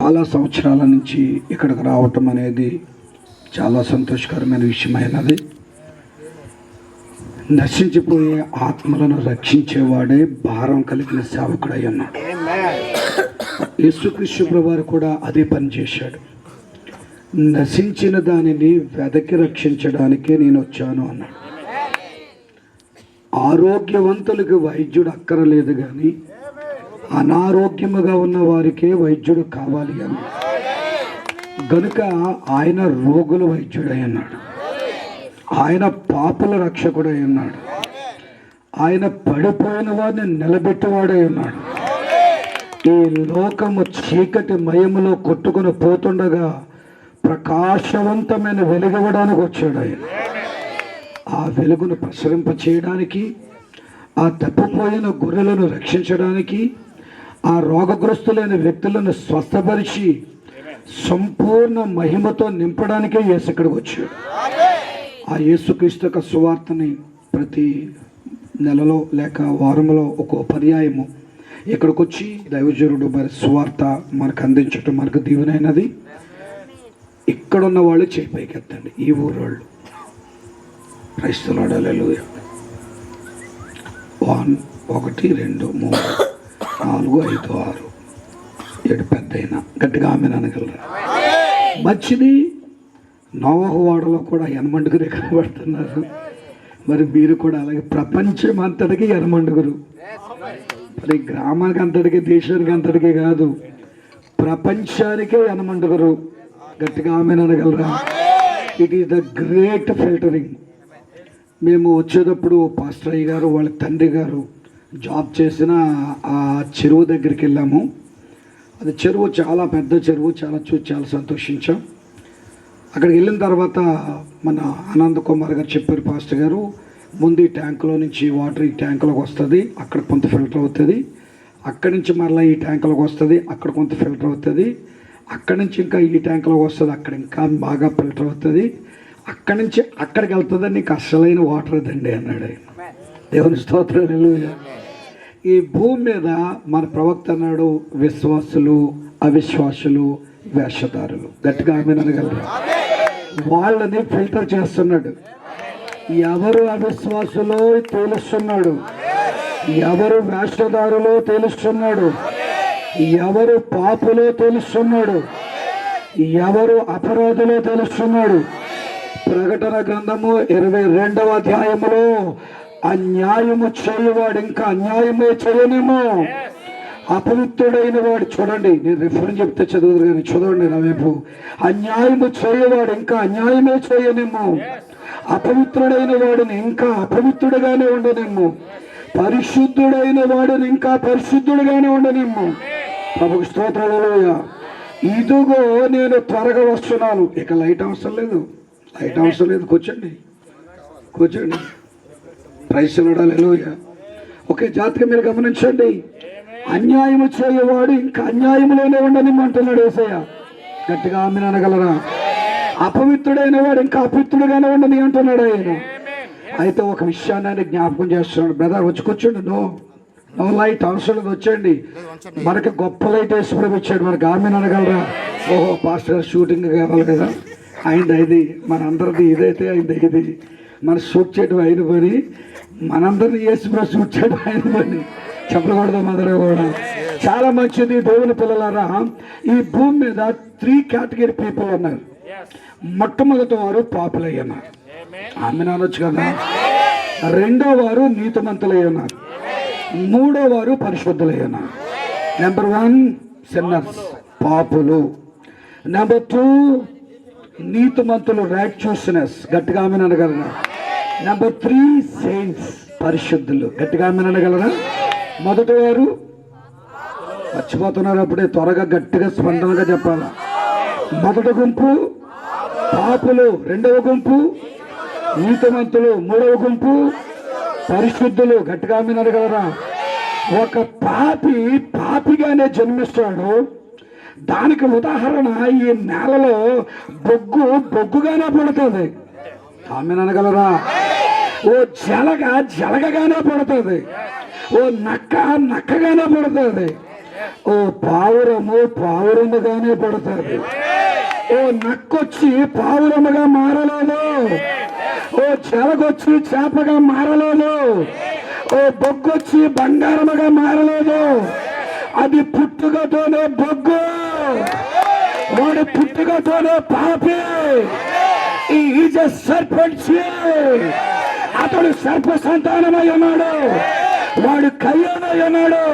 చాలా సంవత్సరాల నుంచి ఇక్కడికి రావటం అనేది చాలా సంతోషకరమైన విషయమైనది. నశించిపోయే ఆత్మలను రక్షించేవాడే భారం కలిగిన సేవకుడై ఉన్నాడు. యేసుక్రీస్తు ప్రభువారు కూడా అదే పని చేశాడు. నశించిన దానిని వెదకి రక్షించడానికే నేను వచ్చాను అన్నాడు. ఆరోగ్యవంతులకు వైద్యుడు అక్కరలేదు, కానీ అనారోగ్యముగా ఉన్న వారికే వైద్యుడు కావాలి అన్నాడు. గనుక ఆయన రోగుల వైద్యుడై ఉన్నాడు. ఆయన పాపుల రక్షకుడై ఉన్నాడు. ఆయన పడిపోయిన వారిని నిలబెట్టేవాడై ఉన్నాడు. ఈ లోకము చీకటి మయములో కొట్టుకుని పోతుండగా ప్రకాశవంతమైన వెలుగవడానికి వచ్చాడు ఆయన. ఆ వెలుగును ప్రసరింప చేయడానికి, ఆ తప్పిపోయిన గొర్రెలను రక్షించడానికి, ఆ రోగగ్రస్తులైన వ్యక్తులను స్వస్థపరిచి సంపూర్ణ మహిమతో నింపడానికే యేసు ఇక్కడికి వచ్చాడు. ఆ యేసుక్రీస్తు యొక్క సువార్తని ప్రతి నెలలో లేక వారంలో ఒక పర్యాయము ఇక్కడికి వచ్చి దైవజనుడు మరి సువార్త మనకు అందించడం మనకు దీవెనైనది. ఇక్కడున్న వాళ్ళు చేయి పైకెత్తండి. ఈ ఊరోళ్ళు క్రైస్తవులు హల్లెలూయా. 1 2 3 4 5 6 7 పెద్దయినా గట్టిగా ఆమెను అనగలరా? మంచిది. నోవహు వాడలో కూడా ఎనమండుగురే కనబడుతున్నారు. మరి మీరు కూడా అలాగే ప్రపంచం అంతటికి ఎనమండుగురు. మరి గ్రామానికి అంతటికి, దేశానికి అంతటికి కాదు, ప్రపంచానికే ఎనమండుగురు. గట్టిగా ఆమెను అనగలరా? It is the great filtering. మేము వచ్చేటప్పుడు పాస్టర్ అయ్య గారు వాళ్ళ తండ్రి గారు జాబ్ చేసిన ఆ చెరువు దగ్గరికి వెళ్ళాము. అది చెరువు చాలా పెద్ద చెరువు, చాలా సంతోషించాం. అక్కడికి వెళ్ళిన తర్వాత మన ఆనంద్ కుమార్ గారు చెప్పారు, పాస్టర్ గారు ముందు ఈ ట్యాంకులో నుంచి వాటర్ ఈ ట్యాంకులోకి వస్తుంది, అక్కడ కొంత ఫిల్టర్ అవుతుంది, అక్కడి నుంచి మరలా ఈ ట్యాంకులోకి వస్తుంది, అక్కడ కొంత ఫిల్టర్ అవుతుంది, అక్కడి నుంచి ఇంకా ఈ ట్యాంకులోకి వస్తుంది, అక్కడ ఇంకా బాగా ఫిల్టర్ అవుతుంది, అక్కడి నుంచి అక్కడికి వెళ్తుంది, నీకు అసలైన వాటర్ అదండి అన్నాడు ఆయన. దేవుని స్తోత్రం హల్లెలూయా. ఈ భూమి మీద మన ప్రవక్త అన్నాడు, విశ్వాసులు, అవిశ్వాసులు, వేషధారులు. గట్టిగా ఆమెను అనగలరా? వాళ్ళని ఫిల్టర్ చేస్తున్నాడు. ఎవరు అవిశ్వాసులో తేలుస్తున్నాడు, ఎవరు వేషధారులో తేలుస్తున్నాడు, ఎవరు పాపులో తెలుస్తున్నాడు, ఎవరు అపరాధులో తెలుస్తున్నాడు. ప్రకటన గ్రంథము 22వ అధ్యాయములో అన్యాయము చేయవాడు ఇంకా అన్యాయమే చేయనేమో, అపవిత్రుడైన వాడు, చూడండి నేను రిఫరెన్స్ చెప్తే చదువుదు కానీ చదవండి నా వైపు. అన్యాయము చేయవాడు ఇంకా అన్యాయమే చేయనేమో, అపవిత్రుడైన వాడిని ఇంకా అపవిత్రుడుగానే ఉండనేమో, పరిశుద్ధుడైన వాడిని ఇంకా పరిశుద్ధుడుగానే ఉండనేమో. ప్రభుకు స్తోత్రాలు హల్లెలూయా. ఇదిగో నేను త్వరగా వస్తున్నాను. ఇక లైట్ అవసరం లేదు, లైట్ అవసరం లేదు. కూర్చోండి. ప్రైజ్ హల్లెలూయా. ఒకే జాతిగా మీరు గమనించండి. అన్యాయము చేయవాడు ఇంకా అన్యాయములోనే ఉండనిమ్మంటున్నాడు యేసయ్య. గట్టిగా ఆమెను అనగలరా? అపవిత్రుడైన వాడు ఇంకా అపవిత్రుడుగానే ఉండని అంటున్నాడు ఆయన. అయితే ఒక విషయాన్ని ఆయన జ్ఞాపకం చేస్తున్నాడు. బ్రదర్ వచ్చి కూర్చోండి. నో లైట్ అవసరం లేదు, వచ్చేయండి. మనకి గొప్ప లైట్ వేసి ఇచ్చాడు. మనకి ఆమెను అనగలరా? ఓహో పాస్టర్ గారు షూటింగ్ కావాలి కదా, అయింది ఇది మనందరిది. ఇదైతే అయింది, ఇది మన షూట్ చేయడం అయిన పని, మనందరినీ వేసి షూట్ చేయడం అయిన పని. చెప్పకూడదు మదర్ కూడా. చాలా మంచిది. దేవుని పిల్లలారా, ఈ భూమి మీద 3 కేటగిరీ పీపుల్ ఉన్నారు. మొట్టమొదటి వారు పాపులై ఉన్నారు. ఆమె అనొచ్చు కదా. రెండో వారు నీతిమంతులై ఉన్నారు. మూడో వారు పరిశుద్ధులై ఉన్నారు. నెంబర్ 1 సిన్నర్స్, పాపులు. నెంబర్ 2 నీతిమంతులు, రైట్యూస్నెస్. గట్టిగా ఆమెను అనగలరా? నెంబర్ 3 సెయింట్స్, పరిశుద్ధులు. గట్టిగా ఆమెను అనగలరా? మొదటి వారు మర్చిపోతున్నారు, అప్పుడే త్వరగా గట్టిగా స్పందనగా చెప్పాలా. మొదటి గుంపు పాపులు, రెండవ గుంపు నీతిమంతులు, మూడవ గుంపు పరిశుద్ధులు. గట్టిగా ఆమెను అనగలరా? ఒక పాపిగానే జన్మిస్తాడు. దానికి ఉదాహరణ ఈ నేలలో బొగ్గుగానే పడుతుంది. ఆమెను అనగలరా? ఓ జలగగానే పడుతుంది. ఓ నక్కగానే పడుతుంది. ఓ పావురము పావురముగానే పడతాడు. ఓ నక్కొచ్చి పావురముగా మారలేదు. ఓ చెలగొచ్చి చేపగా మారలేదు. ఓ బొగ్గొచ్చి బంగారముగా మారలేదు. అది పుట్టుకతోనే బొగ్గు, వాడి పుట్టుకతోనే పాపి. Is a serpent. అతడు సర్ప సంతానమై ఉన్నాడు. వాడు కయ్యనై ఉన్నాడు.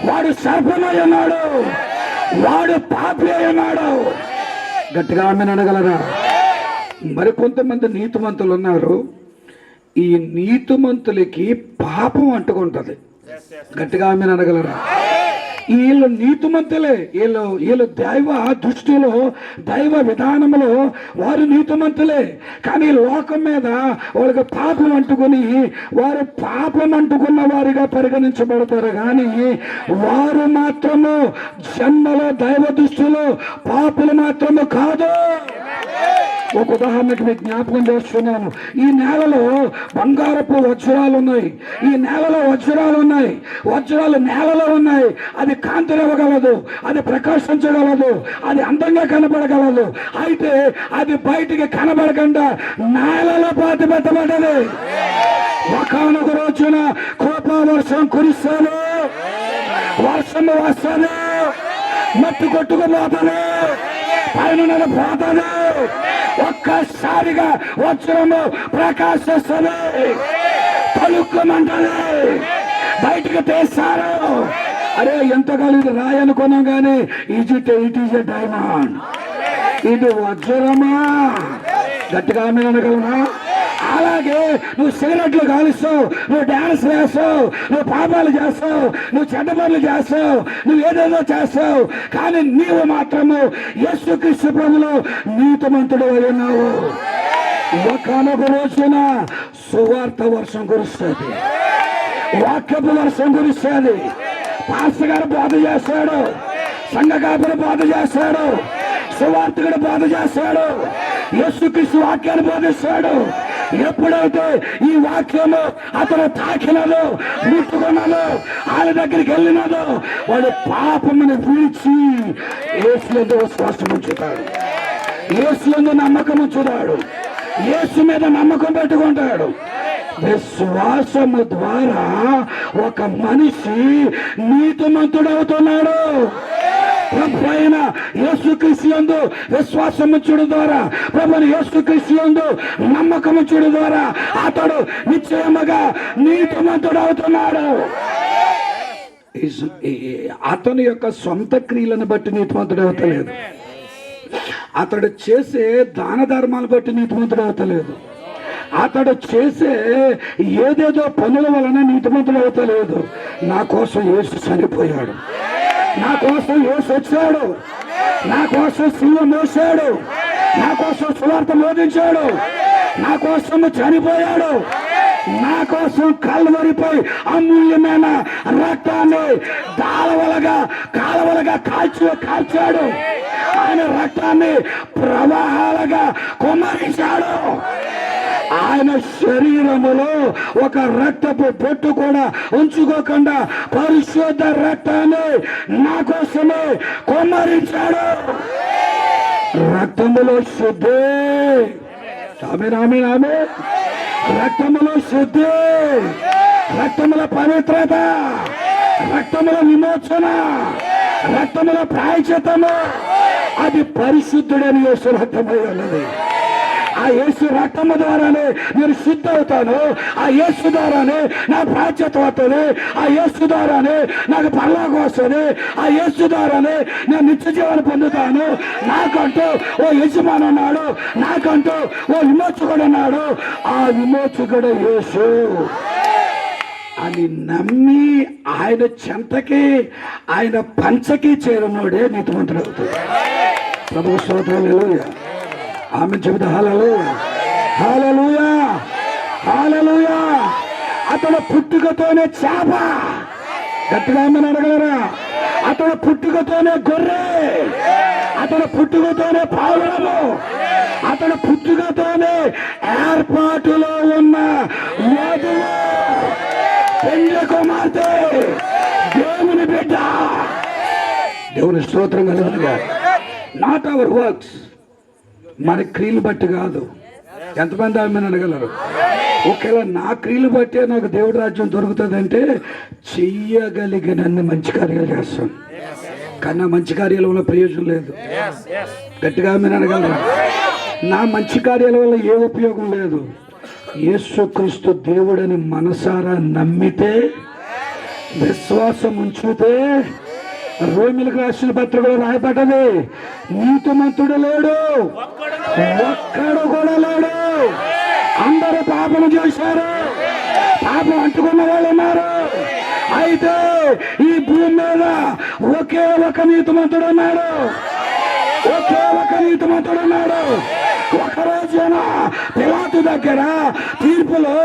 వాడు సర్పమై ఉన్నాడు. వాడు పాపి అయి ఉన్నాడు. గట్టిగా ఆమెను అనగలరా? మరి కొంతమంది నీతిమంతులు ఉన్నారు. ఈ నీతిమంతులకి పాపం అంటుకుంటది. గట్టిగా ఆమెను అనగలరా? వీళ్ళు నీతిమంతులే. వీళ్ళు దైవ దృష్టిలో, దైవ విధానంలో వారు నీతిమంతులే. కానీ లోకం మీద వాళ్ళకి పాపం అంటుకుని వారు పాపం అంటుకున్న వారిగా పరిగణించబడతారు. కానీ వారు మాత్రము జన్మలో దైవ దృష్టిలో పాపులు మాత్రము కాదు. ఒక ఉదాహరణకి మీకు జ్ఞాపకం చేస్తున్నాను. ఈ నేలలో బంగారపు వజ్రాలు ఉన్నాయి. ఈ నేలలో వజ్రాలు ఉన్నాయి. వజ్రాలు నేలలో ఉన్నాయి. అది కాంతినివ్వగలదు, అది ప్రకాశించగలదు, అది అందంగా కనబడగలదు. అయితే అది బయటికి కనబడకుండా నేలలో పాతి పెట్టబడ్డది. ఒకనొక రోజున కోపవర్షం కురిస్తాను, వర్షం వస్తాను, మట్టి కొట్టుకుపోతాను, పైన పోతాను. ఒక్కసారిగా వజ్రము ప్రకాశిస్తుంది, తలుక్కుమంటది, బయటకు తీస్తారు. అరే ఎంతకాలం ఇది రాయి అనుకున్నాం కానీ ఇట్ ఈజ్ ఎ డైమండ్. ఇది వజ్రమా? గట్టిగా అనగలనా? అలాగే నువ్వు సిగరెట్లు కాలుస్తావు, నువ్వు డాన్స్ వేస్తావు, నువ్వు పాపాలు చేస్తావు, నువ్వు చెడ్డ పనులు చేస్తావు, నువ్వు ఏదేదో చేస్తావు. కానీ నీవు మాత్రము యేసుక్రీస్తు ప్రభువులో నీతిమంతుడు అయి ఉన్నావు. ఒకనొక రోజున సువార్త వర్షం కురుస్తుంది, వాక్యపు వర్షం కురుస్తుంది. పాస్టర్ గారు బోధ చేస్తాడు, సంఘ కాపులు బోధ చేస్తాడు, సువార్తికుడు బోధ చేస్తాడు, యేసుక్రీస్తు వాక్యాన్ని బోధిస్తాడు. ఎప్పుడైతే ఈ వాక్యము అతను తాకినదో, ముట్టుకున్నదో, ఆయన దగ్గరికి వెళ్ళినదో, వాడు పాపమును విడిచి యేసులో విశ్వాసం ఉంచుతాడు, యేసులో నమ్మకం ఉంచుతాడు, యేసు మీద నమ్మకం పెట్టుకుంటాడు. విశ్వాసము ద్వారా ఒక మనిషి నీతిమంతుడవుతున్నాడు. ప్రభువైన యేసుక్రీస్తు యందు విశ్వాసం ఉంచడం ద్వారా, ప్రభువైన యేసుక్రీస్తు యందు నమ్మకం ఉంచడం ద్వారా అతడు నిశ్చయముగా నీతిమంతుడు అవుతున్నాడు. అతని యొక్క సొంత క్రియలను బట్టి నీతిమంతుడు అవుతలేదు. అతడు చేసే దాన ధర్మాలు బట్టి నీతిమంతుడు అవుతలేదు. అతడు చేసే ఏదేదో పనుల వలన నీతిమంతుడు అవుతలేదు. నా కోసం యేసు చనిపోయాడు, నా కోసం యేసు వచ్చాడు, నా కోసం శిలువ మోసాడు, నా కోసం సువార్త బోధించాడు, నా కోసం చనిపోయాడు, నా కోసం కల్వరిపై అమూల్యమైన రక్తాన్ని కాలవలుగా కాల్చాడు. ఆయన రక్తాన్ని ప్రవాహాలుగా కుమ్మరించాడు. ఆయన శరీరములో ఒక రక్తపు బొట్టు కూడా ఉంచుకోకుండా పరిశుద్ధ రక్తాన్ని నా కోసమే కుమ్మరించాడు. రక్తములో శుద్ధి, రక్తములో శుద్ధి, రక్తముల పవిత్రత, రక్తముల విమోచన, రక్తముల ప్రాయశ్చిత్తము, అది పరిశుద్ధుడని యేసు రక్తమై ఉన్నది. ఆ యేసు రక్తము ద్వారానే నేను శుద్ధి అవుతాను. ఆ యేసు ద్వారానే నా ప్రాయశ్చిత్తం అవుతుంది. ఆ యేసు ద్వారానే నాకు పరలోకం వస్తుంది. ఆ యేసు ద్వారానే నేను నిత్య జీవాన్ని పొందుతాను. నాకంటూ ఓ యజమాని ఉన్నాడు, నాకంటూ ఓ విమోచకుడు ఉన్నాడు. ఆ విమోచకుడు యేసు అని నమ్మి ఆయన చెంతకి, ఆయన పంచకి చేరున్నాడే నీతిమంతుడు అవుతాడు. ప్రభు స్తోత్రం. హల్లెలూయా. ఆమె చెబుతా హల్లెలూయా, హల్లెలూయా, హల్లెలూయా. అతడు పుట్టుకతోనే చేప. గట్టిగా ఆమెను అడగలరా? అతడు పుట్టుకతోనే గొర్రె, అతడు పుట్టుకతోనే పావురము, అతడు పుట్టుకతోనే ఏర్పాటులో ఉన్న వధువు, పెండ్లి కుమార్తె, దేవుని బిడ్డ, దేవుని స్తోత్రం కలుగునుగా. నాట్ అవర్ వర్క్స్, మన క్రియలు బట్టి కాదు. ఎంతమంది ఆమె అనగలరు? ఒకవేళ నా క్రియలు బట్టే నాకు దేవుడి రాజ్యం దొరుకుతుందంటే చెయ్యగలిగినన్ని మంచి కార్యాలు చేస్తాను, కానీ నా మంచి కార్యాల వల్ల ప్రయోజనం లేదు. గట్టిగా ఆమె అనగలరు? నా మంచి కార్యాల వల్ల ఏ ఉపయోగం లేదు. యేసుక్రీస్తు దేవుడని మనసారా నమ్మితే, విశ్వాసం ఉంచితే, రోమిలకు రాసిన పత్రికలో రాయబడ్డది, నీతిమంతుడు లేడు, ఒక్కడు కూడా లేడు. అందరూ పాపం చేశారు, పాపం అంటుకున్న వాళ్ళు ఉన్నారు. అయితే ఈ భూమి మీద ఒకే ఒక నీతిమంతుడు ఉన్నాడు, ఒకే ఒక నీతిమంతుడు ఉన్నాడు. ఒకరోజున పిలాతు దగ్గర తీర్పులో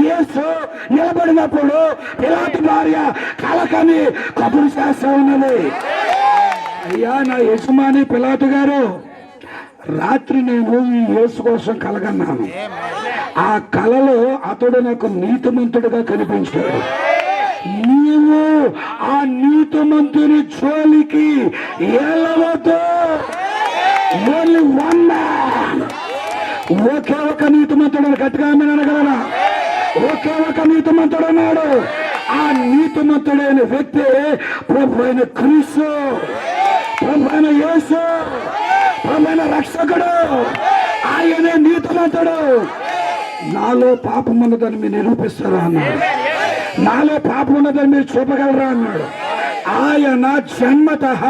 యేసు నిలబడినప్పుడు పిలాతు భార్య కలకని కబురు చేస్తా ఉన్నది. అయ్యా, నా యజమాని పిలాతు గారు, రాత్రి నేను ఈ యేసు కోసం కలగన్నాను. ఆ కలలో అతడు నాకు నీతిమంతుడుగా కనిపించాడు. నీవు ఆ నీతిమంతుని జోలికి వెళ్ళవద్దు. ఓన్లీ వన్ మ్యాన్, ఒకే ఒక నీతిమంతుడు. గట్టిగా ఆమె అనగలరా? ఒకే ఒక నీతిమంతుడు ఉన్నాడు. ఆ నీతిమంతుడైన వ్యక్తి ప్రభు అయిన క్రీస్తు, ప్రభు అయిన యేసు, ప్రభు అయిన రక్షకుడు. ఆయనే నీతిమంతుడు. నాలో పాపం ఉన్నదని మీరు నిరూపిస్తారా అన్నాడు. నాలో పాపం ఉన్నదని మీరు చూపగలరా అన్నాడు. ఆయన జన్మతః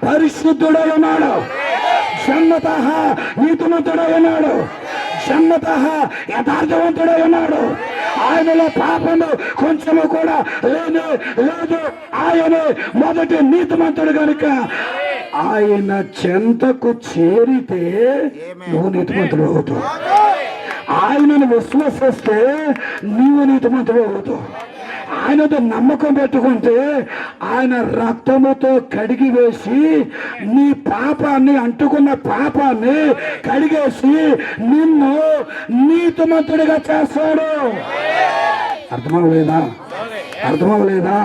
పరిశుద్ధుడై ఉన్నాడు, జన్మతః నీతిమంతుడై ఉన్నాడు, జన్మతః యథార్థవంతుడై ఉన్నాడు. ఆయనలో పాపము కొంచెము కూడా లేదు. ఆయన మొదటి నీతిమంతుడు కనుక ఆయన చెంతకు చేరితే నువ్వు నీతిమంతుడు అవుతావు. ఆయనను విశ్వసిస్తే నీవు నీతిమంతుడు అవుతావు. ఆయనతో నమ్మకం పెట్టుకుంటే ఆయన రక్తముతో కడిగి వేసి నీ పాపాన్ని, అంటుకున్న పాపాన్ని కడిగేసి నిన్ను నీతిమంతుడిగా చేస్తాడు. అర్థమవలేదా? అర్థమవలేదా?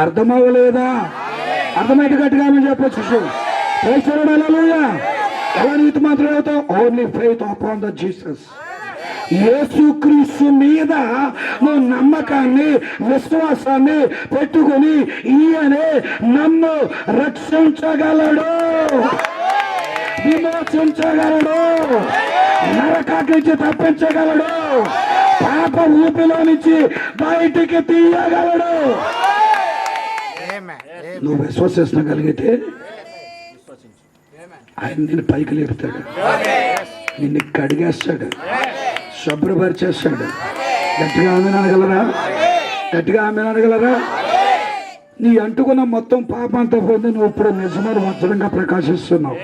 అర్థమవలేదా? అర్థమైతే గట్టిగా చెప్పొచ్చు. ఎలా నీతిమంతుడు అవుతావు? Only faith upon the Jesus. యేసుక్రీస్తు మీద నువ్వు నమ్మకాన్ని, విశ్వాసాన్ని పెట్టుకుని ఈయనే నన్ను రక్షించగలడు, విమోచించగలడు, నరకాగ్ని నుంచి తప్పించగలడు, పాప ఊపిలో నుంచి బయటికి తీయగలడు. నువ్వు విశ్వసించగలిగితే ఆయన నిన్ను పైకి లేపుతాడు, నిన్ను కడిగేస్తాడు, శుభ్రపరిచేస్తాడు. గట్టిగా ఆమె అనగలరా? గట్టిగా ఆమె అనగలరా? నీ అంటుకున్న మొత్తం పాపంతో పోతే నువ్వు ఇప్పుడు నిజమైన వజ్రంగా ప్రకాశిస్తున్నావు.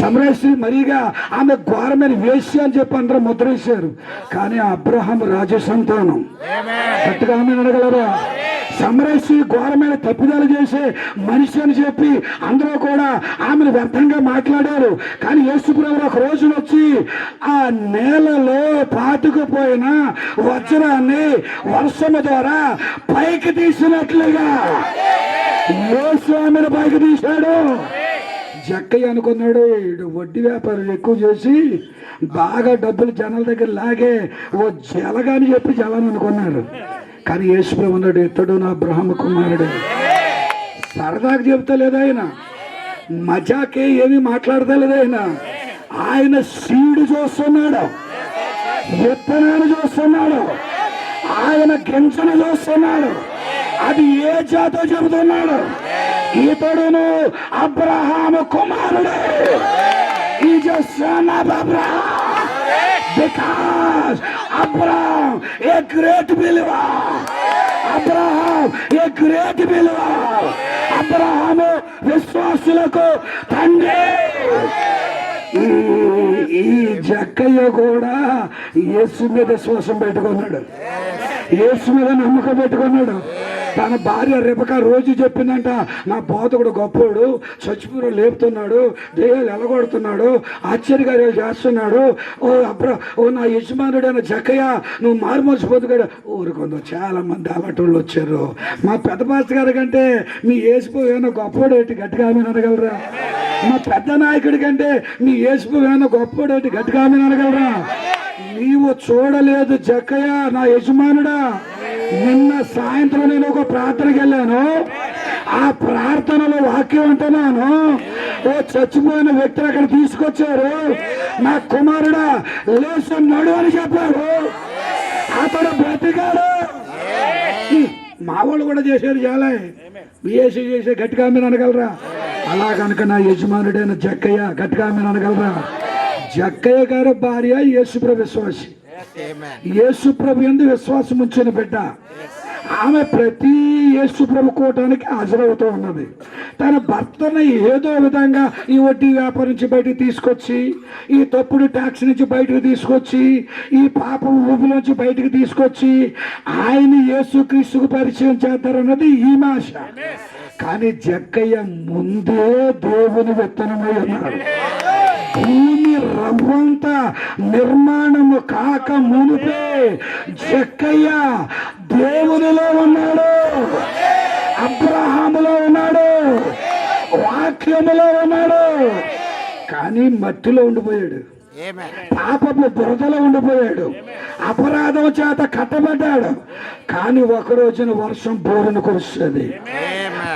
సమరేశ్వరి మరిగా ఆమె ఘోరమైన వేశ్య అని చెప్పి అందరూ ముద్రేశారు, కానీ అబ్రహాం రాజ సంతానం. గట్టిగా ఆమె అనగలరా? సమరేశ్వరి ఘోరమైన తప్పిదాలు చేసే మనిషి అని చెప్పి అందరూ కూడా ఆమెను వ్యర్థంగా మాట్లాడారు. కానీ యేసుప్రభువు ఒక రోజున వచ్చి ఆ నేలలో పాతుకుపోయిన వజ్రాన్ని వర్షము ద్వారా పైకి తీసినట్లుగా యేసు ఆమెను పైకి తీశాడు. జక్కయ్య అనుకున్నాడు, వడ్డీ వ్యాపారం ఎక్కువ చేసి బాగా డబ్బులు జనాల దగ్గర లాగే ఓ జలగా అని చెప్పి జలని అనుకున్నాడు. కానీ యేసుప్రభువు ఉన్నాడు, ఇతడు నా బ్రహ్మ కుమారుడు. సరదాగా చెప్తలేదు ఆయన, మజాకే ఏమీ మాట్లాడతలేదు ఆయన. ఆయన సీడు చూస్తున్నాడు, విత్తనాన్ని చూస్తున్నాడు, ఆయన గింజను చూస్తున్నాడు. అది ఏ జాతో చెబుతున్నాడు? ఇతడును అబ్రహాము కుమారుడే. Is a son of Abraham. Because Abraham, a great believer. Abraham, a great believer. Abraham, విశ్వాసులకు తండ్రి. ఈ జక్కయ్య కూడా యేసు మీద విశ్వాసం పెట్టుకున్నాడు, యేసు మీద నమ్మకం పెట్టుకున్నాడు. తన భార్య రెబకా రోజు చెప్పిందంట, నా బోధకుడు గొప్పోడు, చచ్చిపోయి లేపుతున్నాడు, దెయ్యాలు ఎలగొడుతున్నాడు, ఆశ్చర్యకార్యాలు చేస్తున్నాడు. ఓ నా యజమానుడైన జక్కయ్య, నువ్వు మారుమోసిపోతుగాడు. ఊరుకుందో చాలా మంది అలాంటి వాళ్ళు వచ్చారు. మా పెద్ద పాస్టర్ గారి కంటే మీ యేసుపు ఏమైనా గొప్పోడు ఏంటి, గట్టిగా ఆమె అనగలరా? మా పెద్ద నాయకుడి కంటే మీ యేసుపు ఏమైనా గొప్పోడు ఏంటి, గట్టిగా ఆమె అనగలరా? నీవు చూడలేదు జక్కయ్య, నా యజమానుడా, నిన్న సాయంత్రం నేను ఒక ప్రార్థనకి వెళ్ళాను. ఆ ప్రార్థనలో వాక్యం అంటున్నాను, ఓ చచ్చిపోయిన వ్యక్తిని అక్కడ తీసుకొచ్చారు. నా కుమారుడా లేస్తున్నాడు అని చెప్పాడు. అతడు బ్రతికాడు. మా వాళ్ళు కూడా చేశారు, చాలా బిఎస్సీ చేసే, గట్టిగా మీరు అనగలరా? అలా కనుక నా యజమానుడైన జక్కయ్య, గట్టిగా మీరు అనగలరా? జక్కయ్య గారు భార్య యేసుప్రభు విశ్వాసి, యేసుప్రభు యందు విశ్వాసం ఉంచిన బిడ్డ. ఆమె ప్రతి యేసుప్రభు కూటానికి హాజరవుతూ ఉన్నది. తన భర్తను ఏదో విధంగా ఈ వడ్డీ వ్యాపారం నుంచి బయటకు తీసుకొచ్చి, ఈ తప్పుడు ట్యాక్స్ నుంచి బయటకు తీసుకొచ్చి, ఈ పాపం ఊపిలోంచి బయటకు తీసుకొచ్చి ఆయన యేసుక్రీస్తుకు పరిచయం చేస్తారన్నది ఈమె ఆశ. కానీ జక్కయ్య ముందే దేవుని విత్తనమై ఉన్నాడు. భూమి రవ్వంత నిర్మాణము కాక మునిపే జక్కయ్య దేవునిలో ఉన్నాడు, అబ్రహాములో ఉన్నాడు, వాక్యములో ఉన్నాడు. కానీ మట్టిలో ఉండిపోయాడు, పాపపు బురదలో ఉండిపోయాడు, అపరాధం చేత కట్టబడ్డాడు. కానీ ఒక రోజున వర్షం బోరును కురుస్తుంది,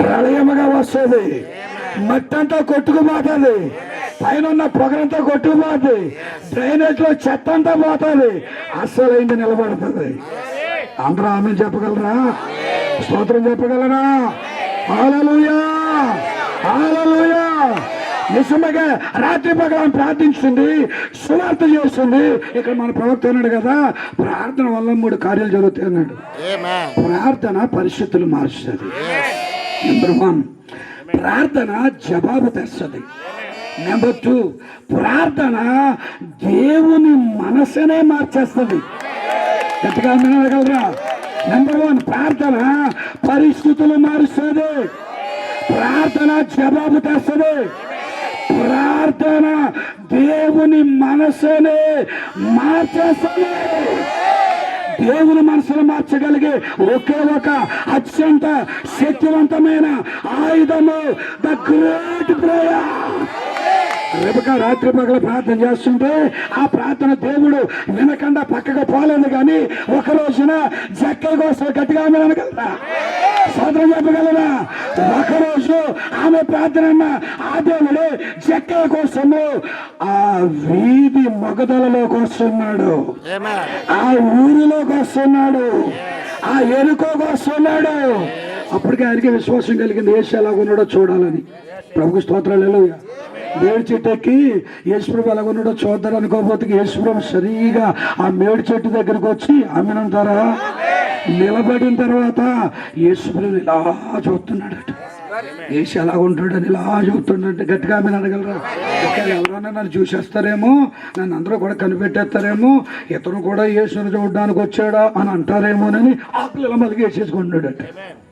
ప్రళయముగా వస్తుంది, మట్టంతా కొట్టుకుపోతుంది, పైన ఉన్న పొగరంతా కొట్టుకుపోతుంది, డ్రైనేజ్ లో చెత్త అంతా పోతుంది, అస్సలైంది నిలబడుతుంది. అందరూ ఆమె చెప్పగలరా? స్తోత్రం చెప్పగలరా? హల్లెలూయా, హల్లెలూయా. నిజంగా రాత్రి పగలం ప్రార్థించింది, సువార్త చేస్తుంది. ఇక్కడ మన ప్రవక్త అన్నాడు కదా, ప్రార్థన వల్ల 3 కార్యాలు జరుగుతాయి అన్నాడు. ప్రార్థన పరిస్థితులు మార్చుతుంది. నెంబర్ 1, ప్రార్థన జవాబు తెస్తుంది. నెంబర్ 2, ప్రార్థన దేవుని మనసునే మార్చేస్తుంది. గట్టిగా వినగలరా? నెంబర్ 1, ప్రార్థన పరిస్థితులు మారుస్తుంది, ప్రార్థన జవాబు తెస్తుంది, ప్రార్థన దేవుని మనసునే మార్చేస్తుంది. దేవుని మనసును మార్చగలిగే ఒకే ఒక అత్యంత శక్తివంతమైన ఆయుధము ద గ్రేట్ ప్రేయర్. రెబకా రాత్రి పగల ప్రార్థన చేస్తుంటే ఆ ప్రార్థన దేవుడు వినకుండా పక్కకు పోలేదు. కానీ ఒక రోజున జక్కయ్య కోసం గట్టిగా ఆమె అనగలరా? సోదరం చెప్పగలరా? ఒకరోజు ఆమె ప్రార్థన ఆ దేవుడు జక్కయ్య కోసము ఆ వీధి మొగదలలోకి వస్తున్నాడు, ఆ ఊరిలోకి వస్తున్నాడు, ఆ ఎరుకోకి వస్తున్నాడు. అప్పటికే ఆయనకి విశ్వాసం కలిగింది, యేసు ఎలాగున్నాడో చూడాలని. ప్రభుకు స్తోత్రాలు. హల్లెలూయా. మేడి చెట్టు ఎక్కి యేసుప్రభు ఎలాగున్నాడో చూద్దాం అనుకోకపోతే యేసుప్రభు సరిగా ఆ మేడి చెట్టు దగ్గరకు వచ్చి ఆమెనంటారా నిలబడిన తర్వాత యేసుప్రభు ఇలా చూస్తున్నాడట. యేసు ఎలా ఉంటాడని ఇలా చూస్తుండే. గట్టిగా ఆమె అడగలరా? ఎవరైనా నన్ను చూసేస్తారేమో, నన్ను అందరూ కూడా కనిపెట్టేస్తారేమో, ఇతను కూడా యేసును చూడడానికి వచ్చాడా అని అంటారేమోనని ఆకులు ఇలా మళ్ళీ వేసేసుకుంటున్నాడట.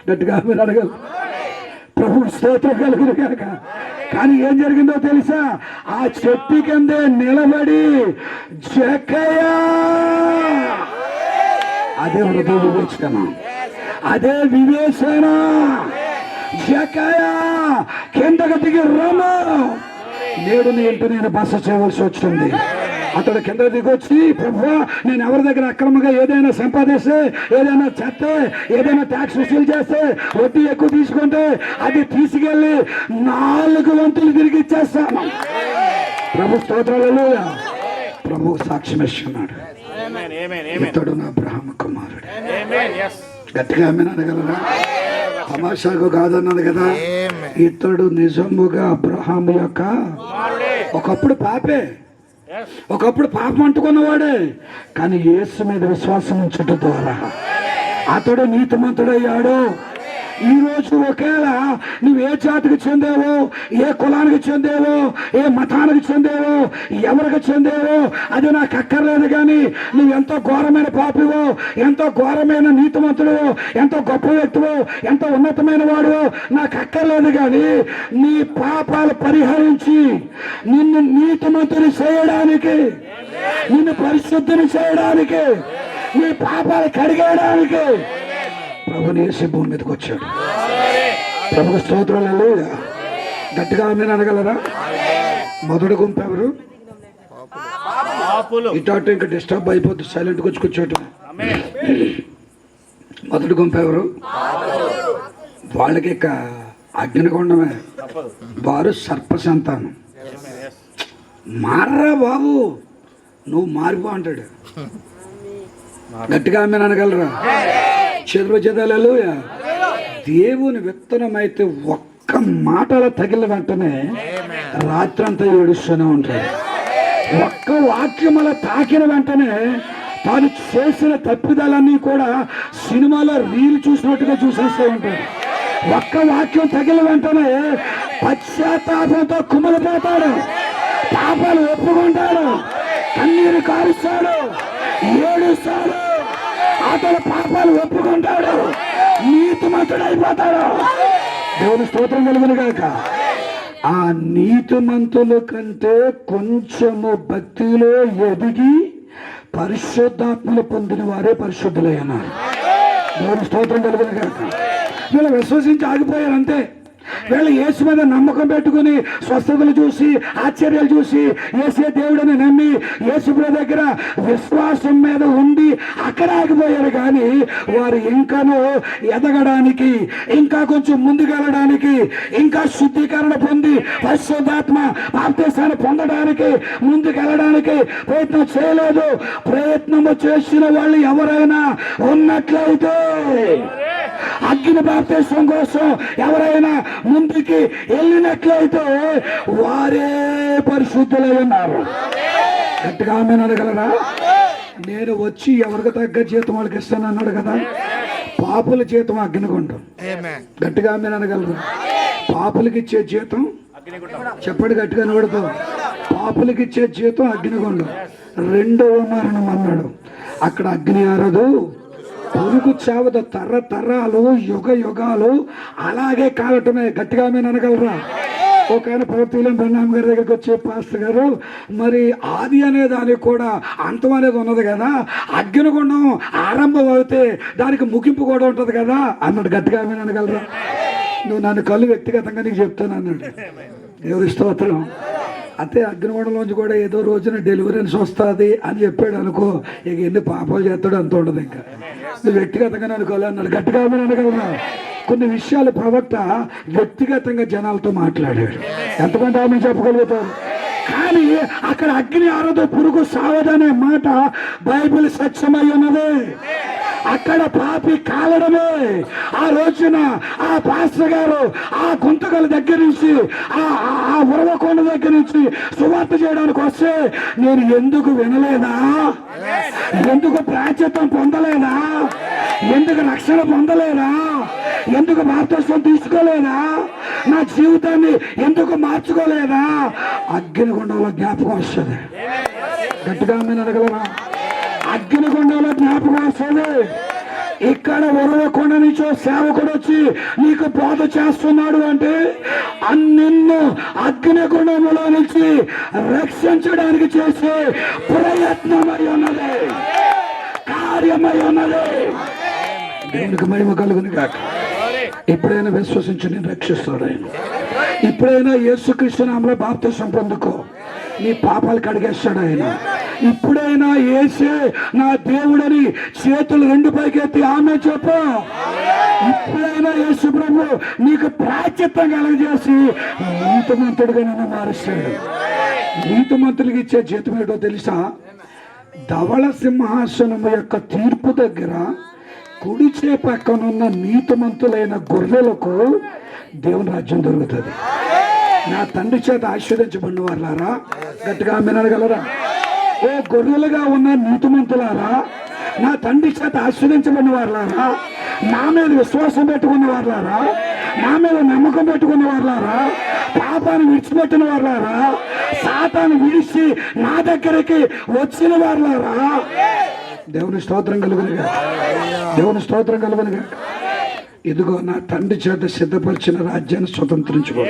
గట్టిగా ఆమె అడగలరు? ప్రభు స్తోత్రం కలుగును కాక. కానీ ఏం జరిగిందో తెలుసా? ఆ చెట్టు కిందే నిలబడి జక్కయ్య, అదే హృదయ వివేచన, అదే వివేచన. జక్కయ్య కిందకు దిగి రమ్ము, నేడు నీ ఇంటి నేను బస చేయవలసి వచ్చింది. అతడు కింద దిగొచ్చి, ప్రభువా నేను ఎవరి దగ్గర అక్రమంగా ఏదైనా సంపాదిస్తే, ఏదైనా చెత్తే, ఏదైనా ట్యాక్స్ వసూలు చేస్తే, వడ్డీ ఎక్కువ తీసుకుంటే అది తీసుకెళ్ళి 4 వంతులు తిరిగి ఇచ్చేస్తాను. ప్రభు స్తోత్రాలు. ప్రభు సాక్ష్యం ఇస్తున్నాడు, ఇతడు నా అబ్రహాము కుమారుడు. గట్టిగా ఆమె అనగలరా? తమాషాకు కాదన్నది కదా. ఇతడు నిజముగా అబ్రహాము యొక్క ఒకప్పుడు పాపే, ఒకప్పుడు పాపం అంటుకున్నవాడే. కానీ యేసు మీద విశ్వాసం ఉంచడం ద్వారా అతడు నీతిమంతుడయ్యాడు. ఈరోజు ఒకేళ నువ్వు ఏ జాతికి చెందేవో, ఏ కులానికి చెందేవో, ఏ మతానికి చెందేవో, ఎవరికి చెందేవో అది నాకు అక్కర్లేదు. కానీ నువ్వు ఎంతో ఘోరమైన పాపివో, ఎంతో ఘోరమైన నీతిమంతుడు, ఎంతో గొప్ప వ్యక్తివో, ఎంతో ఉన్నతమైన వాడు నాకు అక్కర్లేదు. కానీ నీ పాపాలు పరిహరించి నిన్ను నీతిమంతుని చేయడానికి, నిన్ను పరిశుద్ధిని చేయడానికి, నీ పాపాలు కడిగేయడానికి ప్రభు యేసు భూమి మీదకి వచ్చాడు. ప్రభుకు స్తోత్రాలు. హల్లెలూయా. గట్టిగా ఆమేన్ అనగలరా? మొదటి గుంపు ఎవరు? ఇటు ఇంకా డిస్టర్బ్ అయిపోద్ది, సైలెంట్గా వచ్చి కూర్చోటం. మొదటి గుంపు ఎవరు? వాళ్ళకి ఇక అగ్నికొండమే. వారు సర్ప సంతానం. మారరా బాబు, నువ్వు మారిపో అంటాడు. గట్టిగా ఆమేన్ అనగలరా? చేతులు చేదాలు. దేవుని విత్తనం అయితే ఒక్క మాటల తగిలిన వెంటనే రాత్రంతా ఏడుస్తూనే ఉంటాడు. ఒక్క వాక్యం అలా తాకిన వెంటనే తాను చేసిన తప్పిదాలన్నీ కూడా సినిమాలో రీల్ చూసినట్టుగా చూసేస్తూ ఉంటాడు. ఒక్క వాక్యం తగిలిన వెంటనే పశ్చాత్తాపంతో కుమ్మలిపోతాడు, పాపాలు ఒప్పుకుంటాడు, కన్నీరు కారుస్తాడు, ఏడుస్తాడు, అతను పాపాలు ఒప్పుకుంటాడు, నీతిమంతుడైపోతాడు. దేవుని స్తోత్రం కలుగును గాక. ఆ నీతిమంతుల కంటే కొంచెము భక్తిలో ఎదిగి పరిశుద్ధాత్మలు పొందిన వారే పరిశుద్ధులయ్యన్నారు. దేవుని స్తోత్రం కలుగును గాక. వీళ్ళు విశ్వసించి ఆగిపోయారు అంతే. వీళ్ళు యేసు మీద నమ్మకం పెట్టుకుని స్వస్థతలు చూసి, ఆశ్చర్యాలు చూసి, యేసే దేవుడని నమ్మి యేసు దగ్గర విశ్వాసం మీద ఉండి అక్కడ ఆగిపోయారు. కానీ వారు ఇంకాను ఎదగడానికి, ఇంకా కొంచెం ముందుకెళ్ళడానికి, ఇంకా శుద్ధీకరణ పొంది పరిశుద్ధాత్మ బాప్తిసాన్ని పొందడానికి, ముందుకెళ్ళడానికి ప్రయత్నం చేయలేదు. ప్రయత్నము చేసిన వాళ్ళు ఎవరైనా ఉన్నట్లయితే, అగ్ని బాప్తిసం కోసం ఎవరైనా ముందుకి వెళ్ళినట్లయితే వారే పరిశుద్ధులై ఉన్నారు. గట్టిగా ఆమేన్ అనగలరా? నేను వచ్చి ఎవరికి తగ్గ జీతం వాళ్ళకి ఇస్తాను అన్నాడు కదా. పాపుల జీతం అగ్నిగుండం. గట్టిగా ఆమేన్ అనగలరా? పాపులకి ఇచ్చే జీతం చెప్పండి గట్టిగా నోడుతో. పాపులకి ఇచ్చే జీతం అగ్నిగుండం. రెండవ మరణం అన్నాడు. అక్కడ అగ్ని ఆరదు, పురుగు చావదు, తరతరాలు యుగ యుగాలు అలాగే కాలటమే. గట్టిగా ఆమేన్ అనగలరా? ఒక ఆయన ప్రవక్తలం బ్రహ్నాం గారి దగ్గరికి వచ్చే పాస్టర్ గారు, మరి ఆది అనే దానికి కూడా అంతం అనేది ఉన్నది కదా, అగ్నిగుండం ఆరంభం అవుతే దానికి ముగింపు కూడా ఉంటుంది కదా అన్నాడు. గట్టిగా ఆమేన్ అనగలరా? నువ్వు నన్ను కళ్ళు వ్యక్తిగతంగా నీకు చెప్తాను అన్నాడు. దేవుని స్తోత్రం. అయితే అగ్నిగుండంలోంచి కూడా ఏదో రోజున డెలివరెన్స్ వస్తుంది అని చెప్పాడు అనుకో, ఇక ఎన్ని పాపాలు చేస్తాడు అంత ఉండదు. ఇంకా నువ్వు వ్యక్తిగతంగా అనుకోవాలి అన్నాడు. గట్టిగా అనగలరా? కొన్ని విషయాలు ప్రవక్త వ్యక్తిగతంగా జనాలతో మాట్లాడాడు. ఎంతమంది ఆమె చెప్పగలుగుతారు? కానీ అక్కడ అగ్ని ఆరదు, పురుగు సావదనే మాట బైబిల్ సత్యమై ఉన్నది. అక్కడ పాపి కాలడమే. ఆ రోజున ఆ పాస్టర్ గారు ఆ గుంతకల దగ్గర నుంచి, ఆ ఉరవకొండ దగ్గర నుంచి సువార్త చేయడానికి వస్తే నేను ఎందుకు వినలేదా? ఎందుకు ప్రాచుర్యం పొందలేదా? ఎందుకు రక్షణ పొందలేదా? ఎందుకు బాప్తిస్మం తీసుకోలేదా? నా జీవితాన్ని ఎందుకు మార్చుకోలేదా? అగ్నిగుండంలో జ్ఞాపకం వస్తుంది. గట్టిగా మీరు అడగలరా? అగ్నిగుండంలో జ్ఞాపకం వస్తుంది. ఇక్కడ ఉరవకొండ నుంచో సేవకుడు వచ్చి నీకు బోధ చేస్తున్నాడు అంటే నిన్ను అగ్నిగుండంలో నుంచి రక్షించడానికి చేసే ప్రయత్నమై ఉన్నది, కార్యమై ఉన్నది. దేవునికి మహిమ కలుగును గాక. ఎప్పుడైనా విశ్వసించి నేను రక్షిస్తాడు ఆయన. ఇప్పుడైనా యేసుక్రీస్తు నామములో బాప్తిసం పొందుకో, నీ పాపాలు కడిగేస్తాడు ఆయన. ఇప్పుడైనా యేసే నా దేవుడని చేతులు రెండు పైకెత్తి ఆమె చెప్పు. ఇప్పుడైనా యేసు ప్రభు నీకు ప్రాయశ్చిత్తం కలగజేసి నీతిమంతుడిగా నన్ను మారుస్తాడు. నీతిమంతులకి ఇచ్చే జీతం ఏంటో తెలుసా? ధవళ సింహాసనం యొక్క తీర్పు దగ్గర కుడిచే పక్కనున్న నీతిమంతులైన గొర్రెలకు దేవుని రాజ్యం దొరుకుతుంది. నా తండ్రి చేత ఆశీర్వదించబడిన వారులారా, గట్టిగా వినగలరా? ఓ గొర్రెలుగా ఉన్న నీతిమంతులారా, నా తండ్రి చేత ఆశీర్వదించబడిన వారులారా, నా మీద విశ్వాసం పెట్టుకున్న వాళ్ళారా, నా మీద నమ్మకం పెట్టుకున్న వాళ్ళారా, పాపాన్ని విడిచిపెట్టిన వాళ్ళారా, సాతాను విడిచి నా దగ్గరికి వచ్చిన వాళ్ళారా, దేవుని స్తోత్రం కలుగునుగా, దేవుని స్తోత్రం కలుగునుగా. ఇదిగో నా తండ్రి చేత సిద్ధపరిచిన రాజ్యాన్ని స్వతంత్రించుకో.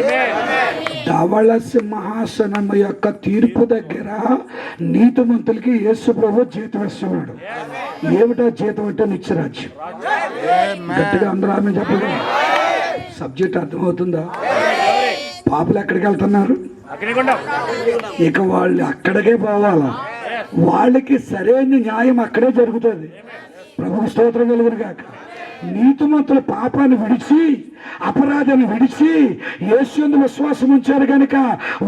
ధవళ సింహాసనం యొక్క తీర్పు దగ్గర నీతిమంతులకి యేసు ప్రభు జీతం ఇస్తున్నాడు. ఏమిటా జీతం అంటే నిత్యరాజ్యం. గట్టిగా అందరూ ఆమె చెప్పండి. సబ్జెక్ట్ అర్థమవుతుందా? పాపలు ఎక్కడికి వెళ్తున్నారు? ఇక వాళ్ళు అక్కడికే పోవాలా. వాళ్ళకి సరైన న్యాయం అక్కడే జరుగుతుంది. ప్రభు స్తోత్రం కలుగును గాక. నీతిమంతులు పాపాన్ని విడిచి అపరాధాన్ని విడిచి యేసునందు విశ్వాసం ఉంచారు కనుక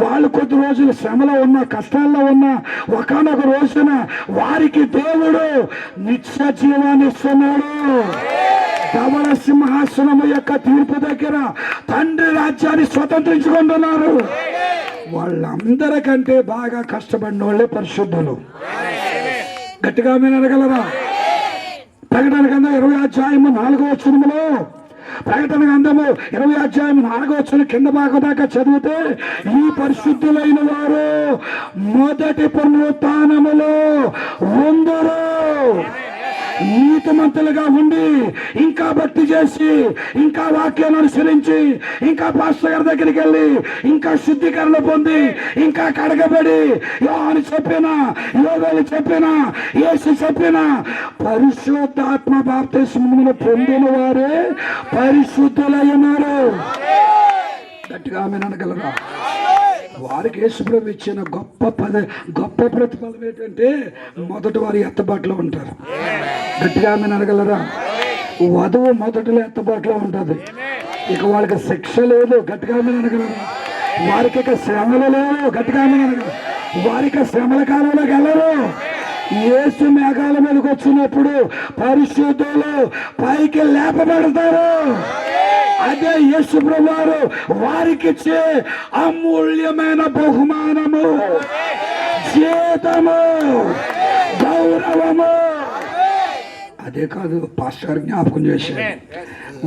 వాళ్ళు కొద్ది రోజులు శ్రమలో ఉన్న కష్టాల్లో ఉన్న ఒకనొక రోజున వారికి దేవుడు నిత్య జీవాన్ని ఇస్తున్నాడు. ధవళ సింహాసనము యొక్క తీర్పు దగ్గర తండ్రి రాజ్యాన్ని స్వతంత్రించుకుంటున్నారు. వాళ్ళందరికంటే బాగా కష్టపడిన వాళ్ళే పరిశుద్ధులు. గట్టిగా మీరు అనగలరా? ప్రకటన గ్రంథం 20వ అధ్యాయము 4వ వచనములో, ప్రకటన గ్రంథము 20వ అధ్యాయం 4వ వచనం కింద భాగం దాకా చదివితే, ఈ పరిశుద్ధులైన వారు మొదటి పునరుత్థానములో ఉందరు. నీతిమంతులుగా ఉండి ఇంకా భక్తి చేసి ఇంకా వాక్యాన్ని అనుసరించి ఇంకా పాస్టర్ గారి దగ్గరికి వెళ్ళి ఇంకా శుద్ధీకరణ పొంది ఇంకా కడగబడి యోహాను చెప్పిన, యోవేలు చెప్పిన, యేసు చెప్పిన పరిశుద్ధాత్మ బాప్తిస్మమును పొందిన వారే పరిశుద్ధులైనారు. గట్టిగా ఆమేన్ అనగలరా? వారికి యేసుప్రభు ఇచ్చిన గొప్ప ప్రతిఫలం ఏంటంటే మొదటి వారి ఎత్తబాటులో ఉంటారు. గట్టిగా ఆమేన్ అనగలరా? వధువు మొదటిలో ఎత్తబాటులో ఉంటుంది. ఇక వాళ్ళకి శిక్ష లేదు. గట్టిగా ఆమేన్ అనగలరా? వారికి ఇక శ్రమలు లేవు. గట్టిగా ఆమేన్ అనగలరా? వారికి శ్రమల కాలంలోకి వెళ్ళరు. యేసు మేఘాల మీదకి వచ్చినప్పుడు పరిశుద్ధులు పైకి లేపబడతారు. అదే యేసు ప్రభువారు వారికి ఇచ్చే అమూల్యమైన బహుమానము, జీతము, గౌరవము. అదే కాదు, పాస్టర్ జ్ఞాపకం చేశారు.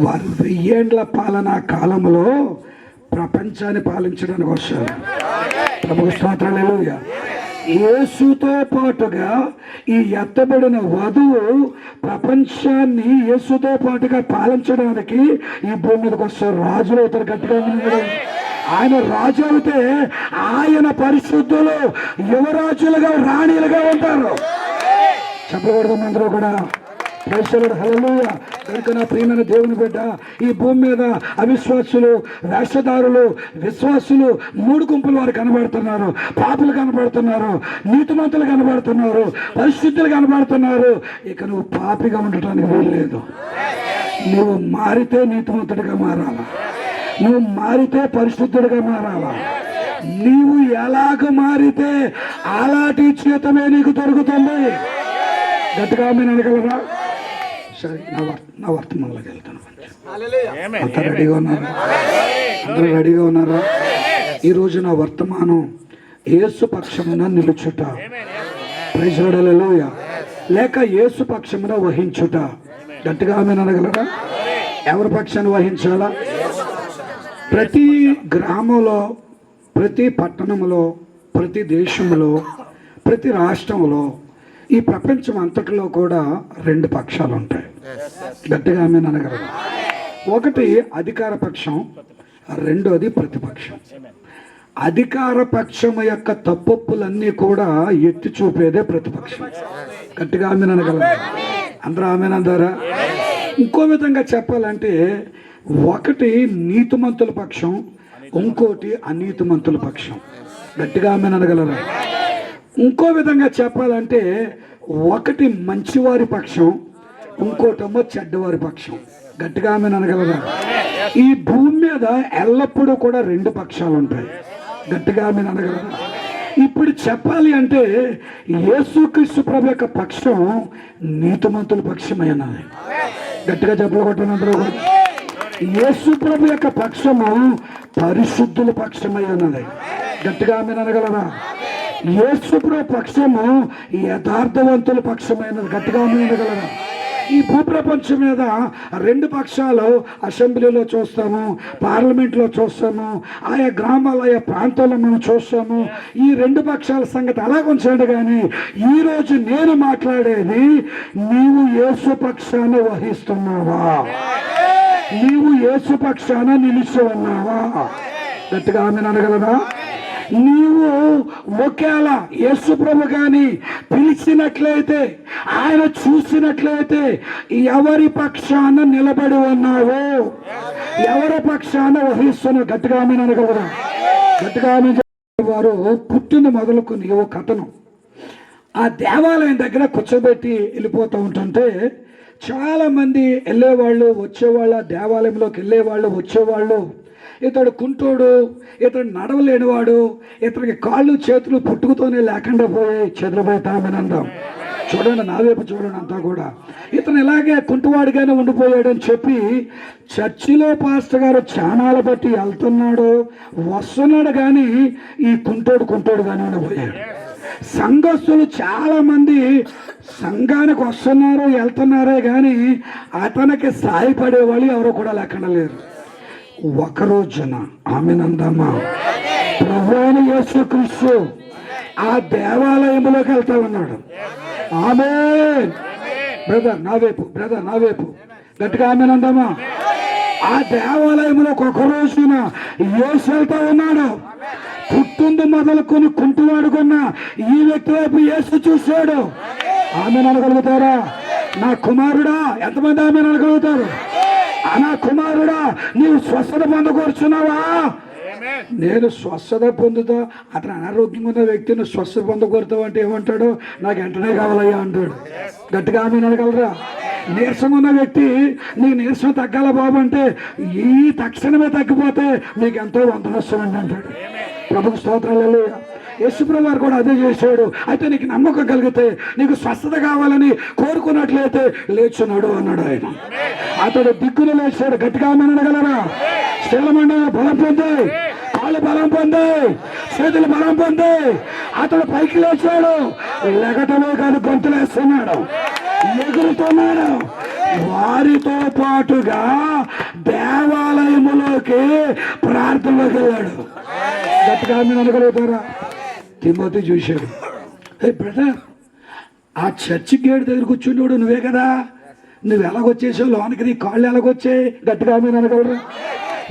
వారు 1000 ఏండ్ల పాలనా కాలంలో ప్రపంచాన్ని పాలించడానికి వస్తారు. ప్రభు స్తోత్రం. హల్లెలూయా. యేసుతో పాటుగా ఈ ఎత్తబడిన వధువు ప్రపంచాన్ని యేసుతో పాటుగా పాలించడానికి ఈ భూమి మీదకి వస్తారు. రాజులు అవుతారు. గట్టిగా ఆయన రాజు అయితే ఆయన పరిశుద్ధులు యువరాజులుగా రాణిలుగా ఉంటారు. చెప్పకూడదు అందరూ కూడా. హల్లెలూయా. కనుక నా ప్రియమైన దేవుని బిడ్డ, ఈ భూమి మీద అవిశ్వాసులు, వేషధారులు, విశ్వాసులు 3 గుంపులు వారు కనబడుతున్నారు. పాపులు కనబడుతున్నారు, నీతిమంతులు కనబడుతున్నారు, పరిశుద్ధులు కనబడుతున్నారు. ఇక నువ్వు పాపిగా ఉండటానికి వీల్లేదు. నువ్వు మారితే నీతిమంతుడిగా మారాలా, నువ్వు మారితే పరిశుద్ధుడిగా మారాలా. నీవు ఎలాగ మారితే అలాంటి జీతమే నీకు దొరుకుతుంది. గట్టిగా మీరు అనగలరా? సరే, నా వర్తమానంలోకి వెళ్తాను. అంతా రెడీగా ఉన్నారా? అందరూ రెడీగా ఉన్నారా? ఈరోజు నా వర్తమానం యేసు పక్షమున నిలుచుట, ప్రైజ్ లార్డ్, హల్లెలూయా, లేక యేసు పక్షమున వహించుట. గట్టిగా ఆమేన్ అనగలరా? ఎవరి పక్షాన్ని వహించాలా? ప్రతి గ్రామంలో, ప్రతి పట్టణంలో, ప్రతి దేశంలో, ప్రతి రాష్ట్రంలో, ఈ ప్రపంచం అంతటిలో కూడా 2 పక్షాలు ఉంటాయి. గట్టిగా ఆమేన్ అనగలరా? ఒకటి అధికార పక్షం, రెండోది ప్రతిపక్షం. అధికార పక్షం యొక్క తప్పొప్పులన్నీ కూడా ఎత్తి చూపేదే ప్రతిపక్షం. గట్టిగా ఆమేన్ అనగలరా? అందరూ ఆమేన్ అంటారా? ఇంకో విధంగా చెప్పాలంటే, ఒకటి నీతిమంతుల పక్షం, ఇంకోటి అనీతిమంతుల పక్షం. గట్టిగా ఆమేన్ అనగలరా? ఇంకో విధంగా చెప్పాలంటే, ఒకటి మంచివారి పక్షం, ఇంకోటేమో చెడ్డవారి పక్షం. గట్టిగా ఆమేన్ అనగలరా? ఈ భూమి మీద ఎల్లప్పుడూ కూడా 2 పక్షాలు ఉంటాయి. గట్టిగా ఆమేన్ అనగలరా? ఇప్పుడు చెప్పాలి అంటే యేసుక్రీస్తు ప్రభు యొక్క పక్షం నీతిమంతుల పక్షమైనది. గట్టిగా చెప్పగొట్టినందరూ కూడా. యేసు ప్రభు యొక్క పక్షము పరిశుద్ధుల పక్షమైనది. గట్టిగా ఆమేన్ అనగలరా? యేసు ప్రభు పక్షము యథార్థవంతుల పక్షమైనది. గట్టిగా ఆమేన్ అనగలరా? ఈ భూప్రపంచం మీద రెండు పక్షాలు అసెంబ్లీలో చూస్తాము, పార్లమెంట్లో చూస్తాము, ఆయా గ్రామాల ఆయా ప్రాంతాల్లో మనం చూస్తాము. ఈ రెండు పక్షాల సంగతి అలా ఉంచండి, కానీ ఈరోజు నేను మాట్లాడేది నీవు యేసు పక్షాన వహిస్తున్నావా, నీవు యేసు పక్షాన నిలిచి ఉన్నావా? గట్టిగా ఆమెను అనగలరా? నీవు ఒకవేళ యేసు ప్రభు గాని పిలిచినట్లయితే, ఆయన చూసినట్లయితే ఎవరి పక్షాన నిలబడి ఉన్నావో, ఎవరి పక్షాన వహిస్తున్నావు? గట్టిగా ఆమెను అనగలరా? గట్టిగా ఆమె. వారు పుట్టిన మొదలుకొని ఓ కథనం ఆ దేవాలయం దగ్గర కూర్చోబెట్టి వెళ్ళిపోతూ ఉంటుంటే చాలామంది వెళ్ళేవాళ్ళు వచ్చేవాళ్ళు, దేవాలయంలోకి వెళ్ళేవాళ్ళు వచ్చేవాళ్ళు. ఇతడు కుంటోడు, ఇతడు నడవలేనివాడు, ఇతనికి కాళ్ళు చేతులు పుట్టుకతోనే లేకుండా పోయి చెదిరిపోతామని అందాం. చూడండి, నా వైపు చూడండి అంతా కూడా. ఇతను ఇలాగే కుంటువాడిగానే ఉండిపోయాడని చెప్పి చర్చిలో పాస్టర్ గారు చానాలు బట్టి వెళ్తున్నాడు వస్తున్నాడు, కానీ ఈ కుంటోడుగానే ఉండిపోయాడు. సంఘస్థులు చాలా మంది సంఘానికి వస్తున్నారు వెళ్తున్నారే కానీ అతనికి సాయపడే వాళ్ళు ఎవరు కూడా లేకుండా లేరు. ఒకరోజున ఆమెనందమ్మా ప్రభువైన యేసుక్రీస్తు ఆ దేవాలయంలోకి వెళ్తా ఉన్నాడు. ఆమేన్. బ్రదర్ నా వైపు గట్టిగా ఆమెనందమ్మా. ఆ దేవాలయంలోకి ఒక రోజున యేసు వెళ్తా ఉన్నాడు. పుట్టింది మొదలుకొని కుంటువాడుకున్న ఈ వ్యక్తి వైపు యేసు చూశాడు. ఆమెను అనగలుగుతారా? నా కుమారుడా, ఎంతమంది ఆమెను అనగలుగుతారు? నా కుమారుడా, నీవు స్వస్థత పొందకూర్చున్నావా? నేను స్వస్థత పొందుతా. అతను అనారోగ్యంగా ఉన్న వ్యక్తిని స్వస్థత పొందకూడతావు అంటే ఏమంటాడు? నాకు వెంటనే కావాలయ్యా అంటాడు. గట్టిగా ఆమె అనగలరా? నీరసంగా ఉన్న వ్యక్తి నీకు నీరసం తగ్గాల బాబు అంటే ఈ తక్షణమే తగ్గిపోతే మీకు ఎంతో వందనొస్తామండి అంటాడు. ప్రభుకు స్తోత్రాలు. యేసుప్రభు వారు కూడా అదే చేశాడు. అయితే నీకు నమ్మకం కలిగితే, నీకు స్వస్థత కావాలని కోరుకున్నట్లయితే లేచున్నాడు అన్నాడు ఆయన. అతడు దిక్కులు లేచాడు. గట్టిగా అనగలరా? శీలమండ బలం పొంది, కాళ్ళు బలం పొంది, చేతులు బలం పొంది అతడు పైకి లేచాడు. లెగటమే కాదు, గొంతులేస్తున్నాడు, ఎగురుతున్నాడు. వారితో పాటుగా దేవాలయములోకి ప్రార్థనలోకి వెళ్ళాడు. గట్టిగా మీరు అనగలుగుతారా? తిమోతి చూశాడు. ఏ బ్రదర్, ఆ చర్చి గేట్ దగ్గర కూర్చున్నాడు నువ్వే కదా, నువ్వు ఎలాగొచ్చేసావు లోనికి, నీ కాళ్ళు ఎలాగొచ్చాయి? గట్టిగా మీరు అనగలరా?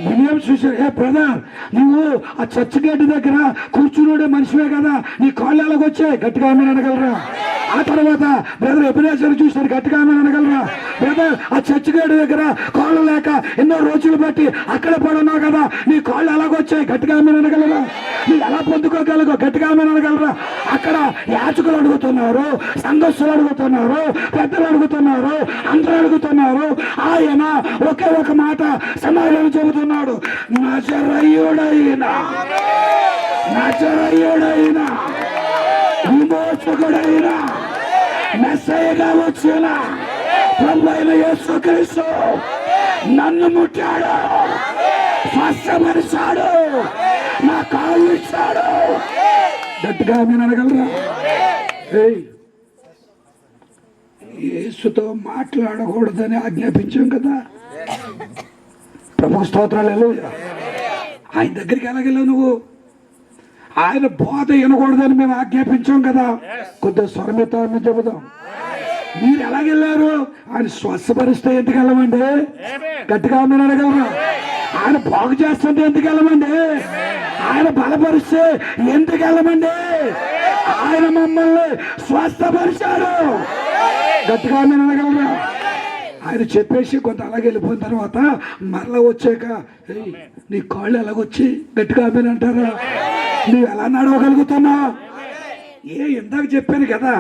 విలియం చూశాడు. ఏ బ్రదర్, నువ్వు ఆ చర్చి గేట్ దగ్గర కూర్చున్నాడే మనిషివే కదా, నీ కాళ్ళు ఎలాగొచ్చాయి? గట్టిగా మీరు అనగలరా? ఆ తర్వాత బ్రదర్ ఎబ్రేసర్ చూశాడు. గట్టిగా మీరు అనగలరా? బ్రదర్, ఆ చర్చి గేట్ దగ్గర కాళ్ళు లేక ఎన్నో రోజులు బట్టి అక్కడ పడున్నావు కదా, నీ కాళ్ళు ఎలాగొచ్చాయి? గట్టిగా మీరు అనగలరా? నువ్వు ఎలా పొందుకోగలగో? గట్టిగా మీరు అనగలరా? అక్కడ యాచకులు అడుగుతున్నారు, సంఘస్థులు అడుగుతున్నారు, పెద్దలు అడుగుతున్నారు, అందరూ అడుగుతున్నారు. ఆయన ఒకే ఒక మాట సమాధానం చెబుతున్నాడు. నజరేయుడైన విమోచకుడైన మెస్సయ్యగా వచ్చిన ప్రభువైన యేసుక్రీస్తు నన్ను ముట్టాడు, స్వస్థపరిచాడు, నా కాళ్ళు ఇచ్చాడు. గట్టిగా మీరు అనగలరా? యేసుతో మాట్లాడకూడదని ఆజ్ఞాపించాం కదా. ప్రభు స్తోత్రాలు. ఆయన దగ్గరికి ఎలాగెళ్ళావు నువ్వు? ఆయన బోధ వినకూడదని మేము ఆజ్ఞాపించాం కదా. కొద్దిగా స్వరమితాన్ని చెబుదాం. మీరు ఎలాగెళ్ళారు? ఆయన స్వస్థపరిస్తే ఎందుకు వెళ్ళమండి? గట్టిగా మీరు అడగలరా? ఆయన బాగు చేస్తుంటే ఎందుకు వెళ్ళమండి? ఆయన బలపరిస్తే ఎందుకు వెళ్ళమండి? ఆయన మమ్మల్ని స్వస్థపరిచాడు. గట్టిగా మీరు అనగలరా? ఆయన చెప్పేసి కొంత అలాగే వెళ్ళిపోయిన తర్వాత మరలా వచ్చాక నీ కాళ్ళు ఎలాగొచ్చి? గట్టిగా మీరు అంటారా? నువ్వు ఎలా నడవగలుగుతున్నా? ఇందాక చెప్పాను కదా,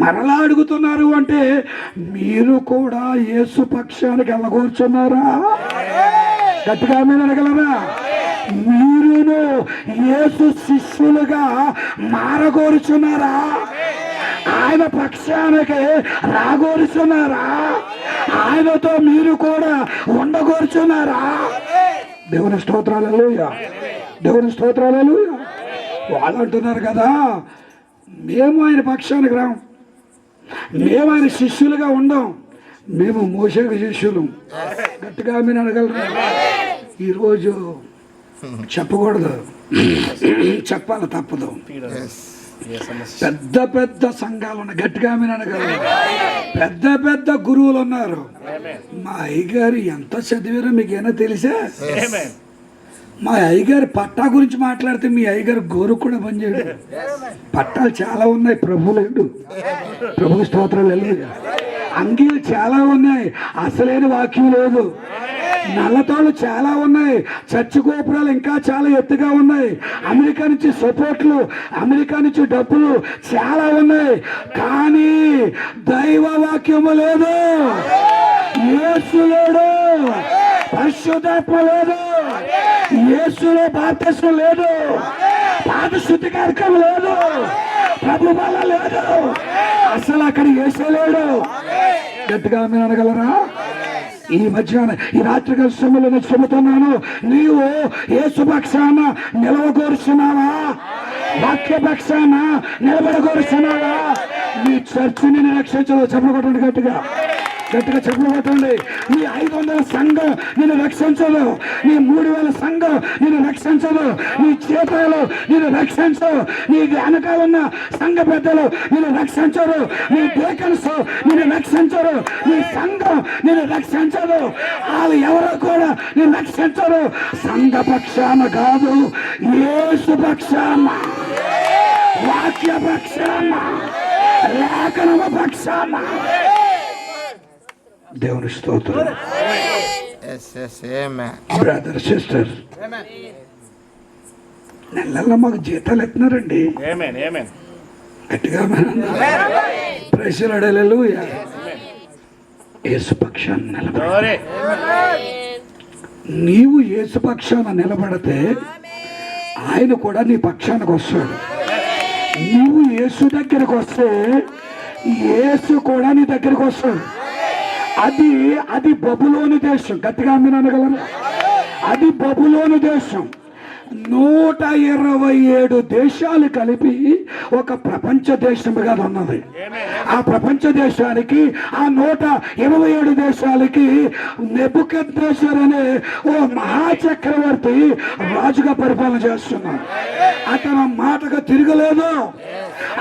మరలా అడుగుతున్నారు అంటే మీరు కూడా యేసు పక్షానికి వెళ్ళకూర్చున్నారా? గట్టిగా మీరు అనగలరా? మీరును యేసు శిష్యులుగా మారగోరుచున్నారా? ఆయన పక్షానికి రాగోరుచున్నారా? ఆయనతో మీరు కూడా ఉండగోరుచున్నారా? దేవుని స్తోత్రాలు, దేవుని స్తోత్రాలు. వాళ్ళు అంటున్నారు కదా, మేము ఆయన పక్షానికి రాము, మేము ఆయన శిష్యులుగా ఉండం, మేము మోషేకు శిష్యులు. గట్టిగా మీరు అనగలరు. ఈరోజు చెప్పకూడదు, చెప్పాలి తప్పదు. పెద్ద పెద్ద సంఘాలు ఉన్నాయి, గట్టిగా మీరు అనగలరు. పెద్ద పెద్ద గురువులు ఉన్నారు. మా అయ్యగారు ఎంత చదివారో మీకేనా తెలుసా? మా అయ్యగారు పట్టా గురించి మాట్లాడితే మీ అయ్యగారు గోరు కూడా పనిచేయడు. పట్టాలు చాలా ఉన్నాయి, ప్రభు లేడు. ప్రభు స్తోత్రాలు వెళ్ళదు. అంగీలు చాలా ఉన్నాయి, అసలైన వాక్యం లేదు. నల్లతాళ్ళు చాలా ఉన్నాయి, చర్చి గోపురాలు ఇంకా చాలా ఎత్తుగా ఉన్నాయి. అమెరికా నుంచి సపోర్ట్లు, అమెరికా నుంచి డబ్బులు చాలా ఉన్నాయి, కానీ దైవ వాక్యము లేదు, యేసు లేడు, పరిశుద్ధాత్మ లేదు, యేసులో బాప్తిస్మం లేదు, పాద శుద్ధి కార్యక్రమం లేదు, ప్రభు వల్ల లేదు, అసలు అక్కడ యేసే లేడు. గట్టిగా మీరు అనగలరా? ఈ మధ్యాహ్నం ఈ రాత్రికాల సమయంలో నేను చెబుతున్నాను, నీవు యేసు పక్షాన నిలవగోరుచున్నావా? వాక్య పక్షాన నిలబడగోరుచున్నావా? నీ చర్చిని నేను రక్షించదు. చెప్పకొట్టండి, గట్టిగా గట్టిగా చెప్పబోతుంది. నీ 500 సంఘం నేను రక్షించదు, నీ 3000 సంఘం నేను రక్షించదు, నీ చేతులు నేను రక్షించదు, నీ వెనకాల ఉన్న సంఘ పెద్దలు నేను రక్షించరు, నీ డేకన్స్ నేను రక్షించరు, నీ సంఘం నేను రక్షించదు, వాళ్ళు ఎవరో కూడా నేను రక్షించరు. సంఘ పక్షాన కాదు, యేసు పక్షాన, వాక్య పక్షాన, లేఖనమ పక్షాన. దేవుని స్తోత్రం. బ్రదర్ సిస్టర్, నెలల్లో మాకు జీతాలు ఎత్తున్నారండి. గట్టిగా ప్రెషర్ యేసుపక్షాన్ని నిలబడి, నీవు యేసుపక్షాన నిలబడితే ఆయన కూడా నీ పక్షానికి వస్తాడు. నువ్వు యేసు దగ్గరకు వస్తే యేసు కూడా నీ దగ్గరకు వస్తాడు. అది బబులోను దేశం. గట్టిగా మీరు అనగలరు? అది బబులోను దేశం. 127 దేశాలు కలిపి ఒక ప్రపంచ దేశముగా ఉన్నది. ఆ ప్రపంచ దేశానికి, ఆ 127 దేశాలకి నెబుకద్నెజర్ అనే ఓ మహాచక్రవర్తి రాజుగా పరిపాలన చేస్తున్నాడు. అతను మాటగా తిరగలేదు,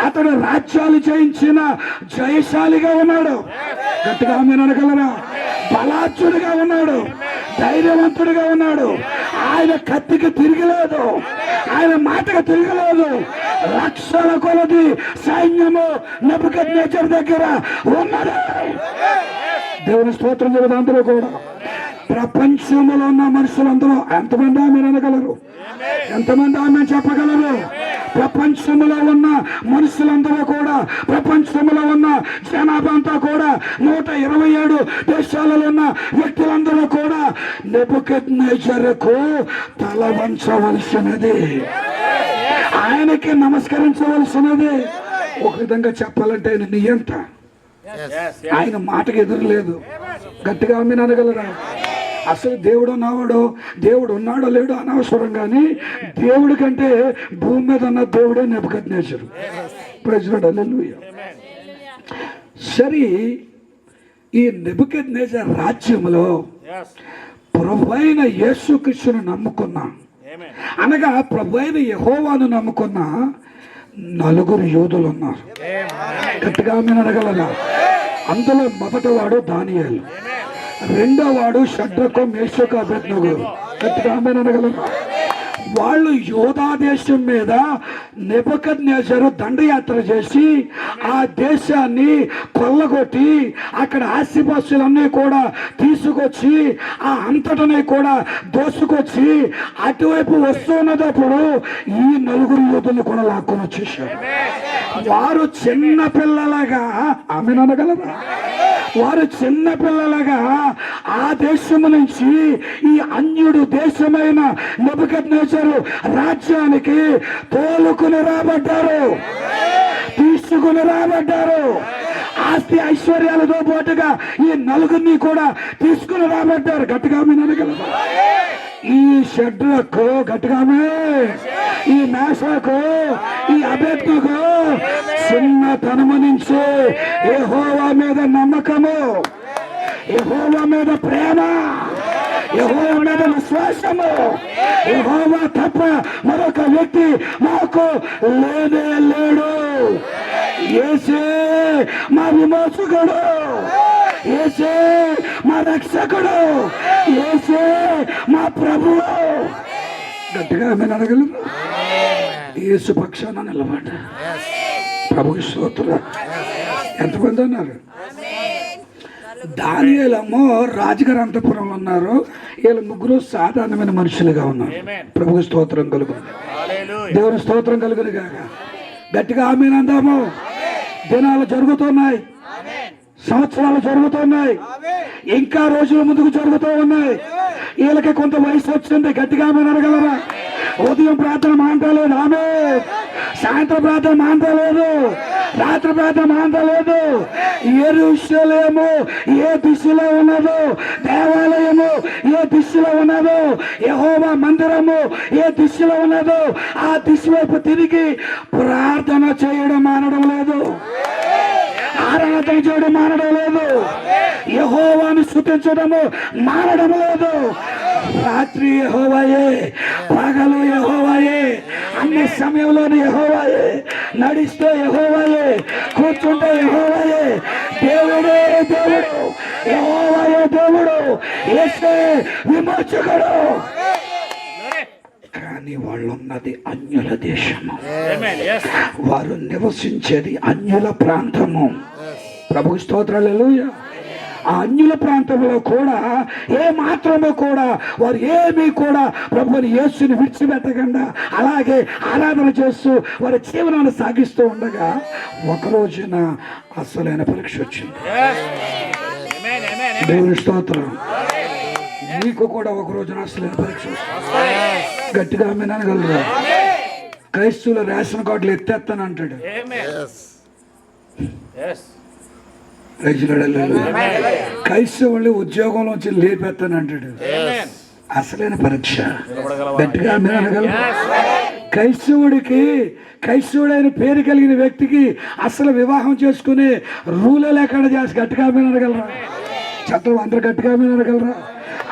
అతడు రాజ్యాలు జయించిన జయశాలిగా ఉన్నాడు. గట్టిగా మీరు అనగలరా? బలాచుడిగా ఉన్నాడు, ధైర్యవంతుడిగా ఉన్నాడు. ఆయన కత్తికి తిరగలేదు, ఆయన మాటగా తిరగలేదు. లక్షల కొలది సైన్యము నెబుకద్నెజర్ దగ్గర ఉన్నది. దేవుని స్తోత్రం చెబుతా. అందరూ కూడా ప్రపంచంలో ఉన్న మనుషులందరూ ఎంతమంది ఆమె అనగలరు? ఎంతమంది ఆమె చెప్పగలరు? ప్రపంచంలో ఉన్న మనుషులందరూ కూడా, ప్రపంచంలో ఉన్న జనాభా అంతా కూడా, 127 దేశాలలో ఉన్న వ్యక్తులందరూ కూడా నెబుకద్నెజరుకు తల వంచవలసినది, ఆయనకి నమస్కరించవలసినది. ఒక విధంగా చెప్పాలంటే ఆయన నియంత, ఆయన మాటకు ఎదురు లేదు. గట్టిగా మీరు అనగలరా? అసలు దేవుడు ఉన్నవాడో, దేవుడు ఉన్నాడో లేడో అనవసరం, కానీ దేవుడి కంటే భూమి మీద ఉన్న దేవుడే నెబుకద్నెజరు. ప్రైజ్ లార్డ్, హల్లెలూయా. సరే, ఈ నెబుకద్నెజర్ రాజ్యంలో ప్రభువైన యేసుక్రీస్తును నమ్ముకున్న, అనగా ప్రభువైన యెహోవాను నమ్ముకున్న 4 యోధులు ఉన్నారు. గట్టిగా మీరు అనగలరా? అందులో మొదటివాడు దానియేలు, రెండో వాడు షడ్రకు, మేషకు, అబేద్నెగో. గట్టిగా మీరు అనగలరా? వాళ్ళు యోధా దేశం మీద నెబుకద్నెజరు దండయాత్ర చేసి ఆ దేశాన్ని కొల్లగొట్టి అక్కడ ఆస్తిపాస్తులన్నీ కూడా తీసుకొచ్చి ఆ అంతటనే కూడా దోసుకొచ్చి అటువైపు వస్తున్నప్పుడు ఈ 4 యోధులు కూడా లాక్కొని వచ్చేసారు. వారు చిన్న పిల్లలుగా, ఆమె అనగలరా? వారు చిన్న పిల్లలుగా ఆ దేశం నుంచి ఈ అన్యుడు దేశమైన నెబుకద్నెజరు రాజ్యానికి తోలుకుని రాబడ్డారు, తీసుకుని రాబడ్డారు. ఆస్తి ఐశ్వర్యాలతో పాటుగా ఈ 4 కూడా తీసుకుని రాబడ్డారు. గట్టిగా మీ అనగలరా? ఈ షడ్రకు, గట్టిగా ఈ మేషాకు, ఈ అబేద్నెగో చిన్నతనము నుంచి యెహోవా మీద నమ్మకము, యెహోవా మీద ప్రేమ, యెహోవా మీద విశ్వాసము, యెహోవా తప్ప మరొక వ్యక్తి మాకు లేనే లేడు. యేసే మా విమోచకుడు, యేసే మా రక్షకుడు, యేసే మా ప్రభువు. గట్టిగా మేము అడగలరు. యేసు పక్షాన నిలబడ. ప్రభుకి స్తోత్రం. ఎంతమంది అన్నారు? దానియేలేమో రాజుగారి అంతఃపురంలో ఉన్నారు. వీళ్ళు ముగ్గురు సాధారణమైన మనుషులుగా ఉన్నారు. ప్రభుకి స్తోత్రం కలుగును, దేవుని స్తోత్రం కలుగును కాక. గట్టిగా ఆమేన్ అందాము. దినాలు జరుగుతున్నాయి, సంవత్సరాలు జరుగుతున్నాయి, ఇంకా రోజుల ముందుకు జరుగుతూ ఉన్నాయి. వీళ్ళకి కొంత వయసు వచ్చింది. గట్టిగా ఆమేన్ అనగలరా? ఉదయం ప్రార్థన మాంటలేదు, ఆమె సాయంత్రం ప్రార్థన మాంటలేదు, రాత్రి ప్రార్థన మాంటలేదు. యెరూషలేము ఏ దిశలో ఉన్నదో, దేవాలయము ఏ దిశలో ఉన్నదో, యెహోవా మందిరము ఏ దిశలో ఉన్నదో ఆ దిశ వైపు తిరిగి ప్రార్థన చేయడం మానడం లేదు, ఆరాధన చేయడం మానడం లేదు, యెహోవాను స్తుతించడము మానడం లేదు. రాత్రి యెహోవాయే, పగలు యెహోవాయే, అన్ని సమయంలోని యెహోవాయే, నడిస్తే యెహోవాయే, కూర్చుంటే యెహోవాయే. దేవుడే దేవుడు, యెహోవాయే దేవుడు, యేసే విమోచకుడు. కానీ వాళ్ళు ఉన్నది అన్యుల దేశము, వారు నివసించేది అన్యుల ప్రాంతము. ప్రభువు స్తోత్రాలు. హల్లెలూయా. ఆ అన్యుల ప్రాంతంలో కూడా ఏ మాత్రము కూడా వారు ఏమీ కూడా ప్రభువుని యేసుని విడిచిపెట్టకుండా అలాగే ఆరాధన చేస్తూ వారి జీవనాన్ని సాగిస్తూ ఉండగా ఒక రోజున అసలైన పరీక్ష వచ్చింది. దేవుని స్తోత్రం. నీకు కూడా ఒక రోజున అసలైన పరీక్ష వస్తుంది. గట్టిగా ఆమేన్ అనగలరా? క్రైస్తవుల రేషన్ కార్డులు ఎత్తేస్తాను అంటాడు. క్రైస్తవులు ఉద్యోగంలో వచ్చి లేపేస్తాను అంటాడు. అసలైన పరీక్ష. గట్టిగా ఆమేన్ అనగలరా? క్రైస్తవుడైన పేరు కలిగిన వ్యక్తికి అసలు వివాహం చేసుకునే రూలే లేకుండా చేసి గట్టిగా ఆమేన్ అనగలరా? చట్టం అందరూ గట్టిగా ఆమేన్ అనగలరా?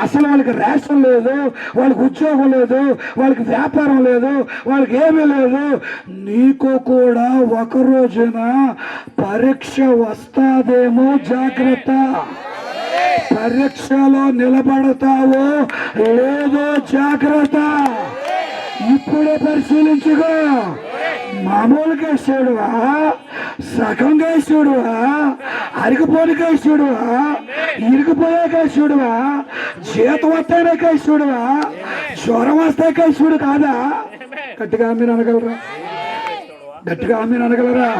అసలు వాళ్ళకి రేషన్ లేదు, వాళ్ళకి ఉద్యోగం లేదు, వాళ్ళకి వ్యాపారం లేదు, వాళ్ళకి ఏమీ లేదు. నీకు కూడా ఒక రోజున పరీక్ష వస్తాదేమో, జాగ్రత్త. పరీక్షలో నిలబడతావో లేదో జాగ్రత్త. ఇప్పుడే పరిశీలించుకో. మామూలుగా వేసాడువా, సగంగా వేసాడువా, అరిగిపోనిగా వేసాడువా, ఇరిగిపోయాక వేసాడువా, జీతం వస్తానే వేసాడువా, జ్వరం వస్తే వేసాడు కాదా? గట్టిగా మీరు అనగలరా? గట్టిగా మీరు అనగలరా?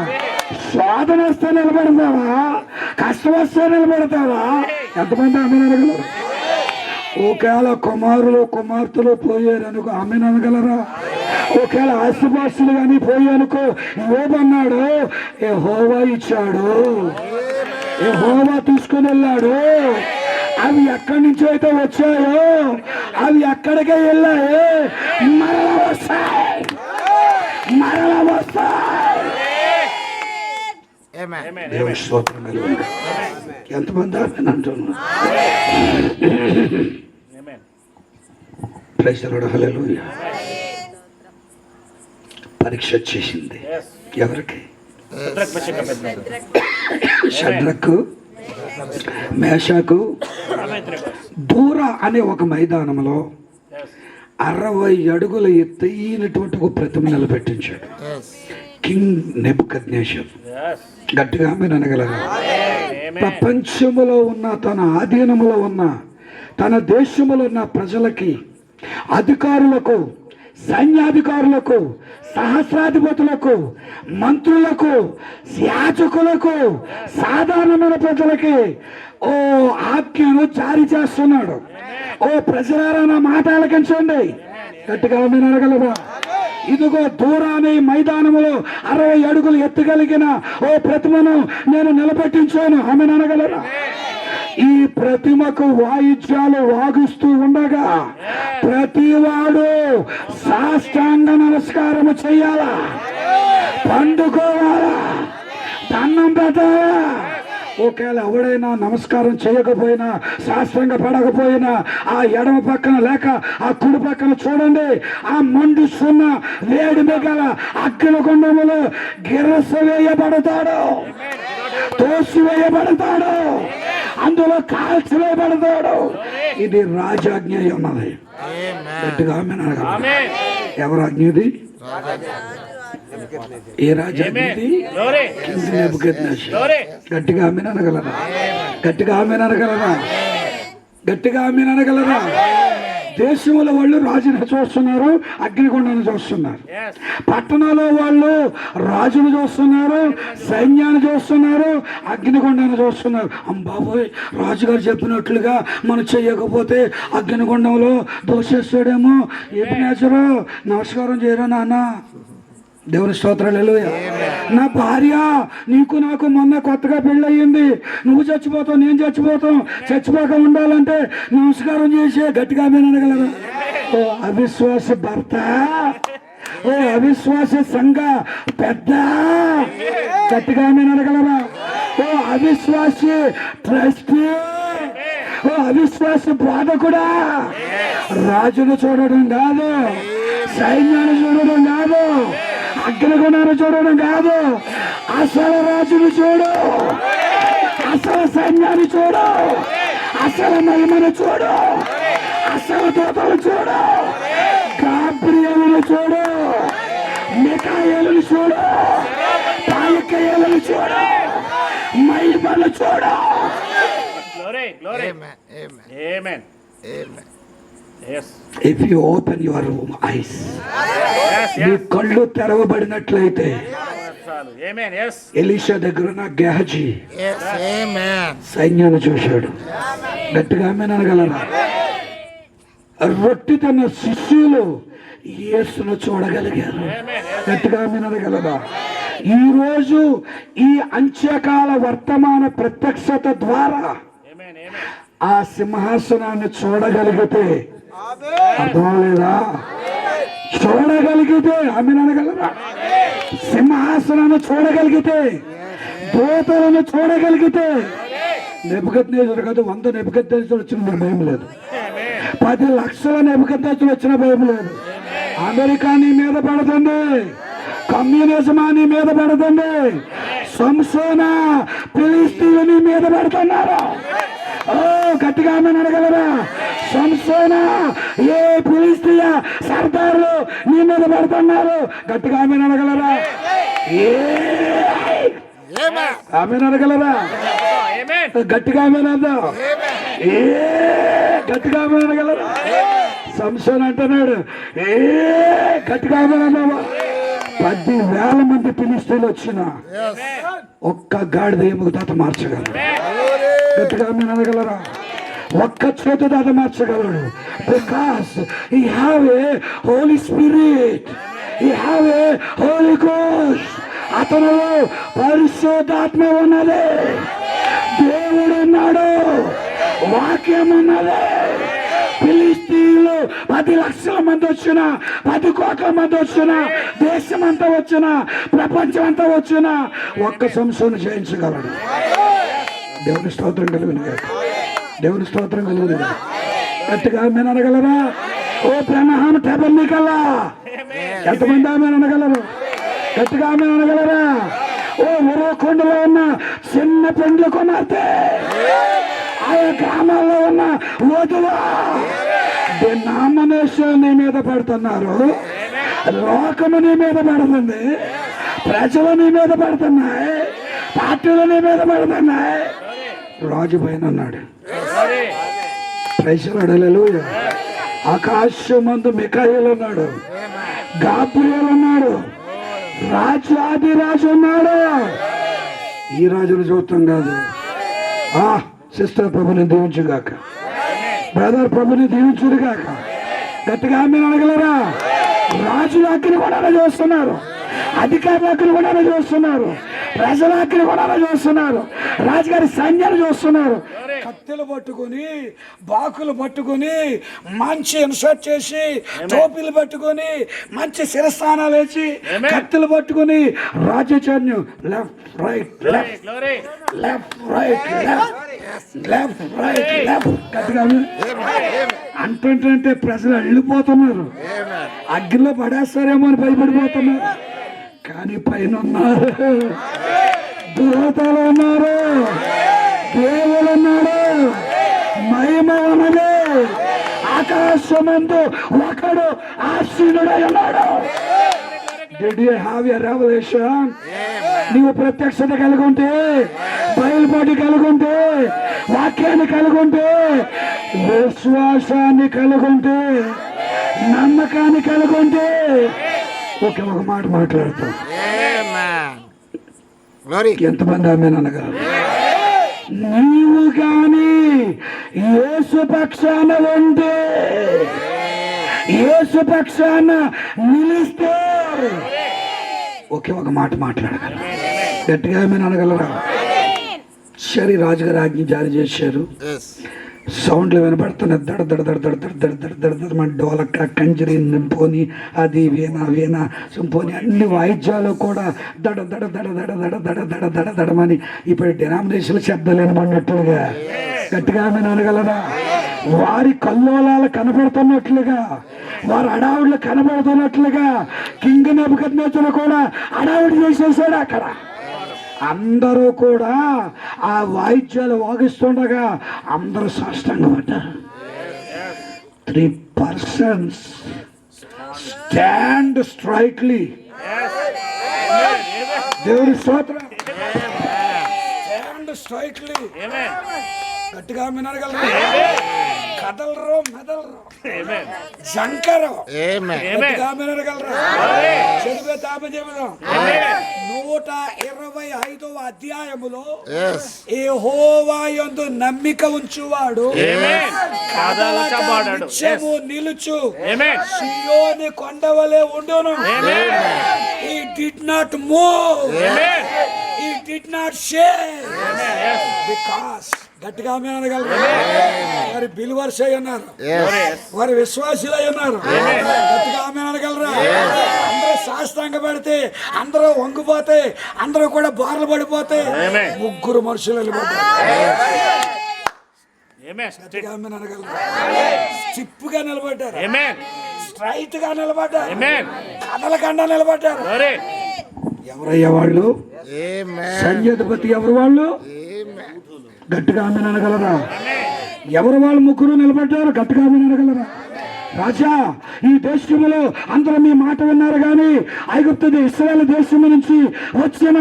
శోధన వస్తే నిలబడతావా, కష్టం వస్తే నిలబడతావా? ఎంతమంది ఆమె అనగలరు? ఒకవేళ కుమార్తెలు పోయారనుకో ఆమెను అనగలరా? ఒకవేళ ఆస్తిపాస్తులు కానీ పోయానుకో యోబన్నాడు, యెహోవా ఇచ్చాడు, యెహోవా తీసుకుని వెళ్ళాడు. అవి ఎక్కడి నుంచి అయితే వచ్చాయో అవి ఎక్కడికే వెళ్ళాయి, మరలా వస్తాయి, మరలా వస్తాయి. ఎంతమంది ఆమెను అంటున్నారు? హల్లెలూయా. పరీక్ష వచ్చేసింది. ఎవరికి? షద్రకు, మేషాకు. దూర అనే ఒక మైదానంలో 60 అడుగుల ఎత్తైనటువంటి ఒక ప్రతిమ నిలబెట్టించాడు కింగ్ నెబుకద్నెజర్. గట్టిగా ఆమేన్ అనగలరా? ప్రపంచములో ఉన్న, తన ఆధీనములో ఉన్న, తన దేశములో ఉన్న ప్రజలకి, అధికారులకు, సైన్యాధికారులకు, సహస్రాధిపతులకు, మంత్రులకు, యాజకులకు, సాధారణమైన ప్రజలకి ఓ ఆజ్ఞను జారీ చేస్తున్నాడు. ఓ ప్రజలారా నా మాట ఆలకించండి. గట్టిగా ఆమేన్ అనగలరా? ఇదిగో దూరాన్ని మైదానములో 60 అడుగులు ఎత్తగలిగిన ఓ ప్రతిమను నేను నిలబెట్టించాను. ఆమేన్ అనగలరా? ఈ ప్రతిమకు వాయిద్యాలు వాగుస్తూ ఉండగా ప్రతివాడు సాష్టాంగ నమస్కారము చెయ్యాలా, పండుకోవాలా, దండం పెట్టాలా. ఒకవేళ ఎవడైనా నమస్కారం చేయకపోయినా, శాస్త్రంగా పడకపోయినా, ఆ ఎడమ పక్కన లేక ఆ కుడి పక్కన చూడండి, ఆ మండుస్తున్న వేడి మిగల అగ్నిగుండములు గిరసవేయబడతాడు, తోసివేయబడతాడు, అందులో కాల్చివేయబడతాడు. ఇది రాజాజ్ఞ ఉన్నది. గట్టిగా ఎవరు ఆజ్ఞ ఇది? ఏ రాజాజ్ఞది? గట్టిగా ఆమెనగలరా? గట్టిగా ఆమెనగలరా? గట్టిగా ఆమెనగలరా? దేశంలో వాళ్ళు రాజుని చూస్తున్నారు, అగ్నిగుండాన్ని చూస్తున్నారు. పట్టణంలో వాళ్ళు రాజును చూస్తున్నారు, సైన్యాన్ని చూస్తున్నారు, అగ్నిగుండాన్ని చూస్తున్నారు. బాబోయ్, రాజుగారు చెప్పినట్లుగా మనం చెయ్యకపోతే అగ్నిగుండంలో దోషేస్తాడేమో. ఏమి నేచరు, నమస్కారం చేయరా నాన్న? దేవుని స్తోత్రాలు. హల్లెలూయా. నా భార్య, నీకు నాకు మొన్న కొత్తగా పెళ్ళయింది, నువ్వు చచ్చిపోతావు, నేను చచ్చిపోతాం, చచ్చిపోక ఉండాలంటే నమస్కారం చేసే. గట్టిగా అనగలరా? ఓ అవిశ్వాస భర్త, ఓ అవిశ్వాస సంఘ పెద్ద, గట్టిగా అనగలరా? ఓ అవిశ్వాసి ట్రస్టీ, ఓ అవిశ్వాస బోధకుడా, రాజును చూడడం కాదు, సైన్యాన్ని చూడడం కాదు, అగ్నిగుండాన్ని చూడడం కాదు, అసలు రాజును చూడు, అసలు సైన్యాన్ని చూడు, అసలు మహిమను చూడు, అసలు దూతలు చూడు, గాబ్రియేలును చూడు, మిఖాయేలును చూడు, పాయికయేలును చూడు, మహిమను చూడు. If you open your eyes, నీ కళ్ళు తెరవబడినట్లయితే, ఎలీషా దగ్గర ఉన్న గెహజీ సైన్యాన్ని చూశాడు. గట్టిగా ఆమేన్ అనగలరా? రొట్టె తన శిష్యులు యేసును చూడగలిగారు. గట్టిగా ఆమేన్ అనగలరా? ఈరోజు ఈ అంత్యకాల వర్తమాన ప్రత్యక్షత ద్వారా ఆ సింహాసనాన్ని చూడగలిగితే, అర్థం లేదా? చూడగలిగితే ఆమేన్ అనగలరా? సింహాసనాన్ని చూడగలిగితే, దూతలను చూడగలిగితే, నెబుకద్నెజరు కాదు, 100 నెబుకద్నెజరు వచ్చిన భయం లేదు, 10 లక్షల నెబుకద్నెజరు వచ్చిన భయం లేదు. అమెరికా నీ మీద పడుతుంది, కమ్యూనిజం నీ మీద పడుతుంది, సంసోనా ఫిలిస్తీన్లు నీ మీద పడుతున్నారు. ఓ గట్టిగా ఆమేన్ అనగలరా? సంసోనా, ఏ ఫిలిస్తీయ సర్దార్లు నీ మీద పడుతున్నారు. గట్టిగా ఆమేన్ అనగలరా? ఆమేన్ అనగలరా? గట్టిగా ఆమేన్ అందాం. గట్టిగా ఆమేన్ అనగలరా? సంసోన్ అంటున్నాడు, గట్టిగా ఆమేన్ అందామా? 10,000 మంది ఫిలిస్తీన్లు వచ్చిన ఒక్క గాడిద ఎముక తాత మార్చగలరు. గట్టిగా ఆమేన్ అనగలరా? ఒక్క చేతి దాత మార్చగలడు. Because he have a holy spirit, he have a holy ghost. అతనిలో పరిశుద్ధాత్మ ఉన్నది, దేవుడు ఉన్నాడు, వాక్యం ఉన్నది. ఫిలిస్తీన్లు 10 లక్షల మంది వచ్చిన, 10 కోట్ల మంది వచ్చిన, దేశం అంతా వచ్చిన, ప్రపంచం అంతా వచ్చిన ఒక్క సంసోను జయించగలడు. దేవుని స్తోత్రం కలుగును, దేవుని స్తోత్రం కలుగును. గట్టిగా ఆమేన్ అనగలరా? ఓ బ్రహ్మహాం టెబర్నికల్లా ఎంతమంది ఆమేన్ అనగలరు? గట్టిగా ఆమేన్ అనగలరా? ఓ ఉరవకొండలో ఉన్న చిన్న పెండ్ల కుమార్తె, ఆయా గ్రామాల్లో ఉన్న వధువు, డినామినేషన్ నీ మీద పడుతున్నారు, లోకము నీ మీద పడుతుంది, ప్రజలు నీ మీద పడుతున్నాయి, పార్టీలు నీ మీద పడుతున్నాయి. రాజు పైన ఉన్నాడు. ప్రైజులాడు. హల్లెలూయా. ఆకాశమందు మిఖాయేలు ఉన్నాడు, గాబ్రియేలు ఉన్నాడు, రాజు రాజు ఉన్నాడు. ఈ రాజును చూస్తాం కాదు. సిస్టర్ ప్రభుని దీవించుగాక, బ్రదర్ ప్రభుని దీవించుగాక. గట్టిగా ఆమేన్ అనగలరా? రాజుల అగ్ని కూడా చూస్తున్నారు, అధికారుల అగ్ని కూడా చూస్తున్నారు, ప్రజల అగ్ని కూడా చూస్తున్నారు, రాజుగారి సైన్యాన్ని చూస్తున్నారు. కత్తెలు పట్టుకొని, బాకులు పట్టుకొని, మంచి ఇన్సర్ట్ చేసి, టోపీలు పట్టుకొని, మంచి శిరస్థానాలు వేసి, కత్తెలు పట్టుకొని రాజచర్యం left right left left right left right left గట్టిగా అంటుంటే ప్రజలు వెళ్ళిపోతున్నారు, అగ్గిలో పడేస్తారేమో అని భయపడిపోతున్నారు. కానీ పైన ఉన్నారు, దేవతలు ఉన్నారు, దేవుడు ఉన్నాడు, మహిమ ఉన్నది. ఆకాశమందు ఒకడు ఆసీనుడై ఉన్నాడు. Did you have a revelation? నీవు ప్రత్యక్షత కలిగి ఉంటే, బయలుపాటి కలిగి ఉంటే, వాక్యాన్ని కలిగి ఉంటే, విశ్వాసాన్ని కలిగి ఉంటే, నమ్మకాన్ని కలిగి ఉంటే, ఒక మాట మాట్లాడతాం. ఎంతమంది ఆమె అనగలరు? నీవు కానీ యేసు పక్షాన ఉంటే, యేసు పక్షాన నిలిస్తే ఒకే ఒక మాట మాట్లాడగలరు. గట్టిగా ఆమె అనగలరా? సరే, రాజుగారు ఆజ్ఞ జారీ చేశారు. సౌండ్లు వినపడుతున్నాయి, దడ దడ దడ దడ దడ దడ దడ దడ దడ. మన డోలక్క, కంజరి, నింపోని, అది వీణ సింపోని, అన్ని వాయిద్యాలు కూడా దడ దడ దడ దడ దడ దడ దడ దడ దడమని ఇప్పుడు డినామినేషన్ శబ్దాలు వినమన్నట్లుగా గట్టిగా ఆమె అనగలరా? వారి కల్లోలాలు కనపడుతున్నట్లుగా, వారు అడావుడిలో కనబడుతున్నట్లుగా కింగ్ నెబుకద్నెజరు కూడా అడావుడి చేసేసాడు. అక్కడ అందరూ కూడా ఆ వాయిద్యాలు వాగిస్తుండగా అందరూ సాష్టాంగం పడ్డారు. 3 persons స్టాండ్ స్ట్రైట్లీ. దేవుడి స్తోత్రం. Stand straightly. గట్టిగా వినగలరు? కదలరు, మెదలరు, జంకరు. గట్టిగా వినగలరు? చదివే తాప చెబుదాం. 125వ అధ్యాయములో యెహోవా యందు నమ్మిక ఉంచువాడు నిత్యము నిలుచు సీయోను కొండవలే ఉండును. He did not move. He did not shake. Because గట్టిగా అనగలరు? వారి బిలీవర్స్ అయి ఉన్నారు, వారి విశ్వాసులు అయి ఉన్నారు. గట్టిగా అనగలరా? అందరూ సాష్టాంగ పడితే, అందరూ వంగిపోతే, అందరూ కూడా బార్లు పడిపోతే, 3 మనుషులు వెళ్ళిపోతారు. స్టిప్గా నిలబడ్డారు, స్ట్రైట్ గా నిలబడ్డారు, కదలకుండా నిలబడ్డారు. ఎవరయ్యా వాళ్ళు? సంజాధిపతి ఎవరు వాళ్ళు? గట్టిగా ఆమె అనగలరా? ఎవరు వాళ్ళు? 3 నిలబడ్డారు. గట్టిగా ఆమె అనగలరా? రాజా, ఈ దేశంలో అందరూ మీ మాట విన్నారు, కానీ ఐగుప్తు ఇశ్రాయేలు దేశం నుంచి వచ్చిన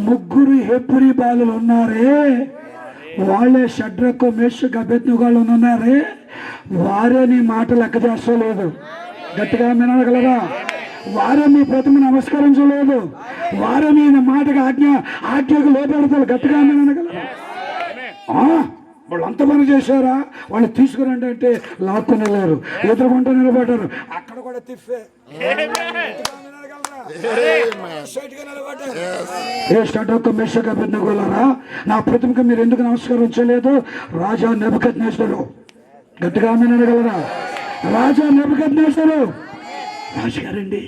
3 హెబ్రీ బాలులు ఉన్నారే, వాళ్ళే షడ్రకు, మేషకు, అబేద్నెగోలు ఉన్నారే, వారే నీ మాట లెక్క చేస్తలేదు. గట్టిగా ఆమె అనగలరా? వారే మీ ప్రతిమ నమస్కరించలేదు, వారే మీ మాటకు ఆజ్ఞకు లోపడతారు. గట్టిగా ఆమె అనగలరా? వాళ్ళు అంత పని చేశారా? వాళ్ళు తీసుకురండి అంటే లాక్కుని వెళ్ళారు, ఎదురుకుంటూ నిలబడ్డారు. అక్కడ కూడా తిప్పే మేషకు, అబేద్నెగోలారా, నా ప్రతిమకు మీరు ఎందుకు నమస్కరించలేదు? రాజా నెబుకద్నెజరు. గట్టిగా ఆమె అనగలరా? రాజా నెబుకద్నెజరు రాజుగారండి,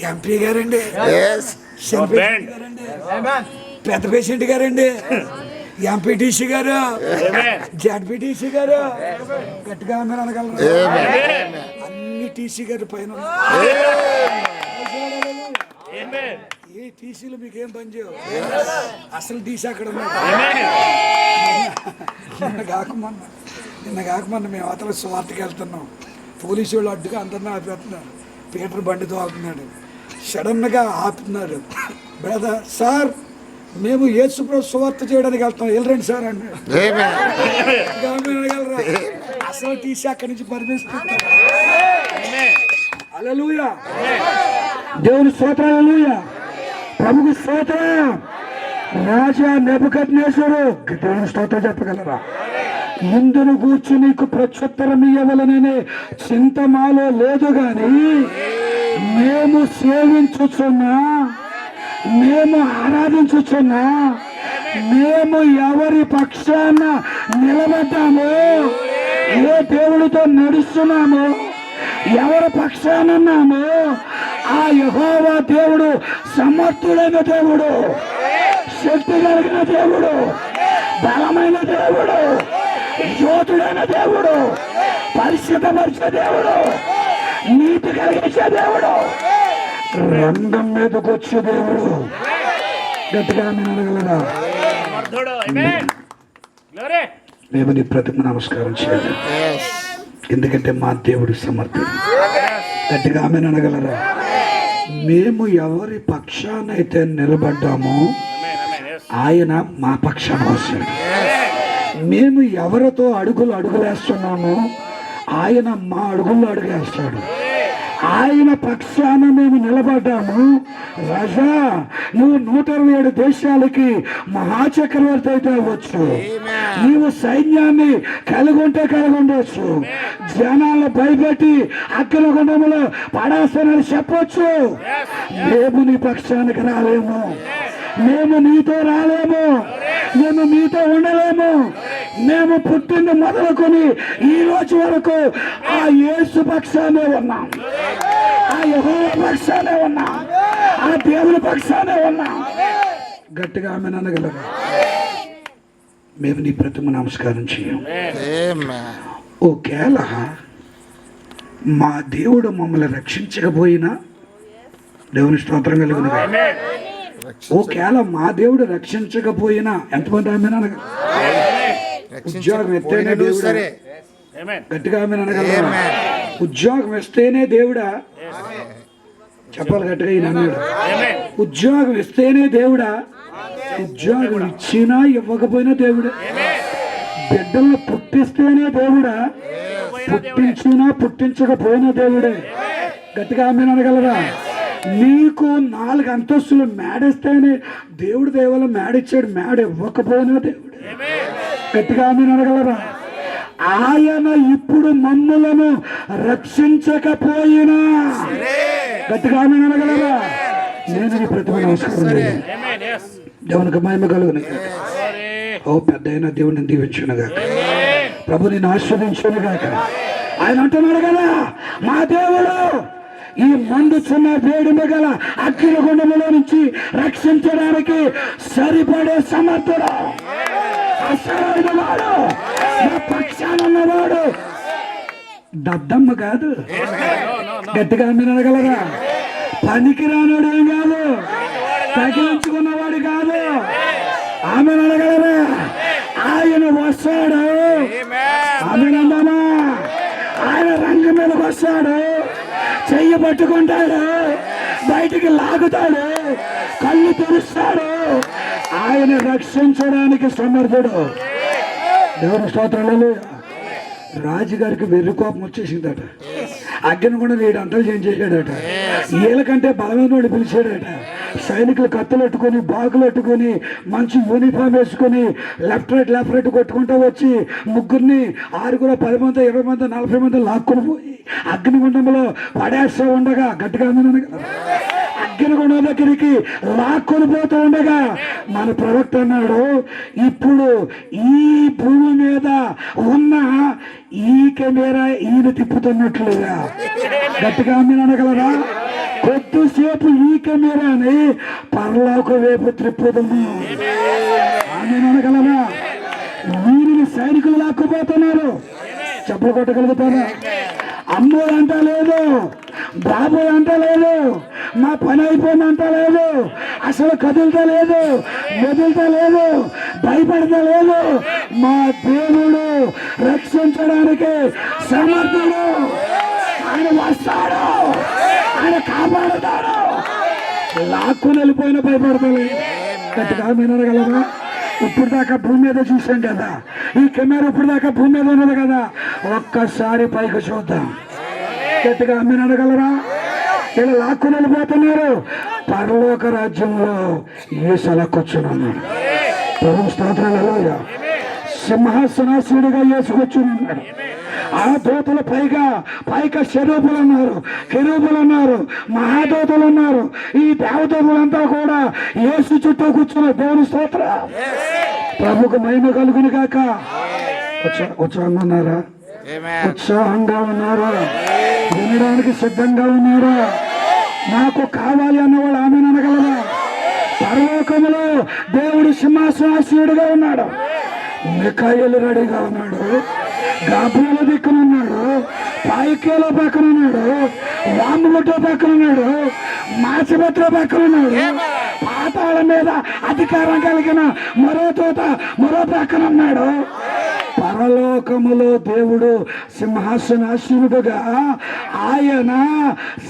ఎంపీ గారండి, పెద్ద పేషెంట్ గారండి, ఎంపీటీసీ గారు, జడ్పీటీసీ గారు. గట్టిగా మీరు అనగలరు? అన్ని టీసీ గారు పైన. ఏ టీసీలు మీకేం పని చేయవు, అసలు టీసీ అక్కడ ఉన్నాడు. నిన్న కాకమన్నా మేము అవతల స్వార్థకి వెళ్తున్నాం, పోలీసు వాళ్ళు అడ్డుగా అందరినీ ఆపేస్తున్నారు. పీటర్ బండితో ఆపుతున్నాడు, సడన్గా ఆపుతున్నాడు. బ్రదర్, సార్ మేము యేసుప్రభు సువార్త చేయడానికి వెళ్తాం, వెళ్ళరండి సార్ అన్నాడు. అసలు తీసి అక్కడి నుంచి పరిమిస్తారు. హల్లెలూయా, దేవుని స్తోత్రం, హల్లెలూయా, ప్రభుకి స్తోత్రం. రాజా నెబుకద్నెజరు, దేవుని స్తోత్రం చెప్పగలరా? ఇందును గూర్చి నీకు ప్రత్యుత్తరం ఇవ్వవలననే చింత మాలో లేదు, గాని మేము సేవించుచున్నా, మేము ఆరాధించుచున్నా మేము ఎవరి పక్షాన నిలబడ్డాము, ఏ దేవుడితో నడుస్తున్నాము, ఎవరి పక్షానన్నాము, ఆ యెహోవా దేవుడు సమర్థుడైన దేవుడు, శక్తి కలిగిన దేవుడు, బలమైన దేవుడు, యోధుడైన దేవుడు, పరిశుద్ధపరిచే దేవుడు, నీతి కలిగించే దేవుడు, రంగం మీదకి వచ్చే దేవుడు. గట్టిగా నేను అడగలరా? మేము నీ ప్రతిమ నమస్కారం చేయాలి, ఎందుకంటే మా దేవుడు సమర్థుడు. గట్టిగా ఆమె అనగలరా? మేము ఎవరి పక్షానైతే నిలబడ్డామో ఆయన మా పక్షాన వస్తాడు. మేము ఎవరితో అడుగులేస్తున్నామో ఆయన మా అడుగుల్లో అడుగేస్తాడు. ఆయన పక్షాన మేము నిలబడ్డాము. రాజా, నువ్వు 127 దేశాలకి మహాచక్రవర్తి అయితే అవ్వచ్చు, నీవు సైన్యాన్ని కలిగి ఉండొచ్చు, జనాలను భయపెట్టి అగ్నిగుండంలో పడేస్తానని చెప్పొచ్చు. మేము నీ పక్షానికి రాలేము, మేము నీతో రాలేము, మేము మీతో ఉండలేము. మేము పుట్టింది మొదలుకొని ఈ రోజు వరకు ఆ యేసు పక్షానే ఉన్నాం, ఆ యెహోవా పక్షానే ఉన్నాం, ఆ దేవుని పక్షానే ఉన్నాం. గట్టిగా ఆమె అనగలరా? మేము నీ ప్రతిమ నమస్కారం చేయం. ఓకేళ మా దేవుడు మమ్మల్ని రక్షించకపోయినా, దేవుని స్తోత్రం కలుగును. ఓకేళ మా దేవుడు రక్షించకపోయినా, ఎంతమంది ఆమె అనగలరు? ఉద్యోగం ఎత్తేనే దేవుడా? గట్టిగా ఆమె అనగలరా? ఉద్యోగం ఇస్తేనే దేవుడా? చెప్పాలి గట్టిగా. ఈయన అన్నాడు, ఉద్యోగం ఇస్తేనే దేవుడా? ఉద్యోగం ఇచ్చినా ఇవ్వకపోయినా దేవుడే. బిడ్డలను పుట్టిస్తేనే దేవుడా? పుట్టించినా పుట్టించకపోయినా దేవుడే. గట్టిగా ఆమె అనగలరా? నీకు 4 అంతస్తులు మేడిస్తేనే దేవుడు దేవాల మేడిచ్చాడు, మేడ ఇవ్వకపోయినా దేవుడే. గట్టిగా ఆమె అనగలరా? ఆయన ఇప్పుడు మమ్ములను రక్షించకపోయినా, గట్టిగా ఆమె అనగలరా? నేను నీ ప్రతిమ నమస్కారం. దేవునికి మహిమ కలుగును. ఓ పెద్ద అయినా దేవుడిని దీవించునుగా, ప్రభుని ఆస్వాదించునుగాక. ఆయన అంటున్నాడు కదా, మా దేవుడు ఈ మండుచున్న వేడిమ గల అగ్నిగుండములో నుంచి రక్షించడానికి సరిపడే సమర్థుడు, అసలైన వాడు, మా పక్షాన ఉన్నవాడు. దద్దమ్మ కాదు. గట్టిగా మీరు అనగలరా? పనికి రానుడు ఏం కాదు, తగిలించుకున్నవాడు కాదు. ఆమె అనగలరా? ఆయన వస్తాడు. ఆమె నందమా? ఆయన రంగం మీదకి వస్తాడు, చెయ్యి పట్టుకుంటాడు, బయటికి లాగుతాడు, కళ్ళు తెరుస్తాడు. ఆయన రక్షించడానికి సమర్థుడు. దేవుని స్తోత్రాలు. రాజుగారికి వెర్రి కోపం వచ్చేసిందట. అగ్ని కూడా 7 గంటలు చేయించేసాడట. వీళ్ళకంటే బలమైన పిలిచాడట. సైనికులు కత్తులు పెట్టుకొని, బాగులు పెట్టుకొని, మంచి యూనిఫామ్ వేసుకొని, లెఫ్ట్ రైట్ కొట్టుకుంటూ వచ్చి 6 10 మంది 20 మంది 40 మంది లాక్కొని పోయి అగ్నిగుండంలో పడేస్తూ ఉండగా, గట్టిగా అగ్నిగుండం దగ్గరికి లాక్కొని పోతూ ఉండగా మన ప్రవక్త అన్నాడు, ఇప్పుడు ఈ భూమి మీద ఉన్న ఈ కెమెరా ఈయన తిప్పుతున్నట్లుగా. గట్టిగా మీరు అనగలరా? కొద్దిసేపు ఈ కెమెరాని పరలోక వైపు త్రిప్పుదము. ఆమె అనగలరా? వీరిని సైనికులు లాక్కుపోతున్నారు. చెప్పులు కొట్టగలుగుతారా? అమ్మోడు అంట లేదు, బాబు అంట లేదు, మా పని అయిపోయింది అంట లేదు, అసలు కదులుతా లేదు, మెదులుతా లేదు, భయపడతా లేదు. మా దేవుడు రక్షించడానికి సమర్థుడు. ఆయన వస్తాడు, ఆయన కాపాడుతాడు. లాక్కుని వెళ్ళిపోయినా భయపడతాడు. గట్టిగా మీరు అనగలరా? ఇప్పుడు దాకా భూమి మీద చూసాం కదా, ఈ కెమెరా ఇప్పుడు దాకా భూమి మీద ఉన్నది కదా, ఒక్కసారి పైకి చూద్దాం. గట్టిగా మీరు అనగలరా? ఇలా లాక్కుని వెళ్ళిపోతున్నారు. పరలోక రాజ్యంలో యేసు కూర్చున్నాడు. ప్రభు స్తోత్రాలు. సింహాసనాసీనుడిగా యేసు కూర్చున్నాడు. ఆ దూతలు పైగా కెరూబులు ఉన్నారు, మహాదూతలు ఉన్నారు. ఈ దేవదూతలంతా కూడా యేసు చుట్టూ కూర్చున్న దేవుని స్తోత్రం. ప్రభుకు మహిమ కలుగును గాక. ఉత్సాహంగా ఉన్నారా? ఉత్సాహంగా ఉన్నారా? వినడానికి సిద్ధంగా ఉన్నారా? నాకు కావాలి అన్నవాడు ఆమె అనగలరా? పరలోకములో దేవుడు సింహాసనాసీనుడిగా ఉన్నాడు. మిఖాయేలు రెడీగా ఉన్నాడు, గాబ్రియలు దిక్కునున్నాడు, పాయికేల పక్కనున్నాడు, వామముతో పక్కనున్నాడు, మాచిపత్ర పక్కనున్నాడు, పాతాళ మీద అధికారం కలిగిన మరో తోట మరో పక్కనున్నాడు. పరలోకములో దేవుడు సింహాసనాసీనుడుగా ఆయన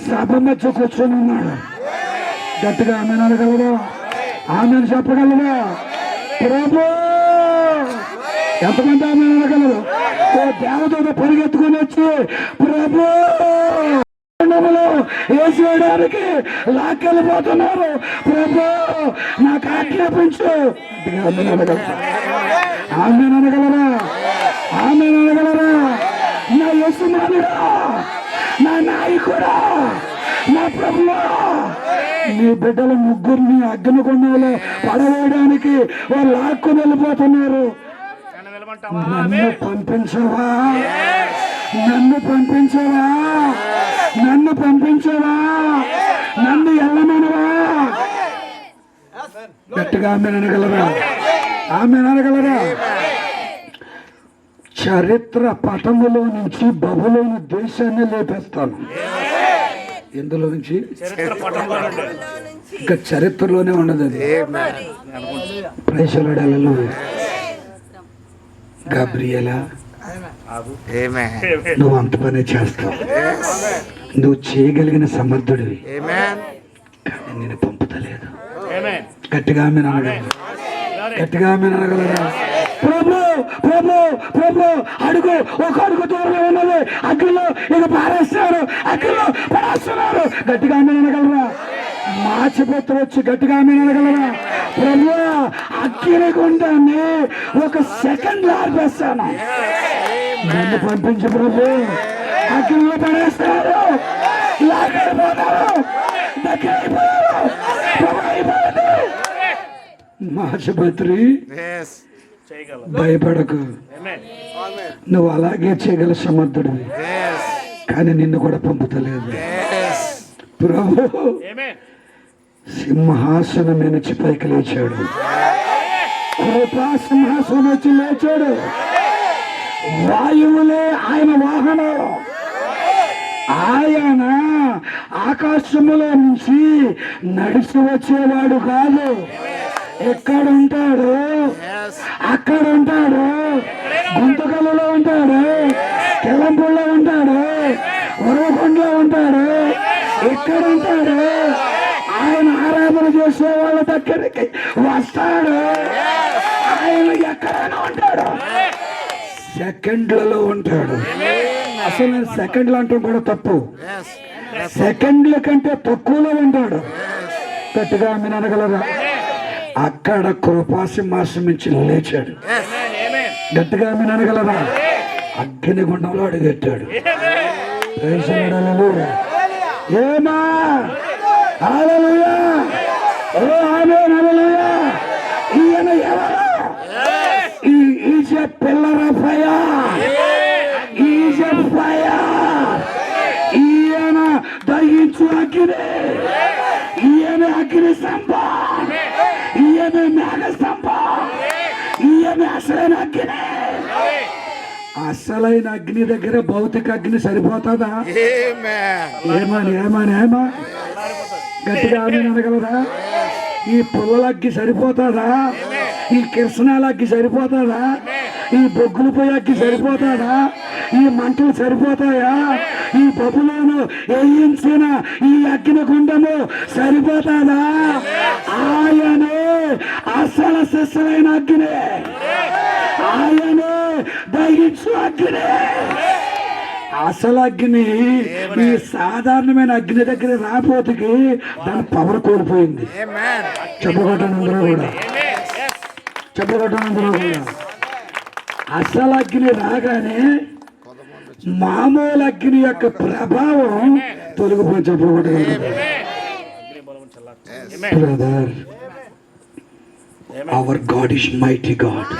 సభ మధ్య కూర్చొని ఉన్నాడు. గట్టిగా ఆమె అనగలరా? ఆమెను చెప్పగలరా? ప్రభు ఎంతమంది ఆమె అనగలరు? ఓ దేవదూత పరిగెత్తుకుని వచ్చి ప్రభు వేసేయడానికి లాక్కెళ్ళిపోతున్నారు, ప్రభు నాకు ఆజ్ఞాపించు. ఆమె అనగలరా? ఆమె అనగలరా? ఆమె అనగలరా? నా యేసునాథుడా, నా నాయకుడా, నా ప్రభువా, నీ బిడ్డల ముగ్గురిని అగ్నిగుండంలో పడవేయడానికి వాళ్ళు లాక్కుని వెళ్ళిపోతున్నారు. నన్ను పంపించవా? నన్ను పంపించవా? నన్ను పంపించవా? నన్ను ఎల్లమనవా? గట్టిగా ఆమె అనగలరా? ఆమె అనగలరా? చరిత్ర పటములో నుంచి బబులోను దేశాన్ని లేపేస్తాను. ఎందులో నుంచి? ఇంకా చరిత్రలోనే ఉండదు అది. ప్రైసలాడాలలో గాబ్రియలా, నువ్వు అంత పనే చేస్తావు, నువ్వు చేయగలిగిన సమర్థుడివి, కానీ నేను పంపుతలేదు. గట్టిగా ఆమె అనగలరా? గట్టిగా ఆమె అనగలరా? ప్రభు ప్రభు ప్రభు అడుగు, ఒక అడుగు దూరంలో ఉన్నది, అగ్నిలో ఇక పారేస్తున్నారు, అగ్నిలో పడేస్తున్నారు. గట్టిగా ఆమె అనగలరా? మాచిపత్ర వచ్చి గట్టిగా ఆమె అనగలరా? ప్రభు అగ్ని గుండాన్ని ఒక సెకండ్ ఆర్పేస్తాను, నన్ను పంపించు ప్రభు. అగ్నిలో పడేస్తారు, లాగైపోతారు, దగ్గరైపోయారు. మాచిపత్రి భయపడకు, నువ్వు అలాగే చేయగల సమర్థుడివి, కానీ నిన్ను కూడా పంపుతలేదు. ప్రభు సింహాసనం నుంచి పైకి లేచాడు, కృపా సింహాసనం వచ్చి లేచాడు. వాయువులే ఆయన వాహనం. ఆయన ఆకాశములో నుంచి నడిచి వచ్చేవాడు కాదు. ఎక్కడ ఉంటాడు? అక్కడ ఉంటాడు. గుంతకల్లో ఉంటాడు, కెలంపూల్లో ఉంటాడు, ఉరవకొండలో ఉంటాడు. ఎక్కడ ఉంటాడు? ఆయన ఆరాధన చేసే వాళ్ళ దగ్గరికి వస్తాడు. ఆయన ఎక్కడైనా ఉంటాడు, సెకండ్లలో ఉంటాడు. అసలు నేను సెకండ్లు అంటాం కూడా తప్పు, సెకండ్ల కంటే తక్కువలో ఉంటాడు. గట్టిగా మీరు అనగలరా? అక్కడ కృపాసింహాసనం నుంచి లేచాడు. గట్టిగా మీరు అనగలరా? అగ్నిగుండంలో అడుగెట్టాడు. ఏమా హల్లెలూయా, ఓ ఆమేన్ హల్లెలూయా. ఈయన ఎవరు? Is a pillar of fire, is a fire. ఈయన దహించు అగ్ని, ఈయన అగ్ని స్తంభం, ఈయన మేఘ స్తంభం, ఈయన అసలైన అగ్ని. అసలైన అగ్ని దగ్గర భౌతిక అగ్ని సరిపోతుందా? ఏమా గట్టిగా ఆమెను అనగలరా? ఈ పుల్లల అగ్గి సరిపోతుందా? ఈ కిరసనాల అగ్గి సరిపోతుందా? ఈ బొగ్గులు పోయి అగ్గి సరిపోతుందా? ఈ మంటలు సరిపోతాయా? ఈ బొబ్బులను వేయించిన ఈ అగ్ని గుండము సరిపోతుందా? ఆయనే అసలు శిశులైన అగ్ని, ఆయనే దహించు అగ్ని. అసలు అగ్ని ఈ సాధారణమైన అగ్ని దగ్గర రాపోతుకి దాని పవర్ కోల్పోయింది. చెప్పగొట్టనందరూ కూడా, చెప్పగొట్టనందరూ కూడా. అసలు అగ్ని రాగానే మామూలు అగ్ని యొక్క ప్రభావం తొలగిపోయి చెప్పకూడదు. Brother, our God is mighty God.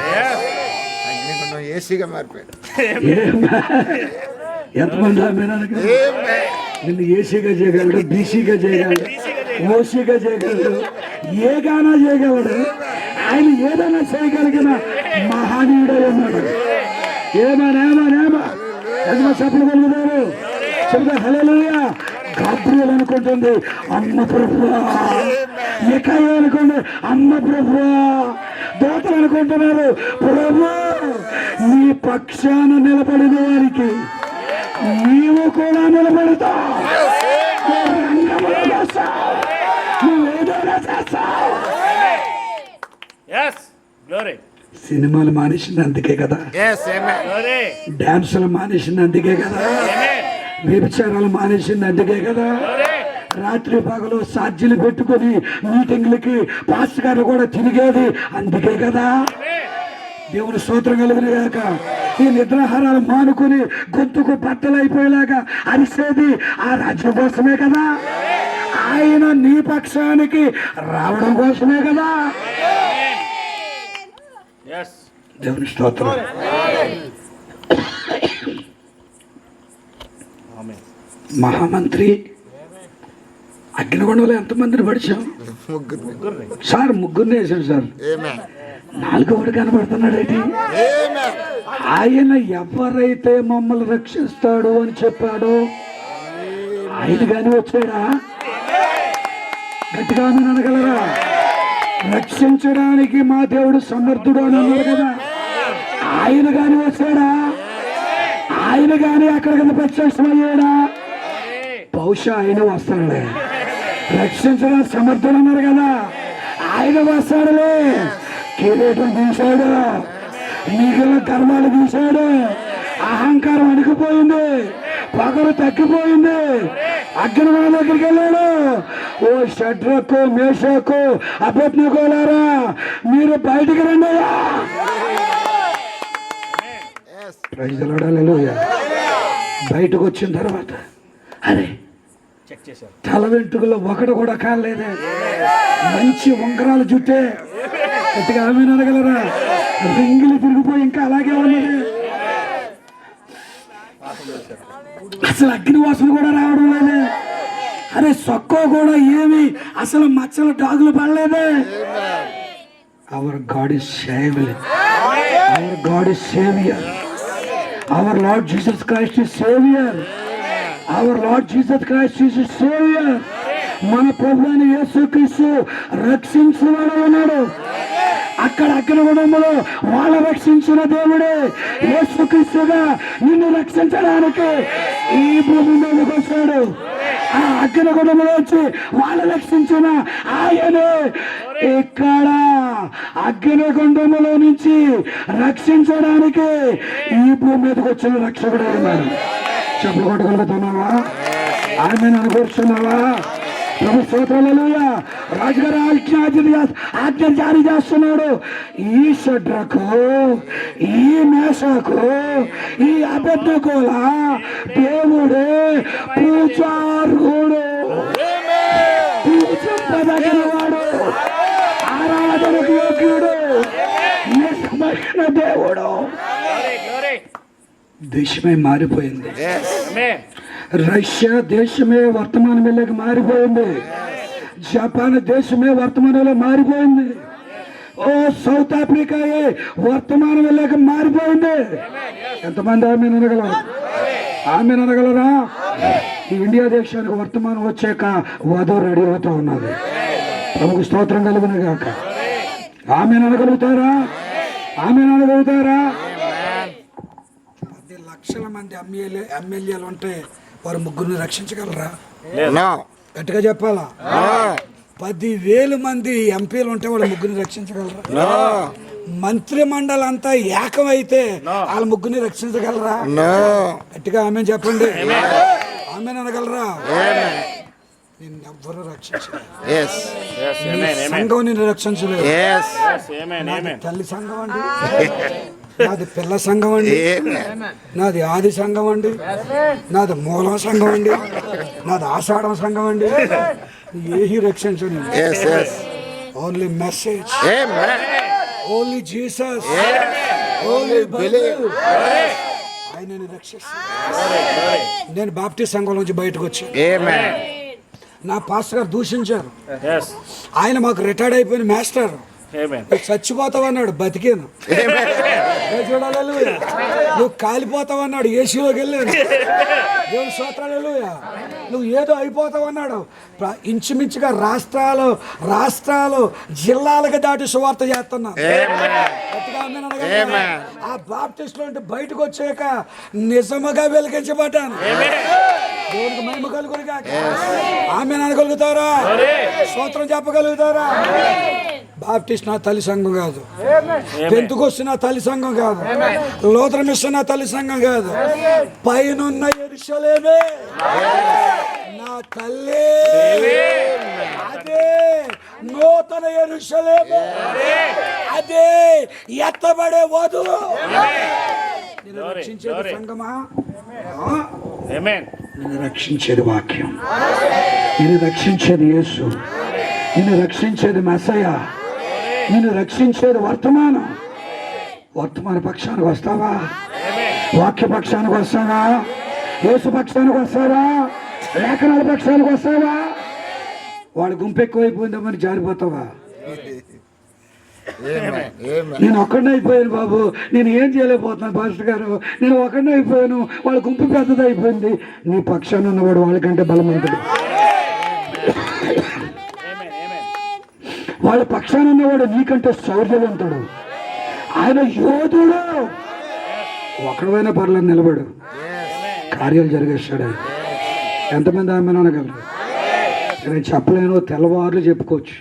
ఏసీగా మారిపోయాడు. ఎంతమంది నిన్ను ఏసీగా చేయగలడు, బీసీగా చేయగలడు, ఓసీగా చేయగలడు, ఏ గానా చేయగలడు. ఆయన ఏదైనా చేయగలిగిన మహనీయుడే ఉన్నాడు. ఏమా ఎంత చెప్పలు కలుగుతారు చెబుతా. హల్లెలూయా. గాబ్రియల్ అనుకుంటుంది అమ్మ ప్రభువా, మిఖాయేలు అనుకోండి అమ్మ ప్రభువా, దూతలు అనుకుంటున్నారు ప్రభు నీ పక్షాన నిలబడిన వారికి నీవు కూడా నిలబడతావు. నువ్వు ఏదైనా చేస్తావు. సినిమాలు మానేసింది అందుకే కదా, డాన్సులు మానేసింది అందుకే కదా, వ్యభిచారాలు మానేసింది అందుకే కదా, రాత్రి పగలు సాధ్యులు పెట్టుకొని మీటింగ్లకి పాస్టర్ గారు కూడా తిరిగేది అందుకే కదా. దేవుని స్తోత్రం కలిగిన గాక. ఈ నిద్రాహారాలు మానుకొని గొంతుకు బట్టలు అయిపోయేలాగా అరిసేది ఆ రాజ్యం కోసమే కదా. ఆయన నీ పక్షానికి రావడం కోసమే కదా. దేవుని స్తోత్రం. మహామంత్రి అగ్నిగుండంలో ఎంతమందిని పడిచాం సార్? ముగ్గురిని వేసాడు సార్. 4వ కనబడుతున్నాడు ఏంటి? ఆయన ఎవరైతే మమ్మల్ని రక్షిస్తాడు అని చెప్పాడో ఆయన కానీ వచ్చాడా? గట్టిగా అని అనగలరా? రక్షించడానికి మా దేవుడు సమర్థుడు అని అన్నారు కదా. ఆయన కానీ వచ్చాడా? ఆయన కానీ అక్కడ కింద ప్రత్యక్షమయ్యాడా? బహుశా ఆయన వస్తాడులే. రక్షించడానికి సమర్థుడు అన్నారు కదా, ఆయన వస్తాడులే. కిరీటం తీశాడు, మిగిలిన కర్మాలు తీశాడు, అహంకారం అణిగిపోయింది, పగలు తగ్గిపోయింది. అగ్నిగుండం దగ్గరికి వెళ్ళాడు. ఓ షడ్రకు మేషకు అబేద్నెగోలారా మీరు బయటికి రండి అయ్యా. బయటకు వచ్చిన తర్వాత అరే తల వెంట్రుకలో ఒకటి కూడా కాలేదే, మంచి ఉంగరాలు చుట్టే. గట్టిగా ఆమె అనగలరా? రింగిలి తిరిగిపోయి ఇంకా అలాగే ఉన్నది. అసలు అగ్ని వాసన కూడా రావడం లేదే. అరే సొక్క కూడా ఏమి అసలు మచ్చలు డాగులు పడలేదే. Our God is saviour. Our God is saviour. Our Lord Jesus Christ is saviour. Our Lord Jesus Christ is saviour. మన ప్రభువైన యేసుక్రీస్తు రక్షించువాడు ఉన్నాడు. అక్కడ అగ్నిగుండంలో వాళ్ళ రక్షించిన దేవుడే యేసుక్రీస్తుగా నిన్ను రక్షించడానికి ఈ భూమి మీదకి వచ్చాడు. ఆ అగ్నిగుండంలో వచ్చి వాళ్ళు రక్షించిన ఆయనే ఇక్కడ అగ్నిగుండంలో నుంచి రక్షించడానికి ఈ భూమి మీదకి వచ్చిన రక్షకుడు ఉన్నాడు. చెప్పులు కొట్టగలుగుతున్నావా? ఆమె అనుభవిస్తున్నావా? ప్రభు స్తోత్రాలూయా. రాజుగారు ఆజ్ఞ జారీ చేస్తున్నాడు. ఈ షడ్రకు, ఈ మేషకు, ఈ అబేద్నెగోల దేవుడే పూజార్హుడు, పూజింపదగినవాడు, ఆరాధనకు యోగ్యుడు, నిజమైన దేవుడు. దేశమే మారిపోయింది. రష్యా దేశమే వర్తమాన వెళ్ళకి మారిపోయింది. జపాన్ దేశమే వర్తమానంలో మారిపోయింది. ఓ సౌత్ ఆఫ్రికాయే వర్తమానం వెళ్ళక మారిపోయింది. ఎంతమంది ఆమె అనగలరు? ఆమె అనగలరా? ఈ ఇండియా దేశానికి వర్తమానం వచ్చాక వధువు రెడీ అవుతూ ఉన్నది. ప్రభుకు స్తోత్రం కలుగును గాక. ఆమె అనగలుగుతారా? ఆమె అనగలుగుతారా? 10 లక్షల మంది ఎమ్మెల్యేలు ఉంటే వారు ముగ్గురిని రక్షించగలరా? గట్టిగా చెప్పాలా? 10,000 మంది ఎంపీలు ఉంటే వాళ్ళు ముగ్గురిని రక్షించగలరా? మంత్రి మండలి అంతా ఏకమైతే వాళ్ళ ముగ్గురిని రక్షించగలరా? గట్టిగా ఆమె చెప్పండి. ఆమె అనగలరా? నిన్నెవ్వరూ రక్షించలేదు. సంఘం నిన్ను రక్షించలేదు. తల్లి సంఘం అండి, నాది పిల్ల సంఘం అండి, నాది ఆది సంఘం అండి, నాది మూలం సంఘం అండి, నాది ఆషాఢం సంఘం అండి. ఏహి రక్షించండి. Only message, only Jesus, only Bible ఆయనని రక్షిస్తాడు. నేను బాప్టిస్ట్ సంఘం నుంచి బయటకు వచ్చాను. నా పాస్టర్ గారు దూషించారు. ఆయన మాకు రిటైర్డ్ అయిపోయిన మాస్టర్. చచ్చిపోతావన్నాడు, బతికేను. చూడాలి, నువ్వు కాలిపోతావన్నాడు, ఏసీలోకి వెళ్ళాను. దేవుని స్తోత్రాలు. నువ్వు ఏదో అయిపోతావన్నాడు. ఇంచుమించుగా రాష్ట్రాలు జిల్లాలకు దాటి సువార్త చేస్తున్నాను. ఆ బాప్టిస్ట్ నుండి బయటకు వచ్చాక నిజముగా వెలిగించబడ్డాను. దేవునికి మహిమ కలుగునుగా. ఆమె అనగలుగుతారా? స్తోత్రం చెప్పగలుగుతారా? బాప్టిస్ట్ నా తల్లి సంఘం కాదు, పెంతుకొస్తు నా తల్లి సంఘం కాదు, లూథరన్ మిషన్ నా తల్లి సంఘం కాదు. పైనున్న యెరూషలేమే నా తల్లి. అదే నూతన యెరూషలేము, అదే ఎత్తబడే వధువు. నిన్ను రక్షించేది సంఘమా? నిన్ను రక్షించేది వాక్యం, నిన్ను రక్షించేది యేసు, నిన్ను రక్షించేది మెస్సయ్య, నిన్ను రక్షించేది వర్తమానం. వర్తమాన పక్షానికి వస్తావా? వాక్య పక్షానికి వస్తావా? యేసు పక్షానికి వస్తావా? లేఖనాల పక్షానికి వస్తావా? వాడు గుంపు ఎక్కువైపోయిందామని జారిపోతావా? నేను ఒక్కడనే అయిపోయాను బాబు, నేను ఏం చేయలేకపోతున్నాను పాస్టర్ గారు, నేను ఒక్కడనే అయిపోయాను, వాళ్ళ గుంపు పెద్దది అయిపోయింది. నీ పక్షాన్ని ఉన్నవాడు వాళ్ళకంటే బలవంతుడు. వాళ్ళ పక్షాన ఉన్నవాడు నీకంటే శౌర్యవంతుడు, ఆయన యోధుడు. ఒకడైనా పర్లేదు, నిలబడు, కార్యాలు జరిగేస్తాడు. ఎంతమంది ఆమె అనగలరు? నేను చెప్పలేను, తెల్లవారులు చెప్పుకోవచ్చు.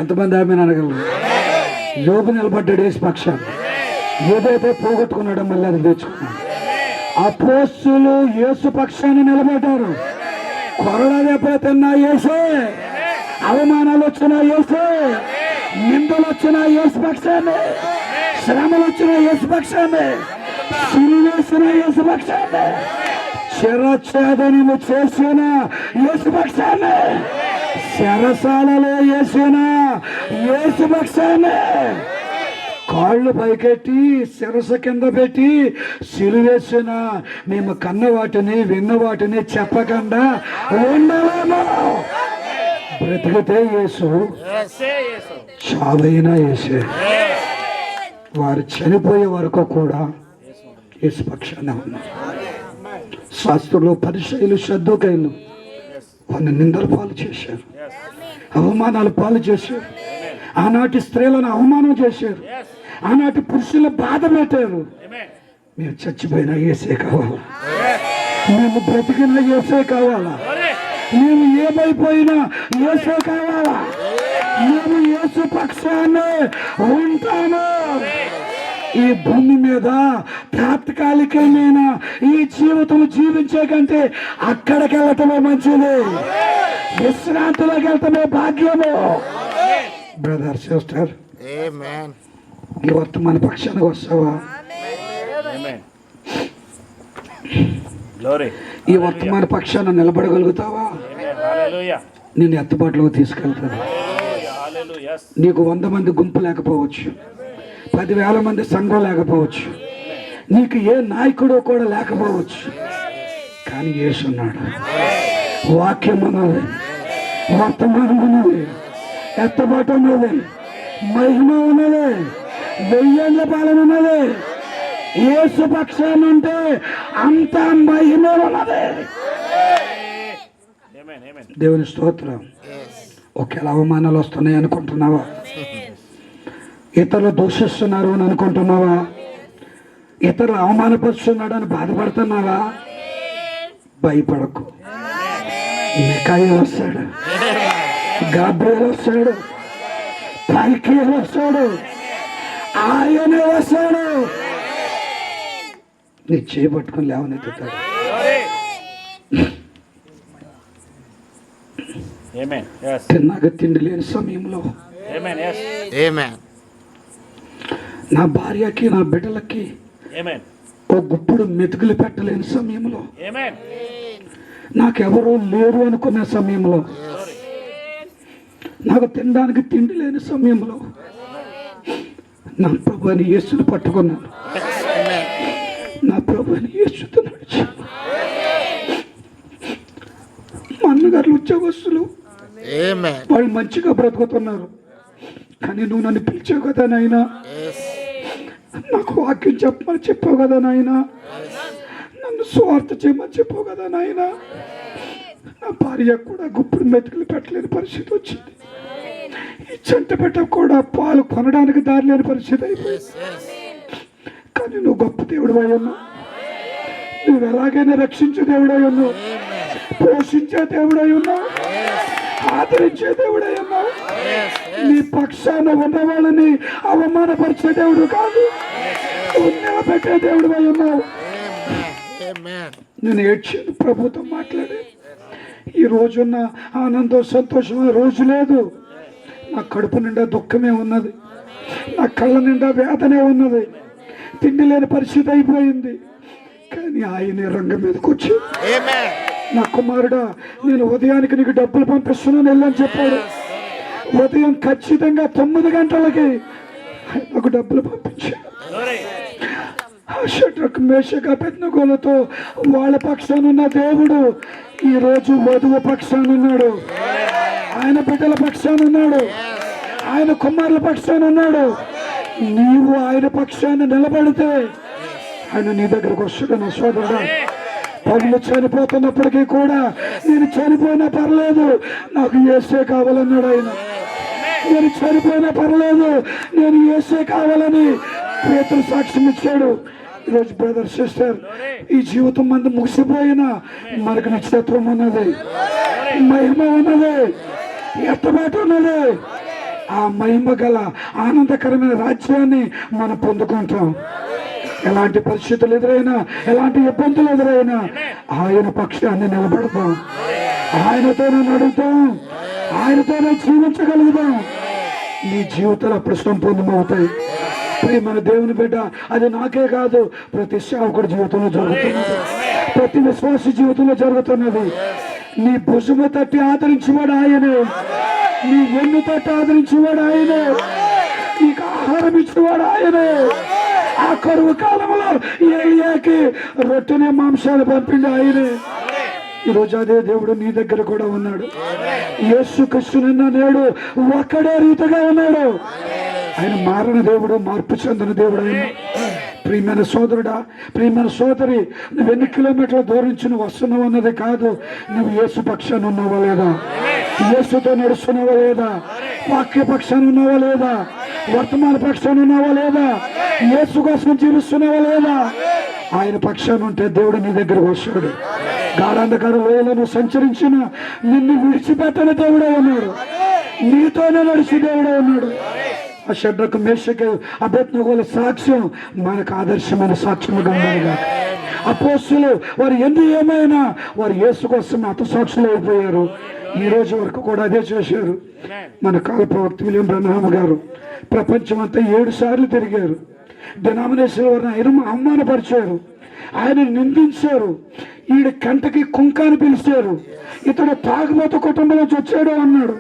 ఎంతమంది ఆమె అనగలరు? యోబు నిలబడ్డాడు యేసు పక్షాన్ని. ఏదైతే పోగొట్టుకున్నాడో మళ్ళీ అది తెచ్చుకున్నాడు. అపోస్తలులు యేసు పక్షాన్ని నిలబడ్డారు. కొరడా దెబ్బతిన్నా యేసే, అవమానాలు వచ్చిన యేసే, నిందలు వచ్చిన యేసు పక్షాన్ని, శ్రమలు వచ్చిన యేసు పక్షాన్ని, సిలువేసిన యేసు పక్షాన్ని, శిరఛేదనము చేసిన యేసు పక్షాన్ని, శరసాలలో వేసిన యేసు పక్షాన్ని, కాళ్ళు పైకెట్టి శిరస కింద పెట్టి సిలువేసిన మేము కన్న వాటిని విన్న వాటిని చెప్పకుండా ఉండలేము. బ్రతికితే యేసు, చావైనా యేసే. వారు చనిపోయే వరకు కూడా యేసు పక్షాన్ని ఉన్నారు. శాస్త్రులు, పరిసయ్యులు, సద్దూకయ్యులు కొన్ని నిందల పాలు చేశారు, అవమానాలు పాలు చేశారు. ఆనాటి స్త్రీలను అవమానం చేశారు, ఆనాటి పురుషుల బాధ పెట్టారు. మేము చచ్చిపోయినా యేసే కావాలా, మేము బ్రతికిన యేసే కావాలా, మేము ఏమైపోయినా యేసే కావాలా, మేము యేసు పక్షాన్ని ఉంటాము. ఈ భూమి మీద తాత్కాలికమైన ఈ జీవితం జీవించే కంటే అక్కడికి వెళ్ళటమే మంచిది, విశ్రాంతిలోకి వెళ్తామే భాగ్యము. బ్రదర్, సిస్టర్, ఈ వర్తమాన పక్షానికి వస్తావా? ఈ వర్తమాన పక్షాన్ని నిలబడగలుగుతావా? నేను ఎత్తుబాటులోకి తీసుకెళ్తాను. నీకు 100 మంది గుంపు లేకపోవచ్చు, 10,000 మంది సంఘం లేకపోవచ్చు, నీకు ఏ నాయకుడు కూడా లేకపోవచ్చు, కానీ యేసున్నాడు. వాక్యం ఉన్నది, వర్తమానం ఉన్నది, ఎత్తబాటు ఉన్నది, మహిమ ఉన్నది, 1000 ఏళ్ల పాలన ఉన్నది. యేసు పక్షాన్ని ఉంటే అంత మహిమ ఉన్నది. దేవుని స్తోత్రం. ఒకేలా అవమానాలు వస్తున్నాయి అనుకుంటున్నావా? ఇతరులు దూషిస్తున్నారు అని అనుకుంటున్నావా? ఇతరులు అవమానపరుస్తున్నాడు అని బాధపడుతున్నావా? భయపడకు. మికాయేలు వస్తాడు, గాబ్రియేలు వస్తాడు, మైకేలు వస్తాడు, ఆయనే వస్తాడు. నీ చేపట్టుకుని లేవనెత్తుతాడు. తిన్నాక తిండి లేని సమయంలో నా భార్యకి నా బిడ్డలకి ఓ గుప్పుడు మెతుకులు పెట్టలేని సమయంలో, నాకెవరూ లేరు అనుకునే సమయంలో, నాకు తినడానికి తిండి లేని సమయంలో నా ప్రభుని యేసుని పట్టుకున్నాను. నా ప్రభుని యేసుతో నడిచాను. మా అన్నగారు ఉద్యోగస్తులు, వాళ్ళు మంచిగా బ్రతుకుతున్నారు. కానీ నువ్వు నన్ను పిలిచావు కదా నాయనా, నాకు వాక్యం చెప్పమని చెప్పావు కదా నాయనా, నన్ను స్వార్థ చేయమని చెప్పావు కదా నాయనా. నా భార్య కూడా గుప్పుడు మెతుకులు పెట్టలేని పరిస్థితి వచ్చింది. ఈ చెంట పెట్ట కూడా పాలు కొనడానికి దారి లేని పరిస్థితి అయిపోయింది. కానీ నువ్వు గొప్ప దేవుడు అయ్యన్నావు. నువ్వు ఎలాగైనా రక్షించే దేవుడు అయ్యన్నావు, పోషించే దేవుడు అయ్యన్నావు, ఆదరించే దేవుడు అయ్యన్నావు. నీ పక్షాన ఉన్న వాళ్ళని అవమానపరిచే దేవుడు కాదు, నిలబెట్టే దేవుడు అయ్యన్నావు. నేను ఏడ్చాను, ప్రభుతో మాట్లాడాను. ఈ రోజున్న ఆనందం సంతోషమైన రోజు లేదు. నా కడుపు నిండా దుఃఖమే ఉన్నది, నా కళ్ళ నిండా వేదనే ఉన్నది, తిండి లేని పరిస్థితి అయిపోయింది. కానీ ఆయన రంగం మీదకి వచ్చి, నా కుమారుడా, నేను ఉదయానికి నీకు డబ్బులు పంపిస్తున్నాను వెళ్ళని చెప్పాడు. ఉదయం ఖచ్చితంగా 9 గంటలకి నాకు డబ్బులు పంపించాడు. షడ్రక్ మేషక్ అబేద్నెగోలతో వాళ్ళ పక్షాన ఉన్న దేవుడు ఈ రోజు వధువు పక్షాన ఉన్నాడు, ఆయన బిడ్డల పక్షాన ఉన్నాడు, ఆయన కుమారుల పక్షాన ఉన్నాడు. నీవు ఆయన పక్షాన నిలబడితే ఆయన నీ దగ్గరకు వస్తాడు. నా సోదరుడా, పనులు చనిపోతున్నప్పటికీ కూడా నేను చనిపోయినా పర్లేదు, నాకు యేసే కావాలన్నాడు ఆయన. నేను చనిపోయినా పర్లేదు, నేను యేసే కావాలని పేతురు సాక్ష్యం ఇచ్చాడు. ఈరోజు బ్రదర్ సిస్టర్, ఈ జీవితం మంది ముగిసిపోయినా మనకు నిశ్చితత్వం ఉన్నది, మహిమ ఉన్నది, ఎత్తబాటు ఉన్నది. ఆ మహిమ గల ఆనందకరమైన రాజ్యాన్ని మనం పొందుకుంటాం. ఎలాంటి పరిస్థితులు ఎదురైనా, ఎలాంటి ఇబ్బందులు ఎదురైనా ఆయన పక్షాన్ని నిలబడతాం, ఆయనతోనే నడుగుతాం, ఆయనతోనే జీవించగలుగుతాం. నీ జీవితాలు అప్పుడు సంపూర్ణమవుతాయి. మన దేవుని బిడ్డ, అది నాకే కాదు, ప్రతి సేవకుడి జీవితంలో జరుగుతున్నది, ప్రతి విశ్వాస జీవితంలో జరుగుతున్నది. నీ భుజము తట్టి ఆదరించేవాడు ఆయనే, నీ వెన్ను తట్టి ఆదరించేవాడు ఆయనే, నీకు ఆహారం ఇచ్చేవాడు ఆయనే. ఆ కరువు కాలంలో ఏలియాకి రొట్టెనే మాంసాలు పంపిండి ఆయనే. ఈరోజు అదే దేవుడు నీ దగ్గర కూడా ఉన్నాడు. యేసుక్రీస్తు నిన్న నేడు ఒక్కడే రీతిగా ఉన్నాడు. ఆయన మారిన దేవుడు, మార్పు చెందిన దేవుడు ఆయన. ప్రియమైన సోదరుడా, ప్రియమైన సోదరి, నువ్వు ఎన్ని కిలోమీటర్ల దూరం నుంచి నువ్వు వస్తున్నావు అన్నది కాదు, నువ్వు యేసు పక్షాన్ని ఉన్నావా లేదా, యేసుతో నడుస్తున్నావా లేదా, వాక్య పక్షాన్ని ఉన్నావా లేదా, వర్తమాన పక్షాన్ని ఉన్నావా లేదా, యేసు కోసం జీవిస్తున్నావా లేదా. ఆయన పక్షాన్ని ఉంటే దేవుడు నీ దగ్గరకు వస్తాడు. గాఢాంధకార లోయలను సంచరించిన నిన్ను విడిచిపెట్టని దేవుడే ఉన్నాడు, నీతోనే నడిచి దేవుడే ఉన్నాడు. ఆ షడ్రకు మేషకు అబేద్నెగోల సాక్ష్యం మనకు ఆదర్శమైన సాక్ష్యముగా ఉన్నదిగా. అపోస్తలులు వారు ఎన్ని ఏమైనా వారు యేసు కోసం హతసాక్షులు అయిపోయారు. ఈ రోజు వరకు కూడా అదే చేశారు. మన కాల ప్రవక్త విలియం బ్రన్హామ్ గారు ప్రపంచం అంతా 7 సార్లు తిరిగారు. డినామినేషన్ వారిని ఆయన అవమానపరిచారు, ఆయన నిందించారు, ఈడ కంటకి కుంకాన్ని పిలిచారు, ఇతడు తాగుబోతు కుటుంబం నుంచి వచ్చాడు అన్నాడు.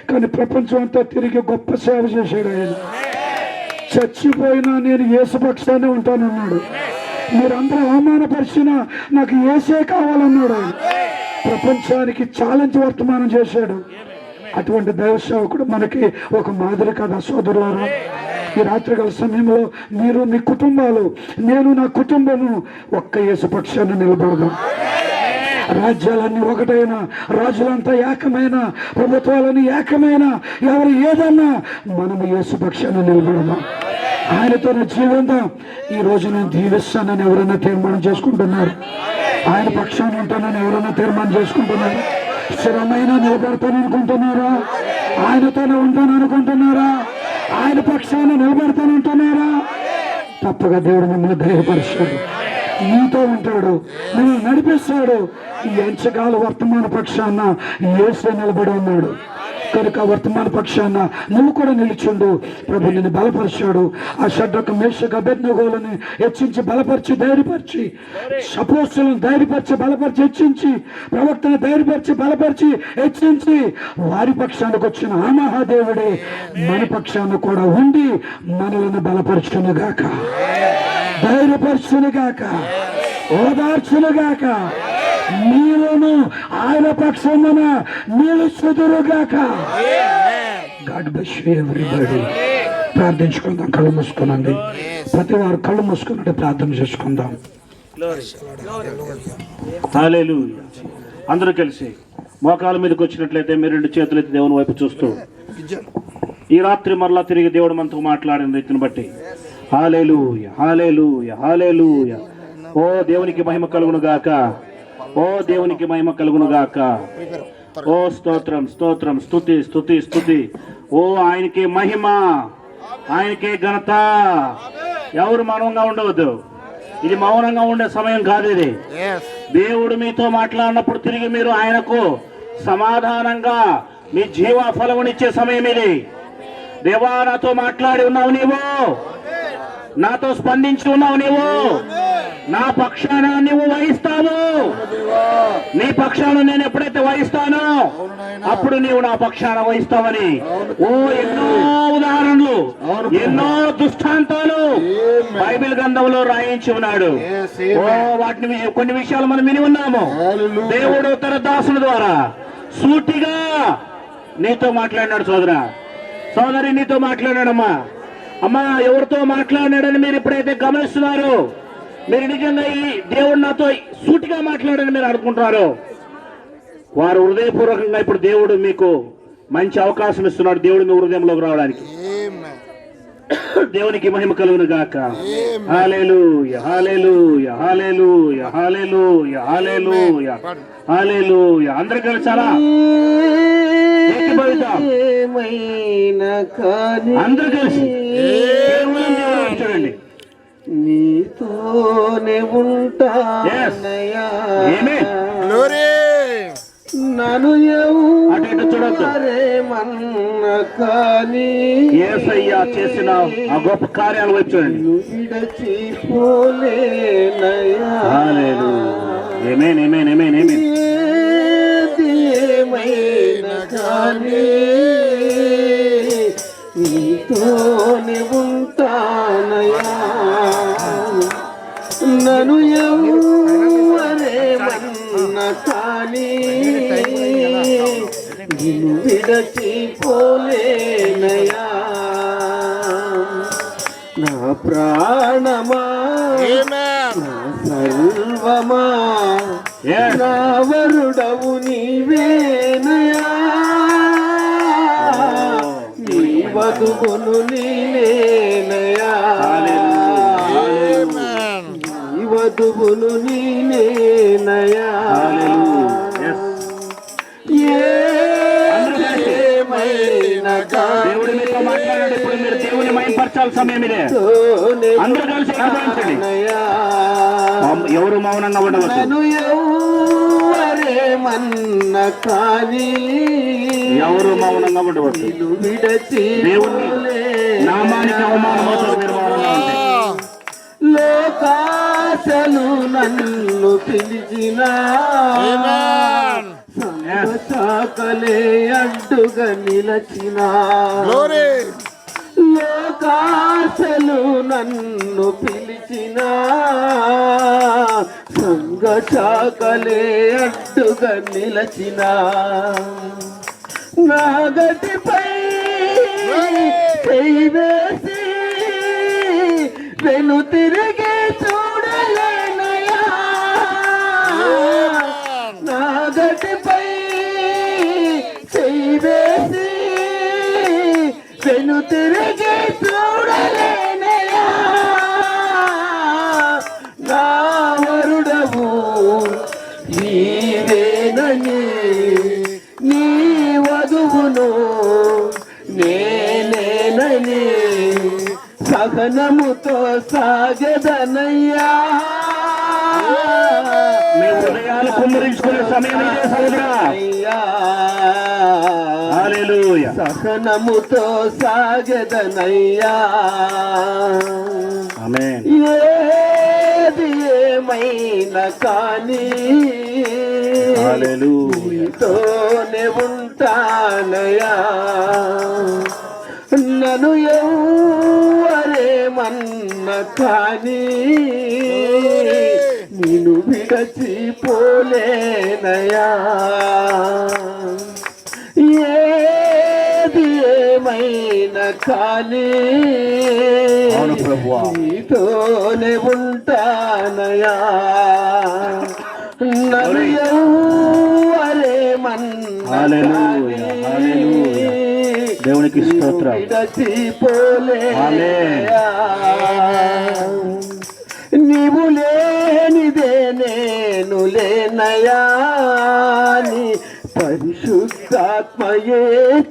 కానీ ప్రపంచం అంతా తిరిగి గొప్ప సేవ చేశాడు ఆయన. చచ్చిపోయినా నేను యేసు పక్షానే ఉంటానన్నాడు. మీరందరూ అవమానపరిచినా నాకు యేసే కావాలన్నాడు ఆయన. ప్రపంచానికి ఛాలెంజ్ వర్తమానం చేశాడు. అటువంటి దైవ సేవకుడు మనకి ఒక మాదిరి కదా సోదరులారా. ఈ రాత్రికాల సమయంలో మీరు మీ కుటుంబాలు, నేను నా కుటుంబము ఒక్క యేసు పక్షాన్ని నిలబడదాం. రాజ్యాలన్నీ ఒకటైన, రాజులంతా ఏకమైన, ప్రభుత్వాలన్నీ ఏకమైన, ఎవరు ఏదన్నా మనము యేసు పక్షాన్ని నిలబడదాం, ఆయనతోనే జీవిద్దాం. ఈ రోజు నేను దీవిస్తానని ఎవరైనా తీర్మానం చేసుకుంటున్నారు, ఆయన పక్షాన్ని ఉంటానని ఎవరైనా తీర్మానం చేసుకుంటున్నారు, స్థిరమైన నిలబడతాననుకుంటున్నారా, ఆయనతోనే ఉంటాననుకుంటున్నారా, ఆయన పక్షాన్ని నిలబడతానంటున్నారా, తప్పగా దేవుడు మిమ్మల్ని ధైర్యపరుస్తాడు, నీతో ఉంటాడు, నువ్వు నడిపిస్తాడు. ఈ అంచకాల వర్తమాన పక్షాన యేసు నిలబడి ఉన్నాడు. కనుక వర్తమాన పక్షాన నువ్వు కూడా నిలిచిండు. ప్రభు నిన్ను బలపరిచాడు. ఆ షడ్రక మేషక అబేద్నెగోలను హెచ్చించి బలపరిచి ధైర్యపరిచి, అపోస్తలులను ధైర్యపరిచి బలపరిచి హెచ్చించి, ప్రవక్తను ధైర్యపరిచి బలపరిచి హెచ్చించి వారి పక్షానికి వచ్చిన ఆ మహాదేవుడే మన పక్షాన కూడా ఉండి మనలను బలపరచునుగాక, ధైర్యపరచునుగాక, ఓదార్చునుగాక, మీరును ఆయన పక్షమున నిలుచుదురుగాక. God bless you everybody. ప్రార్థించుకుందాం. కళ్ళు మూసుకునండి. ప్రతి వారు కళ్ళు మూసుకున్నట్టు ప్రార్థన చేసుకుందాం. హల్లెలూయా. అందరూ కలిసి మోకాల మీదకి వచ్చినట్లయితే మీరు 2 చేతులైతే దేవుని వైపు చూస్తూ ఈ రాత్రి మరలా తిరిగి దేవుడు మనతో మాట్లాడిన రీతిని బట్టి హల్లెలూయా, హల్లెలూయా, హల్లెలూయా. ఓ దేవునికి మహిమ కలుగును గాక, ఓ దేవునికి మహిమ కలుగును గాక. ఓ స్తోత్రం, స్తోత్రం, స్తుతి, స్తుతి, స్తుతి. ఓ ఆయనకే మహిమ, ఆయనకే ఘనత. ఎవరు మౌనంగా ఉండవద్దు. ఇది మౌనంగా ఉండే సమయం కాదు. ఇది దేవుడు మీతో మాట్లాడినప్పుడు తిరిగి మీరు ఆయనకు సమాధానంగా మీ జీవ ఫలమునిచ్చే సమయం ఇది. దేవా, నాతో మాట్లాడి ఉన్నావు నీవు, నాతో స్పందించి ఉన్నావు నీవు, నా పక్షాన నీవు వహిస్తావు. నీ పక్షాన నేను ఎప్పుడైతే వహిస్తానో అప్పుడు నీవు నా పక్షాన వహిస్తావని ఓ ఎన్నో ఉదాహరణలు, ఎన్నో దృష్టాంతాలు బైబిల్ గ్రంథంలో రాయించి ఉన్నాడు. ఓ వాటిని కొన్ని విషయాలు మనం విని ఉన్నాము. దేవుడు తన దాసుల ద్వారా సూటిగా నీతో మాట్లాడినాడు. సోదరా, సోదరి, నీతో మాట్లాడాడమ్మా. అమ్మా, ఎవరితో మాట్లాడినాడని మీరు ఎప్పుడైతే గమనిస్తున్నారో, మీరు నిజంగా ఈ దేవుడు నాతో సూటిగా మాట్లాడని మీరు అనుకుంటున్నారు, వారు హృదయపూర్వకంగా ఇప్పుడు దేవుడు మీకు మంచి అవకాశం ఇస్తున్నాడు. దేవుడు మీ హృదయంలోకి రావడానికి. దేవునికి మహిమ కలుగును గాక. హల్లెలూయా, హల్లెలూయా, హల్లెలూయా, హల్లెలూయా, హల్లెలూయా, హల్లెలూయా. అందరూ కలిసారా? అందరూ కలిసి చూడండి. నీతోనే ఉంటానయ్యా, నన్ను ఎవరేమన్న కానీ యేసయ్య చేసిన ఆ గొప్ప కార్యాలు వైపు చూడండి. విడచిపోలేనయ్యా. ఆమేన్, ఆమేన్, ఆమేన్, ఆమేన్. ఏమైనా కానీ నీతోనే ఉంటానయ్యా, నన్ను ఎవరేమన్న కానీ నిన్ను విడచిపోలేనయ్యా. నా ప్రాణమా, నా సర్వమా, నా వరుడవు నీవేనయా, నీ వధువును నీనేనయా, నీ వధువును నీనేనయా. దేవుడు మీతో మాట్లాడాడు. ఇప్పుడు మీరు దేవుని మహిమపరచాల్సిన సమయం ఇదే. అందరూ కలిసి ఆహ్వానించండి. ఎవరు మౌనంగా ఉండవచ్చు. ఎవరు మౌనంగా ఉండవచ్చు. దేవుని నామానికి అవమానమవుతుంది. లోకాశలు నన్ను పిలిచిన చాకలే అడ్డుగా నిలచిన, లోకాశలు నన్ను పిలిచిన సంగ చాకలే అడ్డుగా నిలచిన, నా గటిపై చేయి వేసి వెను తిరిగి చూడలేనయా, నా గటిపై చేయి వేసి వెను తిరిగి చూడలేనయా, నా వరుడవు నీవేనని, నీ వధువును నేనేనని సహనముతో సాగదనయ్యా. మీ హృదయాలు కుమ్మరించుకునే సమయం ఇదే సోదరా. హల్లెలూయా. సహనముతో సాగెదనయ్యా. ఆమేన్. ఏది ఏమైనా కానీ హల్లెలూయా. నీతోనే ఉంటానయ్యా. నన్ను ఎవరేమన్నా కానీ నిన్ను విడచిపోలేనయా. ఏది ఏమైనా కానీ అవును ప్రభువా. నీతోనే ఉంటానయా. నన్ను ఎవరేమన్నా హల్లెలూయా. హల్లెలూయా. దేవునికి స్తోత్రం. విడచిపోలేనయా. నీవు లేనిదే నేను లేనయా. నీ పరిశుద్ధాత్మయే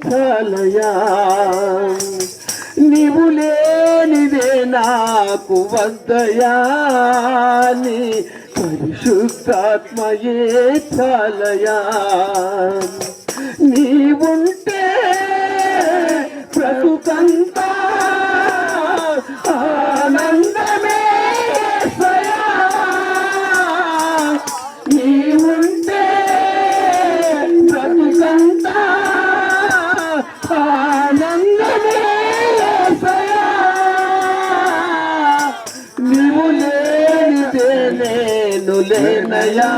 చాలయా. నీవు లేనిదే నాకు వద్దయా. నీ పరిశుద్ధాత్మయే చాలయా. నీవుంటే బ్రతుకంతా ఆనందమే యేసయ్యా. నీవుంటే బ్రతుకంతా ఆనందమే యేసయ్యా. నీవు లేనిదే నేను లేనయా.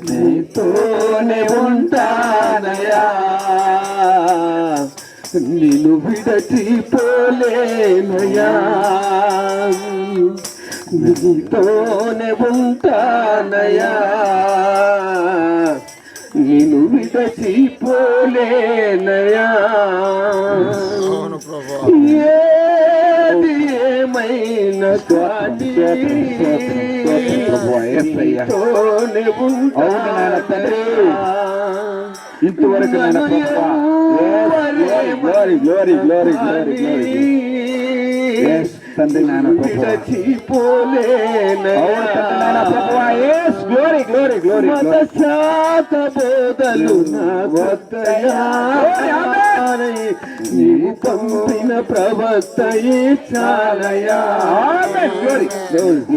నీతోనే ఉంటానయా. నిన్ను విడచిపోలేనయా. నీతోనే ఉంటానయా. నిన్ను విడచిపోలేనయా. ఏది ఏమైనా కానీ నీతోనే ఉంటానయా. ఇంతవరకు నాయన ప్రభువా. Glory glory glory glory glory. yes తండ్రి నాయన ప్రభువా. అవును తండ్రి నాయన ప్రభువా. yes glory glory glory. మతశాత బోధలు నా వద్దయా. నీవు పంపిన ప్రవక్తయే చాలయా.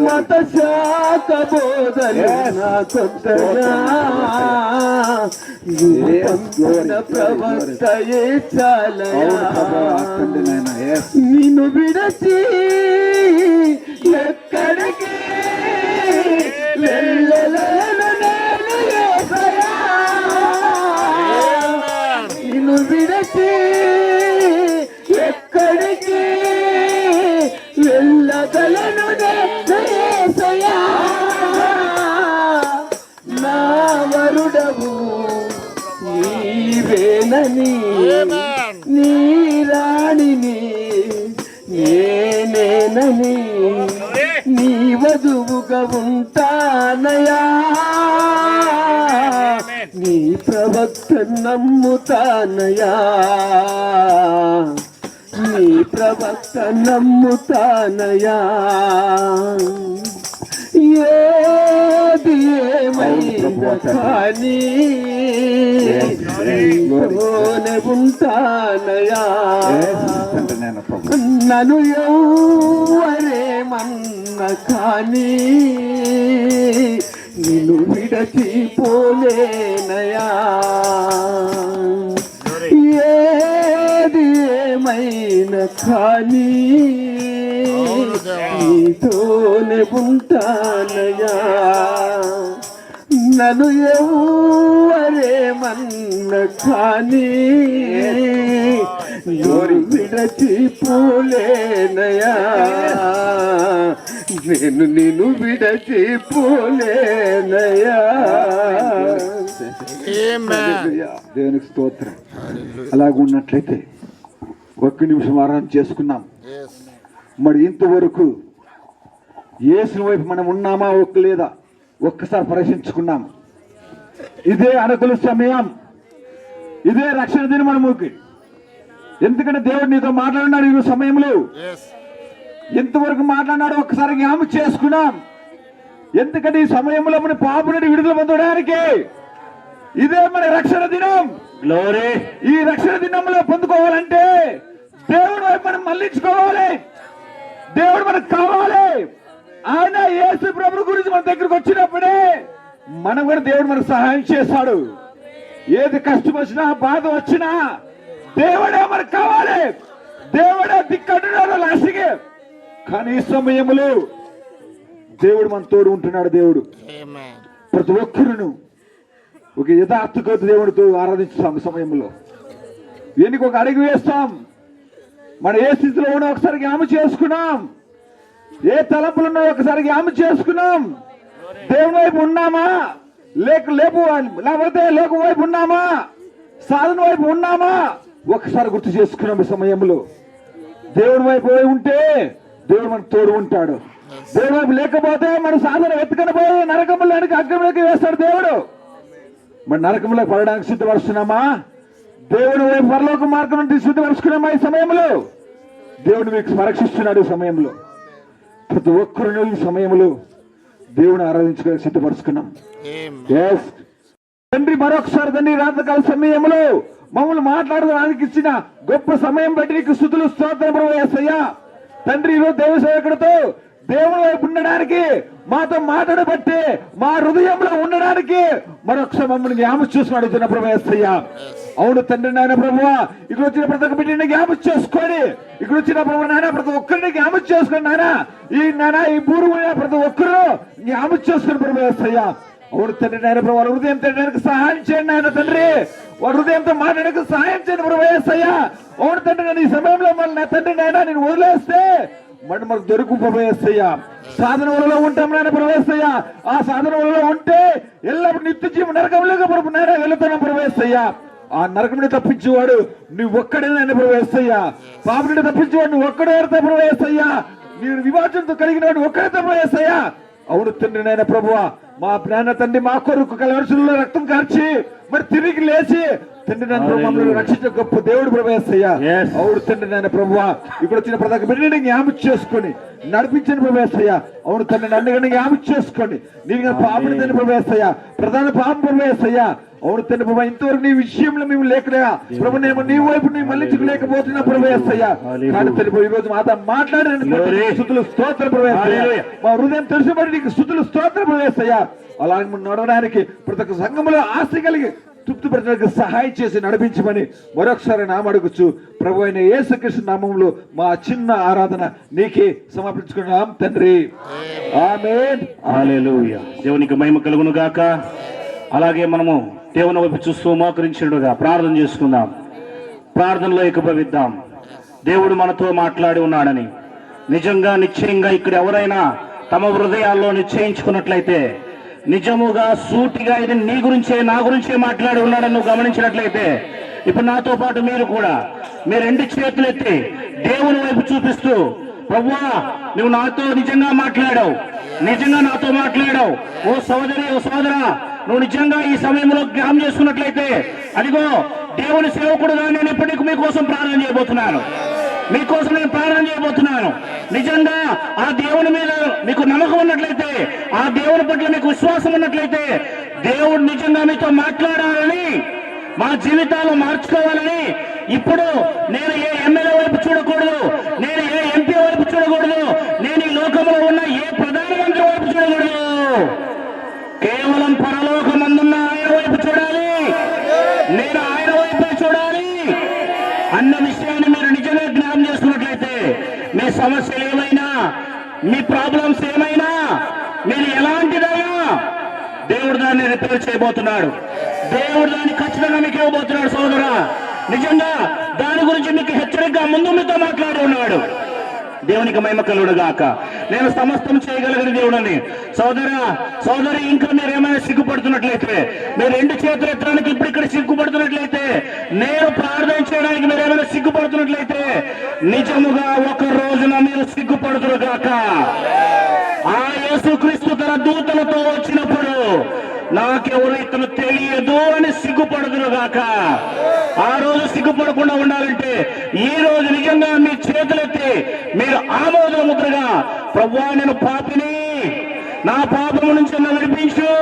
మతశాత బోధలు నా కొద్దయా. నీవు పంపిన ప్రవక్తయే చాలయా. నిన్ను విడచి ఎక్కడికి వెళ్ళలేను నేను యేసయ్యా. నిన్ను విడచి ఎక్కడికి వెళ్ళగలను నేను యేసయ్యా. నా వరుడవు నీవేనని నీ రాణిని నేనేనని నీ వధువుగా ఉంటానయా. నీ ప్రవక్త నమ్ముతానయా. నీ ప్రవక్త నమ్ముతానయా. ఏది ఏమైనా కానీ నీతోనే ఉంటానయా. నన్ను ఎవరేమన్నా కానీ నిన్ను విడచిపోలేనయా. ఏది ఏమైనా కానీ నీతోనే ఉంటానయా. నన్ను ఎవరేమన్నా కానీ విడచిపోలేనయా. నేను నిన్ను విడచిపోలేనయా. దేవునికి స్తోత్రం. అలాగ ఉన్నట్లయితే ఒక్క నిమిషం ఆరాధన చేసుకున్నాం. మరి ఇంతవరకు యేసుని వైపు మనం ఉన్నామా లేదా ఒక్కసారి పరీక్షించుకున్నాం. ఇదే అనుకూల సమయం, ఇదే రక్షణ దినం మనముకి. ఎందుకంటే దేవుడు నీతో మాట్లాడినాడు ఈ సమయంలో. ఎంతవరకు మాట్లాడినాడు ఒక్కసారి జ్ఞాపకం చేసుకున్నాం. ఎందుకంటే ఈ సమయంలో మన పాప నుండి విడుదల పొందడానికి ఇదే మన రక్షణ దినం. గ్లోరీ. ఈ రక్షణ దినంలో పొందుకోవాలంటే దేవుడు వైపు మనం మళ్ళించుకోవాలి. దేవుడు మనకు కావాలి. ఆయన యేసు ప్రభు గురించి మన దగ్గరకు వచ్చినప్పుడే మనం కూడా దేవుడు మనకు సహాయం చేస్తాడు. ఏది కష్టం వచ్చినా బాధ వచ్చినా దేవుడే మనకు కావాలి. దేవుడే దిక్కడున్నాడు లాస్ట్కి. కానీ ఈ సమయంలో దేవుడు మన తోడు ఉంటున్నాడు. దేవుడు ప్రతి ఒక్కరును ఒక యథార్థకు దేవుడితో ఆరాధించాం. సమయంలో ఎన్నికి ఒక అడుగు వేస్తాం. మనం ఏ స్థితిలో ఉన్నా ఒకసారి జ్ఞాపకం చేసుకున్నాం. ఏ తలంపులున్నా ఒకసారి జ్ఞాపకం చేసుకున్నాం. దేవుని వైపు ఉన్నామా లేకపోతే లేకు వైపు ఉన్నామా, సాధన వైపు ఉన్నామా ఒకసారి గుర్తు చేసుకున్నాం. ఈ సమయంలో దేవుడి వైపు ఉంటే దేవుడు మనకు తోడు ఉంటాడు. దేవుడి వైపు లేకపోతే మన సాధన వెతుకని పోయి నరకంలోనికి అగ్నిలోకి వేస్తాడు దేవుడు. మన నరకంలో పడడానికి సిద్ధపరుస్తున్నామా? దేవుడి వైపు పరలోక మార్గం నుండి సిద్ధపరుచుకున్నామా? ఈ సమయంలో దేవుడు మీకు సంరక్షిస్తున్నాడు. ఈ సమయంలో ప్రతి ఒక్కరు ఈ సమయంలో దేవుని ఆరాధించుకోవడానికి సిద్ధపరుచుకున్నాం. తండ్రి మరొకసారి తండ్రి రాత్రికాల సమయంలో మమ్మల్ని మాట్లాడడానికి ఇచ్చిన గొప్ప సమయం బట్టి నీకు స్తుతులు స్తోత్రం ప్రభువా యేసయ్యా. తండ్రి ఈరోజు దేవ సేవకుడితో దేవుని వైపు ఉండడానికి, మాతో మాట్లాడబట్టి మా హృదయంలో ఉండడానికి మరొకసారి మమ్మల్ని జ్ఞాపకం చేసుకుని అడుగుతున్న ప్రభువా యేసయ్యా. అవును తండ్రి నాయన ప్రభువా, ఇక్కడ వచ్చిన ప్రతి ఒక్క బిడ్డని జ్ఞాపకం చేసుకొని, ఇక్కడ వచ్చిన ప్రభు నాయన ప్రతి ఒక్కరిని జ్ఞాపకం చేసుకుని నాయన ఈ భూమి ప్రతి ఒక్కరు జ్ఞాపకం చేసుకుని ప్రభువా యేసయ్యా. అవును తండ్రి నాయన ప్రభు, వాళ్ళ హృదయం తినడానికి సహాయం చేయండి ఆయన తండ్రి. వాళ్ళ హృదయంతో మాట్లాడడానికి సహాయం చేయండి ప్రభు యేసయ్యా. అవును తండ్రి, నేను ఈ సమయంలో మళ్ళీ నా తండ్రి నాయన నేను వదిలేస్తే మనకు దొరుకు ప్రభు యేసయ్యా. సాధన వలలో ఉంటాం నాయన ప్రభు యేసయ్యా. ఆ సాధన వలలో ఉంటే ఎల్లప్పుడు నిత్య జీవ నరకంలోకి ప్రభు నాయన వెళుతున్నాం ప్రభు యేసయ్యా. ఆ నరకం నుండి తప్పించేవాడు నువ్వు ఒక్కడే నాయన ప్రభు యేసయ్యా. పాపం నుండి తప్పించేవాడు నువ్వు ఒక్కడే ప్రభు యేసయ్యా. నీవు వివాచనతో కలిగిన వాడు ఒక్కడే ప్రభు యేసయ్యా. అవును తండ్రి నాయన ప్రభువా, మా నాయన తండ్రి మా కొరకు కలవరసుల్లో రక్తం కార్చి మరి తిరిగి లేచి తండ్రి నాయన మమ్మల్ని రక్షించే గొప్ప దేవుడు ప్రభు యేసయ్యా. అవును తండ్రి నాయన ప్రభువా, ఇక్కడ వచ్చిన ప్రతి బిడ్డని జ్ఞాపకం చేసుకొని నడిపించండి ప్రభు యేసయ్యా. అవును తండ్రి నన్ను జ్ఞాపకం చేసుకోండి. నీకు పాపని తండ్రి ప్రభు యేసయ్యా, ప్రధాన పాపం ప్రభు యేసయ్యా. అవును తండ్రి ప్రభు, ఇంతవరకు నీ విషయంలో మేము లేకలేదా ప్రభు, నేను నీ వైపు నీ మళ్ళించుకోలేకపోతున్నా ప్రభు యేసయ్యా. కానీ తండ్రి ఈ రోజు మాతో మాట్లాడిన స్తుతులు స్తోత్ర ప్రభు యేసయ్యా. మా హృదయం తెలిసిబడి నీకు స్తుతులు స్తోత్ర ప్రభు యేసయ్యా. అలాగే నడవడానికి ప్రతి ఒక్క సంఘంలో ఆస్తి కలిగి తృప్తిపరచడానికి సహాయం చేసి నడిపించమని మరొకసారి నామ అడుగుచు ప్రభు అయిన యేసుక్రీస్తు నామములో మా చిన్న ఆరాధన నీకే సమర్పించుకున్నాం తండ్రి. ఆమేన్. హల్లెలూయా. దేవునికి మహిమ కలుగును గాక. అలాగే మనము దేవుని వైపు చూస్తూ మోకరించినట్టుగా ప్రార్థన చేసుకుందాం. ప్రార్థనలో ఏకీభవిద్దాం. దేవుడు మనతో మాట్లాడి ఉన్నాడని నిజంగా నిశ్చయంగా ఇక్కడ ఎవరైనా తమ హృదయాల్లో నిశ్చయించుకున్నట్లయితే, నిజముగా సూటిగా ఇది నీ గురించే నా గురించే మాట్లాడి ఉన్నాడని నువ్వు గమనించినట్లయితే, ఇప్పుడు నాతో పాటు మీరు కూడా మీ రెండు చేతులు ఎత్తి దేవుని వైపు చూపిస్తూ, ప్రభువా నువ్వు నాతో నిజంగా మాట్లాడావు, నిజంగా నాతో మాట్లాడావు. ఓ సోదరి, ఓ సోదరా, నువ్వు నిజంగా ఈ సమయంలో జ్ఞాపకం చేసుకున్నట్లయితే, అదిగో దేవుని సేవకుడుగా నేను ఇప్పటికి మీకోసం ప్రార్థన చేయబోతున్నాను. మీకోసం నేను ప్రార్థన చేయబోతున్నాను. నిజంగా ఆ దేవుని మీద మీకు నమ్మకం ఉన్నట్లయితే, ఆ దేవుని పట్ల మీకు విశ్వాసం ఉన్నట్లయితే, దేవుడు నిజంగా మీతో మాట్లాడాలని, మా జీవితాలు మార్చుకోవాలని, ఇప్పుడు నేను ఏ ఎమ్మెల్యే వైపు చూడకూడదు, నేను ఏ ఎంపీ వైపు చూడకూడదు, నేను ఈ లోకంలో ఉన్న ఏ ప్రధానమంత్రి వైపు చూడకూడదు, కేవలం పరలోకమందున్న ఆయన వైపు చూడాలి, నేను ఆయన వైపే చూడాలి అన్న విషయాన్ని మీరు నిజంగా జ్ఞాపకం చేసుకున్నట్లయితే, మీ సమస్యలు ఏమైనా, మీ ప్రాబ్లమ్స్ ఏమైనా, మీరు ఎలాంటిదైనా దేవుడు దాన్ని రిపేర్ చేయబోతున్నాడు. దేవుడు దాన్ని ఖచ్చితంగా మీకు ఇవ్వబోతున్నాడు సోదరా. నిజంగా దాని గురించి మీకు హెచ్చరికగా ముందు మీతో మాట్లాడి ఉన్నాడు. దేవునికి మహిమ కలుగును గాక. నేను సమస్తం చేయగలిగిన దేవుడని. సోదరా, సోదరి, ఇంకా మీరు ఏమైనా సిగ్గుపడుతున్నట్లయితే, మీరు రెండు చేతులు ఎత్తడానికి ఇప్పుడు ఇక్కడ సిగ్గుపడుతున్నట్లయితే, నేను ప్రార్థన చేయడానికి మీరు ఏమైనా సిగ్గుపడుతున్నట్లయితే, నిజముగా ఒక రోజున మీరు సిగ్గుపడుతురు గాక. ఆ యేసుక్రీస్తు తన దూతలతో వచ్చినప్పుడు నాకెవరు ఇతను తెలియదు అని సిగ్గుపడుతురు గాక. ఆ రోజు సిగ్గుపడకుండా ఉండాలంటే ఈ రోజు నిజంగా మీ చేతులెత్తి మీరు ఆమోద ముద్రగా, ప్రభువా నేను పాపిని, నా పాపము నుంచి నన్ను విడిపించు,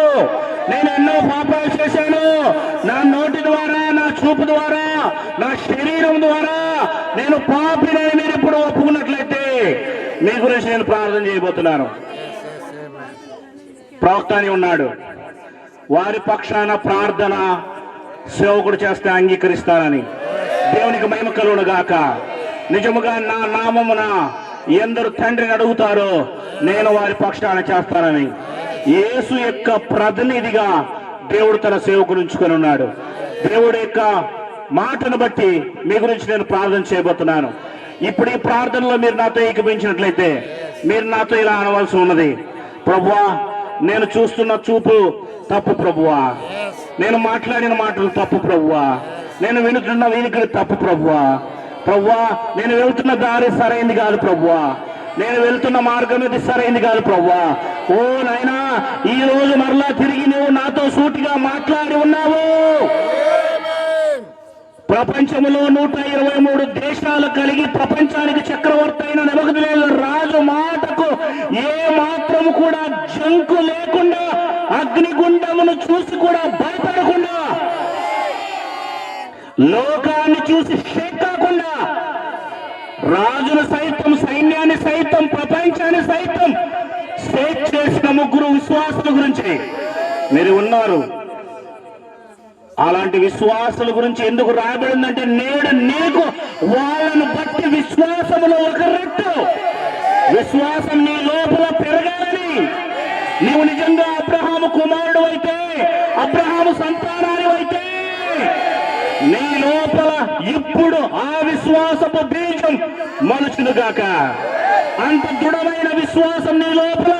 నేను ఎన్నో పాపాలు చేశాను, చూపు ద్వారా, నా శరీరం ద్వారా నేను పాపినని మీరు ఇప్పుడు ఒప్పుకున్నట్లయితే మీ గురించి నేను ప్రార్థన చేయబోతున్నాను. ప్రవక్త అని ఉన్నాడు, వారి పక్షాన ప్రార్థన సేవకుడు చేస్తే అంగీకరిస్తానని. దేవునికి మహిమ కలుగును గాక. నిజముగా నా నామమున ఎందరు తండ్రిని అడుగుతారో నేను వారి పక్షాన చేస్తానని యేసు యొక్క ప్రతినిధిగా దేవుడు తన సేవకుడు ఉంచుకొని ఉన్నాడు. దేవుడి యొక్క మాటను బట్టి మీ గురించి నేను ప్రార్థన చేయబోతున్నాను. ఇప్పుడు ఈ ప్రార్థనలో మీరు నాతో ఏకీభవించినట్లయితే మీరు నాతో ఇలా అనవలసి ఉన్నది: ప్రభువా, నేను చూస్తున్న చూపు తప్పు ప్రభువా, నేను మాట్లాడిన మాటలు తప్పు ప్రభువా, నేను వినుతున్న వినికిడి తప్పు ప్రభువా, ప్రభువా నేను వెళ్తున్న దారి సరైంది కాదు ప్రభువా, నేను వెళ్తున్న మార్గం ఇది సరైంది కాదు ప్రభువా. ఓ నాయనా, ఈ రోజు మరలా తిరిగి నువ్వు నాతో సూటిగా మాట్లాడి ఉన్నావు. ప్రపంచంలో 123 దేశాలు కలిగి ప్రపంచానికి చక్రవర్తి అయిన నెబుకద్నెజరు రాజు మాటకు ఏ మాత్రము కూడా జంకు లేకుండా, అగ్నిగుండమును చూసి కూడా భయపడకుండా, లోకాన్ని చూసి షేక్ కాకుండా, రాజును సైతం, సైన్యాన్ని సైతం, ప్రపంచాన్ని సైతం షేక్ చేసిన 3 విశ్వాసుల గురించి మీరు ఉన్నారు. అలాంటి విశ్వాసుల గురించి ఎందుకు రాబడిందంటే, నేడు నీకు వాళ్ళను బట్టి విశ్వాసములో ఒక రెట్టు విశ్వాసం నీ లోపల పెరగాలని. నీవు నిజంగా అబ్రహాము కుమారుడు అయితే, అబ్రహాము సంతానాన్ని అయితే, నీ లోపల ఇప్పుడు ఆ విశ్వాసపు బీజం మనుషునుగాక. అంత దృఢమైన విశ్వాసం నీ లోపల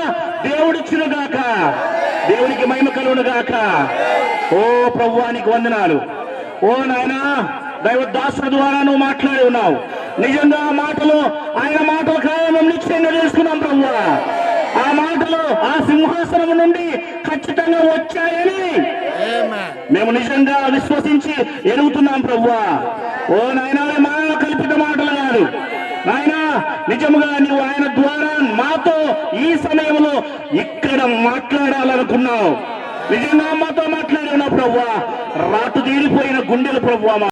దేవుడిచ్చునుగాక. దేవునికి మహిమ కలుగునుగాక. ఓ ప్రభువానికి వందనాలు. ఓ నాయనా, దైవ దాసుడి ద్వారా నువ్వు మాట్లాడి ఉన్నావు. నిజంగా ఆ మాటలు, ఆయన మాటలు కాలం నిశ్చయంగా చేసుకున్నాం ప్రభువా. ఆ మాటలు ఆ సింహాసనం నుండి ఖచ్చితంగా వచ్చాయని మేము నిజంగా విశ్వసించి ఎరుగుతున్నాం ప్రభువా. ఓ నాయనా, మానవ కల్పిత మాటలు కాదు నాయనా, నిజముగా నువ్వు ఆయన ద్వారా మాతో ఈ సమయంలో ఇక్కడ మాట్లాడాలనుకున్నావు. నిజంగా మాతో మాట్లాడి ఉన్నావు ప్రభువా. రాటు తీరిపోయిన గుండెలు ప్రభువా.